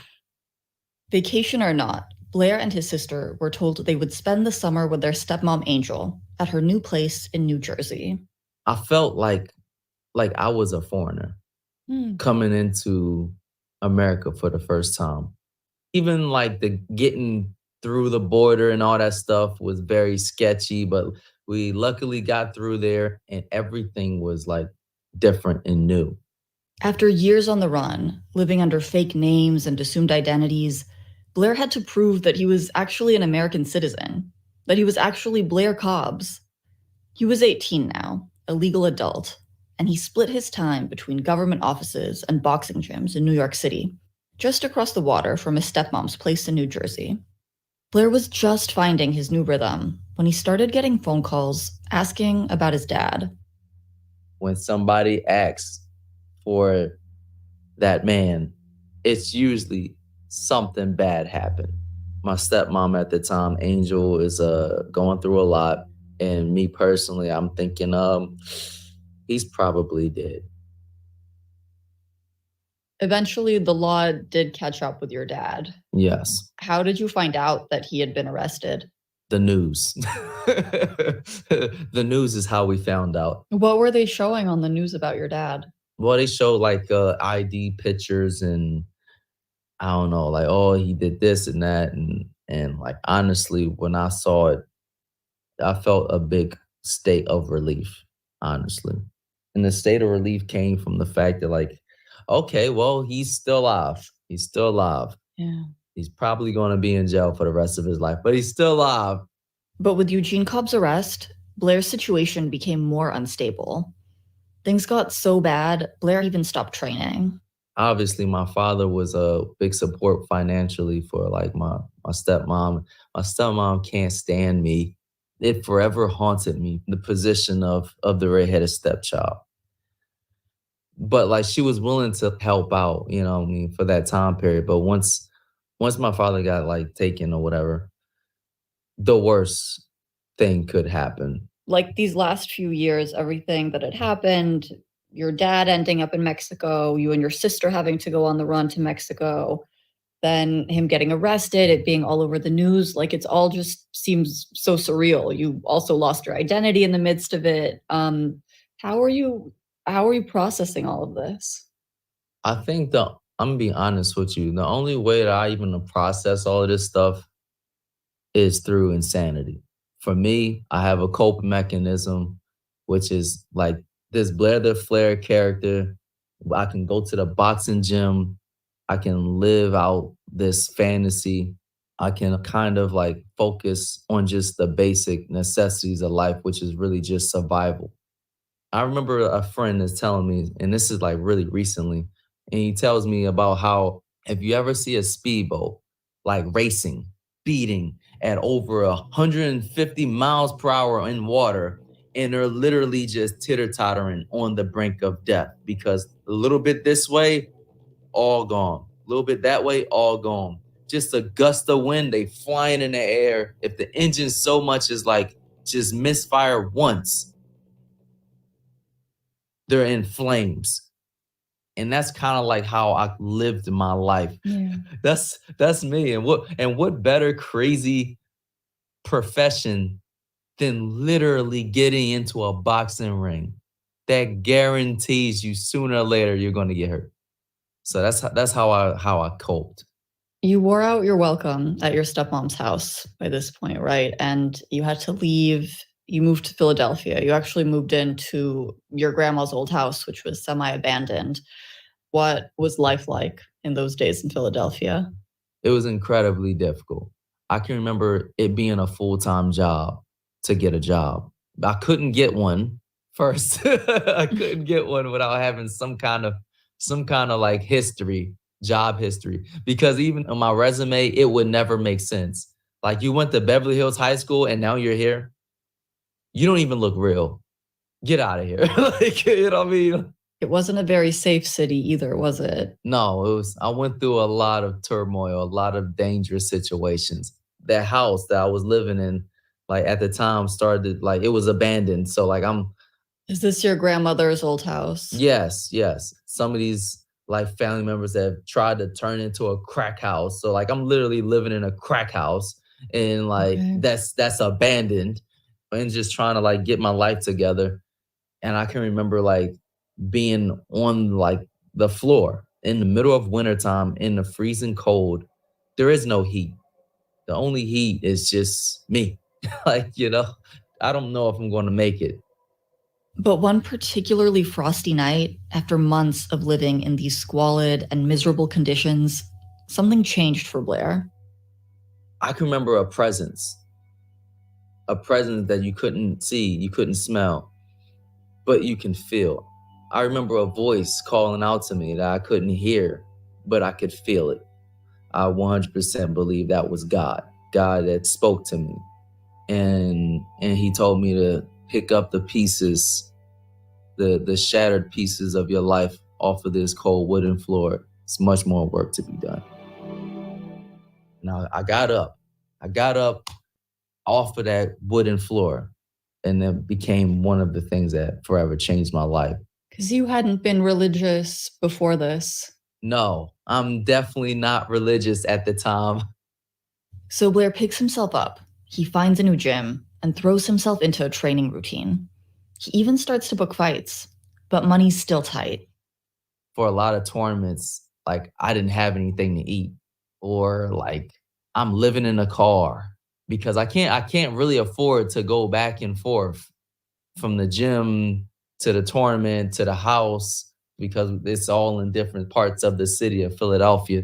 Vacation or not, Blair and his sister were told they would spend the summer with their stepmom Angel at her new place in New Jersey. I felt like I was a foreigner coming into America for the first time. Even like the getting through the border and all that stuff was very sketchy, but we luckily got through there and everything was like different and new. After years on the run, living under fake names and assumed identities, Blair had to prove that he was actually an American citizen, that he was actually Blair Cobbs. He was 18 now, a legal adult, and he split his time between government offices and boxing gyms in New York City, just across the water from his stepmom's place in New Jersey. Blair was just finding his new rhythm when he started getting phone calls asking about his dad. When somebody asks for that man, it's usually something bad happened. My stepmom at the time, Angel, is going through a lot. And me personally, I'm thinking, he's probably dead. Eventually, the law did catch up with your dad. Yes. How did you find out that he had been arrested? The news. The news is how we found out. What were they showing on the news about your dad? Well, they show like ID pictures and I don't know, like, oh, he did this and that. And like, honestly, when I saw it, I felt a big state of relief, honestly. And the state of relief came from the fact that like, okay, well, he's still alive. He's still alive. Yeah. He's probably going to be in jail for the rest of his life, but he's still alive. But with Eugene Cobb's arrest, Blair's situation became more unstable. Things got so bad, Blair even stopped training. Obviously, my father was a big support financially for like my stepmom. My stepmom can't stand me. It forever haunted me, the position of the redheaded stepchild. But like she was willing to help out, you know what I mean, for that time period. But once my father got like taken or whatever, the worst thing could happen. Like these last few years, everything that had happened, your dad ending up in Mexico, you and your sister having to go on the run to Mexico, then him getting arrested, it being all over the news, like it's all just seems so surreal. You also lost your identity in the midst of it. How are you processing all of this? I think I'm gonna be honest with you. The only way that I even process all of this stuff is through insanity. For me, I have a coping mechanism, which is like this Blair the Flair character. I can go to the boxing gym. I can live out this fantasy. I can kind of like focus on just the basic necessities of life, which is really just survival. I remember a friend is telling me, and this is like really recently, And he tells me about how if you ever see a speedboat, like racing, speeding at over 150 miles per hour in water, and they're literally just titter-tottering on the brink of death because a little bit this way, all gone. A little bit that way, all gone. Just a gust of wind, they flying in the air. If the engine so much as like just misfire once, they're in flames. And that's kind of like how I lived my life. Yeah. That's me. And what better crazy profession than literally getting into a boxing ring that guarantees you sooner or later you're going to get hurt. So that's how I coped. You wore out your welcome at your stepmom's house by this point, right? And you had to leave. You moved to Philadelphia. You actually moved into your grandma's old house, which was semi-abandoned. What was life like in those days in Philadelphia? It was incredibly difficult. I can remember it being a full-time job to get a job. I couldn't get one first. I couldn't get one without having some kind of like history, job history. Because even on my resume, it would never make sense. Like you went to Beverly Hills High School and now you're here. You don't even look real. Get out of here. Like, you know what I mean? It wasn't a very safe city either, was it? No, I went through a lot of turmoil, a lot of dangerous situations. That house that I was living in, like at the time started, like it was abandoned. So like Is this your grandmother's old house? Yes. Some of these like family members have tried to turn into a crack house. So like I'm literally living in a crack house and like that's abandoned and just trying to like get my life together. And I can remember like being on like the floor in the middle of wintertime in the freezing cold. There is no heat. The only heat is just me. Like, you know, I don't know if I'm going to make it. But one particularly frosty night, after months of living in these squalid and miserable conditions, something changed for Blair. I can remember a presence that you couldn't see, you couldn't smell, but you can feel. I remember a voice calling out to me that I couldn't hear, but I could feel it. I 100% believe that was God that spoke to me. And he told me to pick up the pieces, the shattered pieces of your life off of this cold wooden floor. It's much more work to be done. Now I got up off of that wooden floor, and it became one of the things that forever changed my life. Because you hadn't been religious before this. No, I'm definitely not religious at the time. So Blair picks himself up. He finds a new gym and throws himself into a training routine. He even starts to book fights, but money's still tight. For a lot of tournaments, like I didn't have anything to eat, or like I'm living in a car because I can't really afford to go back and forth from the gym to the tournament to the house because it's all in different parts of the city of Philadelphia.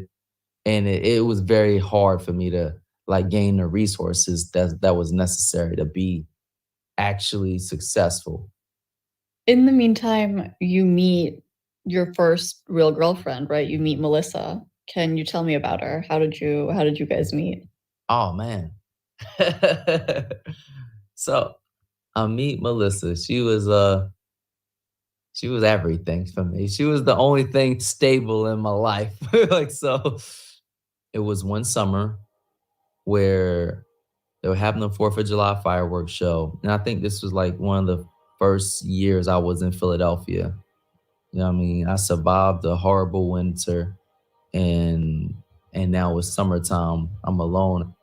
And it was very hard for me to like gain the resources that was necessary to be actually successful. In the meantime, you meet your first real girlfriend, right? You meet Melissa. Can you tell me about her? How did you guys meet? Oh man. So I meet Melissa. She was everything for me. She was the only thing stable in my life. Like, so it was one summer where they were having the 4th of July fireworks show. And I think this was like one of the first years I was in Philadelphia. You know what I mean? I survived a horrible winter and now it's summertime. I'm alone.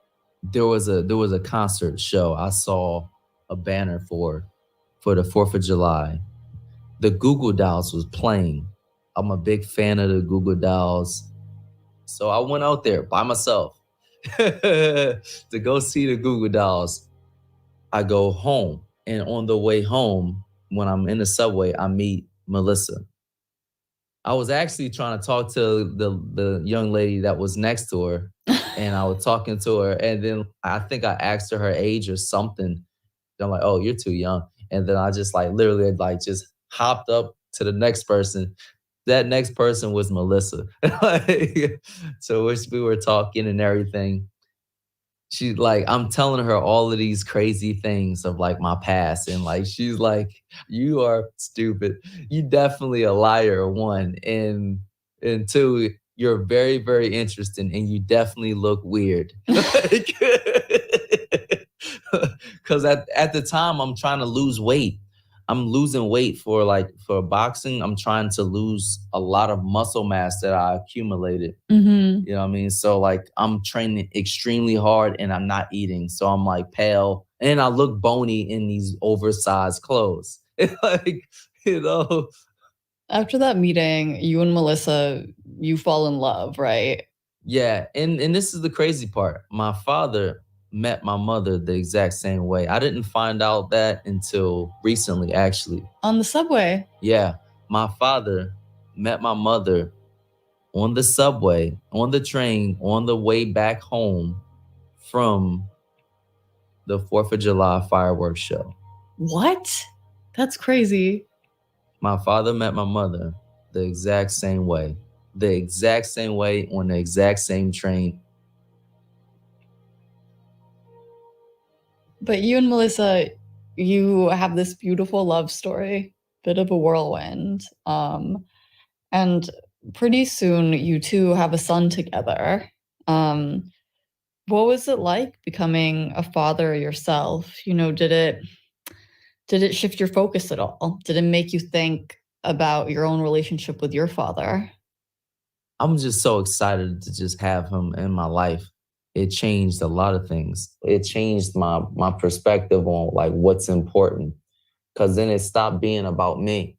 There was a concert show. I saw a banner for the 4th of July. The Goo Goo Dolls was playing. I'm a big fan of the Goo Goo Dolls. So I went out there by myself to go see the Goo Goo Dolls. I go home, and on the way home, when I'm in the subway, I meet Melissa. I was actually trying to talk to the young lady that was next to her, and I was talking to her, and then I think I asked her age or something. I'm like, oh, you're too young. And then I just like literally like just hopped up to the next person That next person was Melissa. So we were talking and everything. She's like, I'm telling her all of these crazy things of like my past. And like, she's like, you are stupid. You definitely a liar, one. And two, you're very, very interesting. And you definitely look weird. Because at the time, I'm trying to lose weight. I'm losing weight for boxing. I'm trying to lose a lot of muscle mass that I accumulated. Mm-hmm. You know what I mean? So like I'm training extremely hard and I'm not eating. So I'm like pale and I look bony in these oversized clothes. Like, you know. After that meeting, you and Melissa, you fall in love, right? Yeah. And this is the crazy part. My father met my mother the exact same way. I didn't find out that until recently, actually. On the subway? Yeah. My father met my mother on the subway, on the train, on the way back home from the 4th of July fireworks show. What? That's crazy. My father met my mother the exact same way. The exact same way on the exact same train. But you and Melissa, you have this beautiful love story, bit of a whirlwind. And pretty soon you two have a son together. What was it like becoming a father yourself? You know, did it shift your focus at all? Did it make you think about your own relationship with your father? I'm just so excited to just have him in my life. It changed a lot of things. It changed my perspective on like what's important. Cause then it stopped being about me.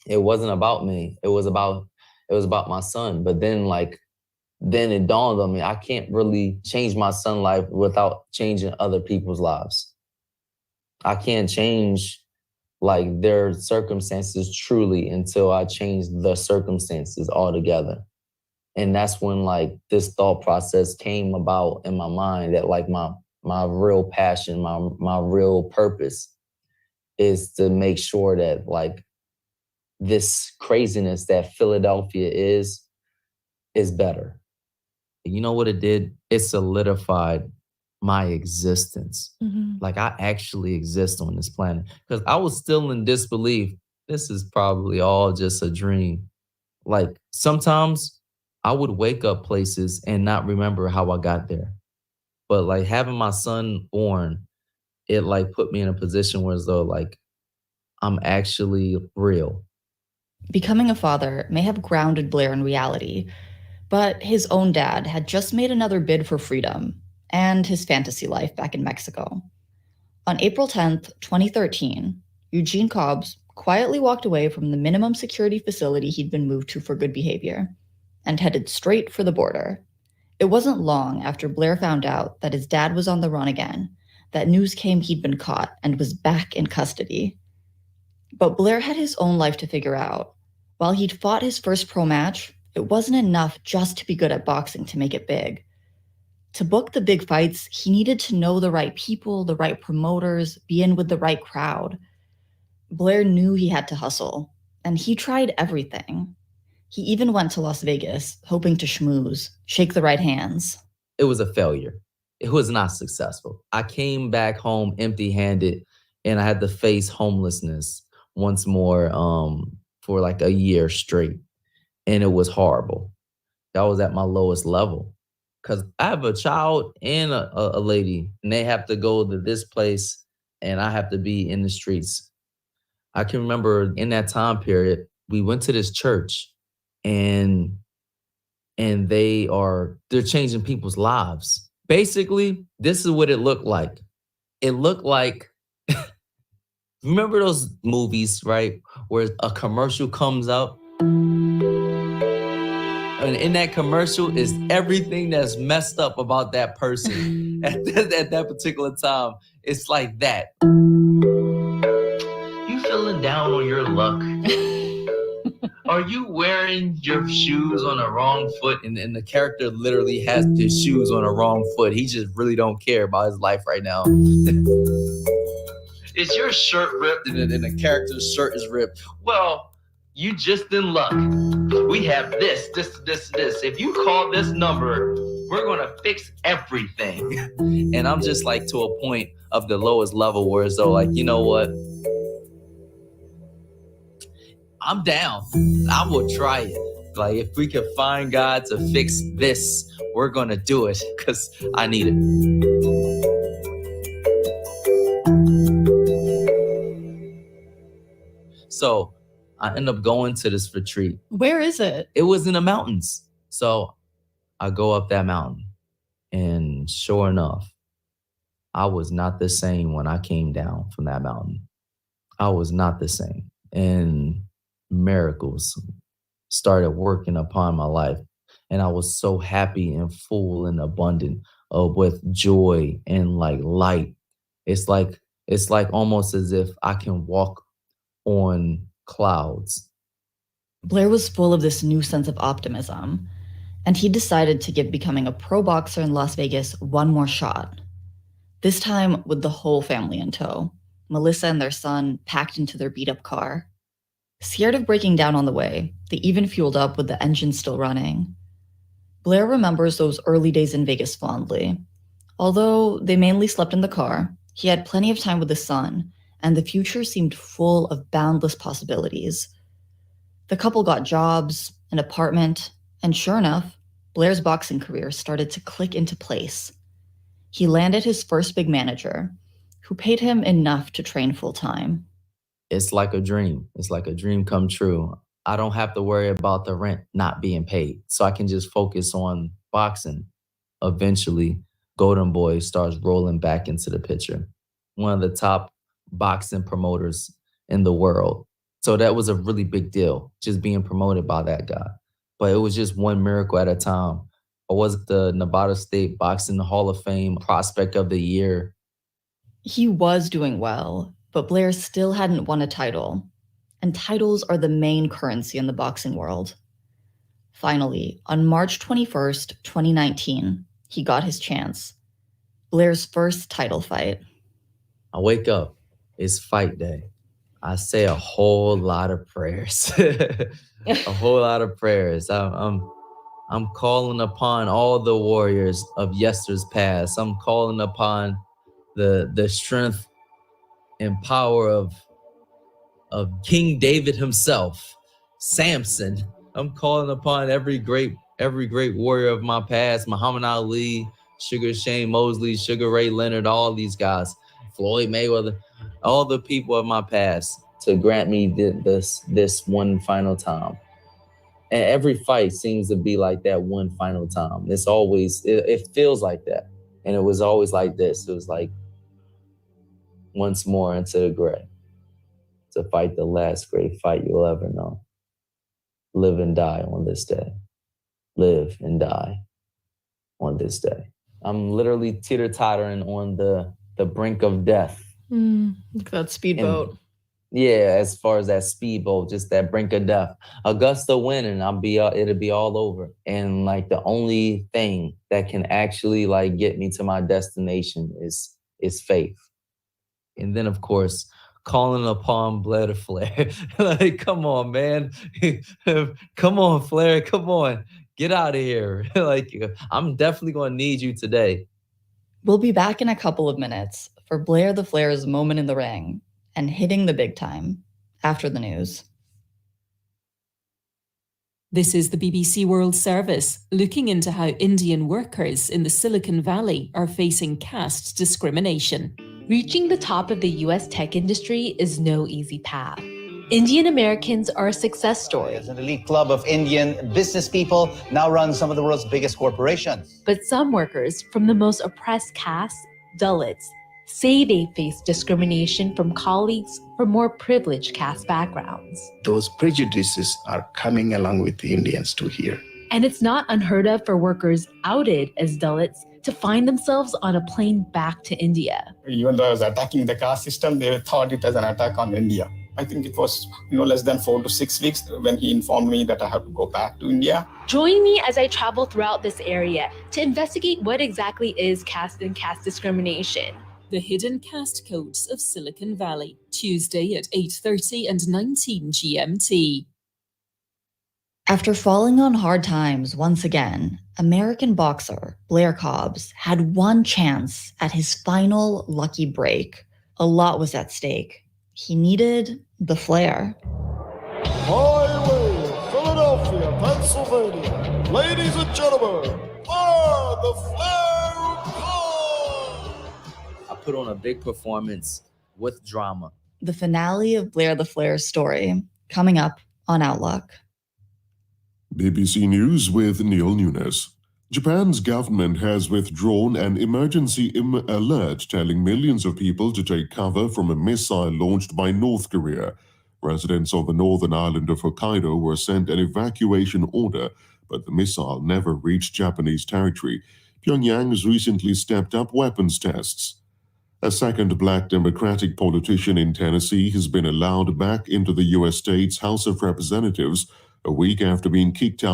It wasn't about me. It was about my son. But then it dawned on me, I can't really change my son's life without changing other people's lives. I can't change like their circumstances truly until I change the circumstances altogether. And that's when like this thought process came about in my mind that like my real passion, my real purpose is to make sure that like this craziness that Philadelphia is better. You know what it did? It solidified my existence. Mm-hmm. Like I actually exist on this planet. Because I was still in disbelief. This is probably all just a dream. Like sometimes I would wake up places and not remember how I got there. But like having my son born, it like put me in a position where as though like I'm actually real. Becoming a father may have grounded Blair in reality, but his own dad had just made another bid for freedom and his fantasy life back in Mexico. On April 10th, 2013, Eugene Cobbs quietly walked away from the minimum security facility he'd been moved to for good behavior and headed straight for the border. It wasn't long after Blair found out that his dad was on the run again that news came he'd been caught and was back in custody. But Blair had his own life to figure out. While he'd fought his first pro match, it wasn't enough just to be good at boxing to make it big. To book the big fights, he needed to know the right people, the right promoters, be in with the right crowd. Blair knew he had to hustle, and he tried everything. He even went to Las Vegas, hoping to schmooze, shake the right hands. It was a failure. It was not successful. I came back home empty-handed, and I had to face homelessness once more for like a year straight. And it was horrible. That was at my lowest level. Because I have a child and a lady, and they have to go to this place, and I have to be in the streets. I can remember in that time period, we went to this church, and they're changing people's lives. Basically, this is what it looked like. It looked like, remember those movies, right? Where a commercial comes up? And in that commercial is everything that's messed up about that person at that particular time. It's like that. You feeling down on your luck? Are you wearing your shoes on the wrong foot? And the character literally has his shoes on the wrong foot. He just really don't care about his life right now. Is your shirt ripped? And the character's shirt is ripped. Well, You just in luck. We have this. If you call this number, we're going to fix everything. And I'm just like to a point of the lowest level where it's though like, you know what? I'm down. I will try it. Like if we can find God to fix this, we're going to do it because I need it. So I end up going to this retreat. Where is it? It was in the mountains. So I go up that mountain and sure enough, I was not the same when I came down from that mountain. I was not the same. And miracles started working upon my life. And I was so happy and full and abundant with joy and like light. It's like almost as if I can walk on clouds. Blair was full of this new sense of optimism, and he decided to give becoming a pro boxer in Las Vegas one more shot. This time with the whole family in tow, Melissa and their son packed into their beat-up car. Scared of breaking down on the way, they even fueled up with the engine still running. Blair remembers those early days in Vegas fondly. Although they mainly slept in the car, he had plenty of time with his son, and the future seemed full of boundless possibilities. The couple got jobs, an apartment, and sure enough, Blair's boxing career started to click into place. He landed his first big manager, who paid him enough to train full-time. It's like a dream. It's like a dream come true. I don't have to worry about the rent not being paid, so I can just focus on boxing. Eventually, Golden Boy starts rolling back into the picture. One of the top boxing promoters in the world. So that was a really big deal, just being promoted by that guy. But it was just one miracle at a time. I was the Nevada State Boxing Hall of Fame Prospect of the Year. He was doing well, but Blair still hadn't won a title. And titles are the main currency in the boxing world. Finally, on March 21st, 2019, he got his chance. Blair's first title fight. I wake up, it's fight day. I say a whole lot of prayers. A whole lot of prayers. I'm calling upon all the warriors of yesterday's past. I'm calling upon the strength and power of King David himself, Samson. I'm calling upon every great warrior of my past, Muhammad Ali, Sugar Shane Mosley, Sugar Ray Leonard, all these guys, Floyd Mayweather, all the people of my past to grant me this one final time. And every fight seems to be like that one final time. It's always, it feels like that. And it was always like this. It was like once more into the gray to fight the last great fight you'll ever know. Live and die on this day. Live and die on this day. I'm literally teeter-tottering on the brink of death. Look at that speedboat. Yeah, as far as that speedboat, just that brink of death. Augusta winning, it'll be all over. And like the only thing that can actually like get me to my destination is faith. And then of course, calling upon Blair to Flair. Like, come on, man. Come on, Flair. Come on. Get out of here. Like, I'm definitely going to need you today. We'll be back in a couple of minutes for Blair the Flair's moment in the ring and hitting the big time after the news. This is the BBC World Service, looking into how Indian workers in the Silicon Valley are facing caste discrimination. Reaching the top of the US tech industry is no easy path. Indian Americans are a success story. An elite club of Indian business people now run some of the world's biggest corporations. But some workers from the most oppressed castes, Dalits, say they face discrimination from colleagues from more privileged caste backgrounds. Those prejudices are coming along with the Indians too here. And it's not unheard of for workers outed as Dalits to find themselves on a plane back to India. Even though I was attacking the caste system, they thought it as an attack on India. I think it was less than 4 to 6 weeks when he informed me that I have to go back to India. Join me as I travel throughout this area to investigate what exactly is caste and caste discrimination. The Hidden Caste Codes of Silicon Valley, Tuesday at 8:30 and 19 GMT. After falling on hard times once again, American boxer Blair Cobbs had one chance at his final lucky break. A lot was at stake. He needed the flair. Highway, Philadelphia, Pennsylvania. Ladies and gentlemen, are the Flair Cobbs. I put on a big performance with drama. The finale of Blair the Flair's story, coming up on Outlook. BBC News with Neil Nunes. Japan's government has withdrawn an emergency alert telling millions of people to take cover from a missile launched by North Korea. Residents of the northern island of Hokkaido were sent an evacuation order, but the missile never reached Japanese territory. Pyongyang has recently stepped up weapons tests. A second black Democratic politician in Tennessee has been allowed back into the U.S. state's House of Representatives a week after being kicked out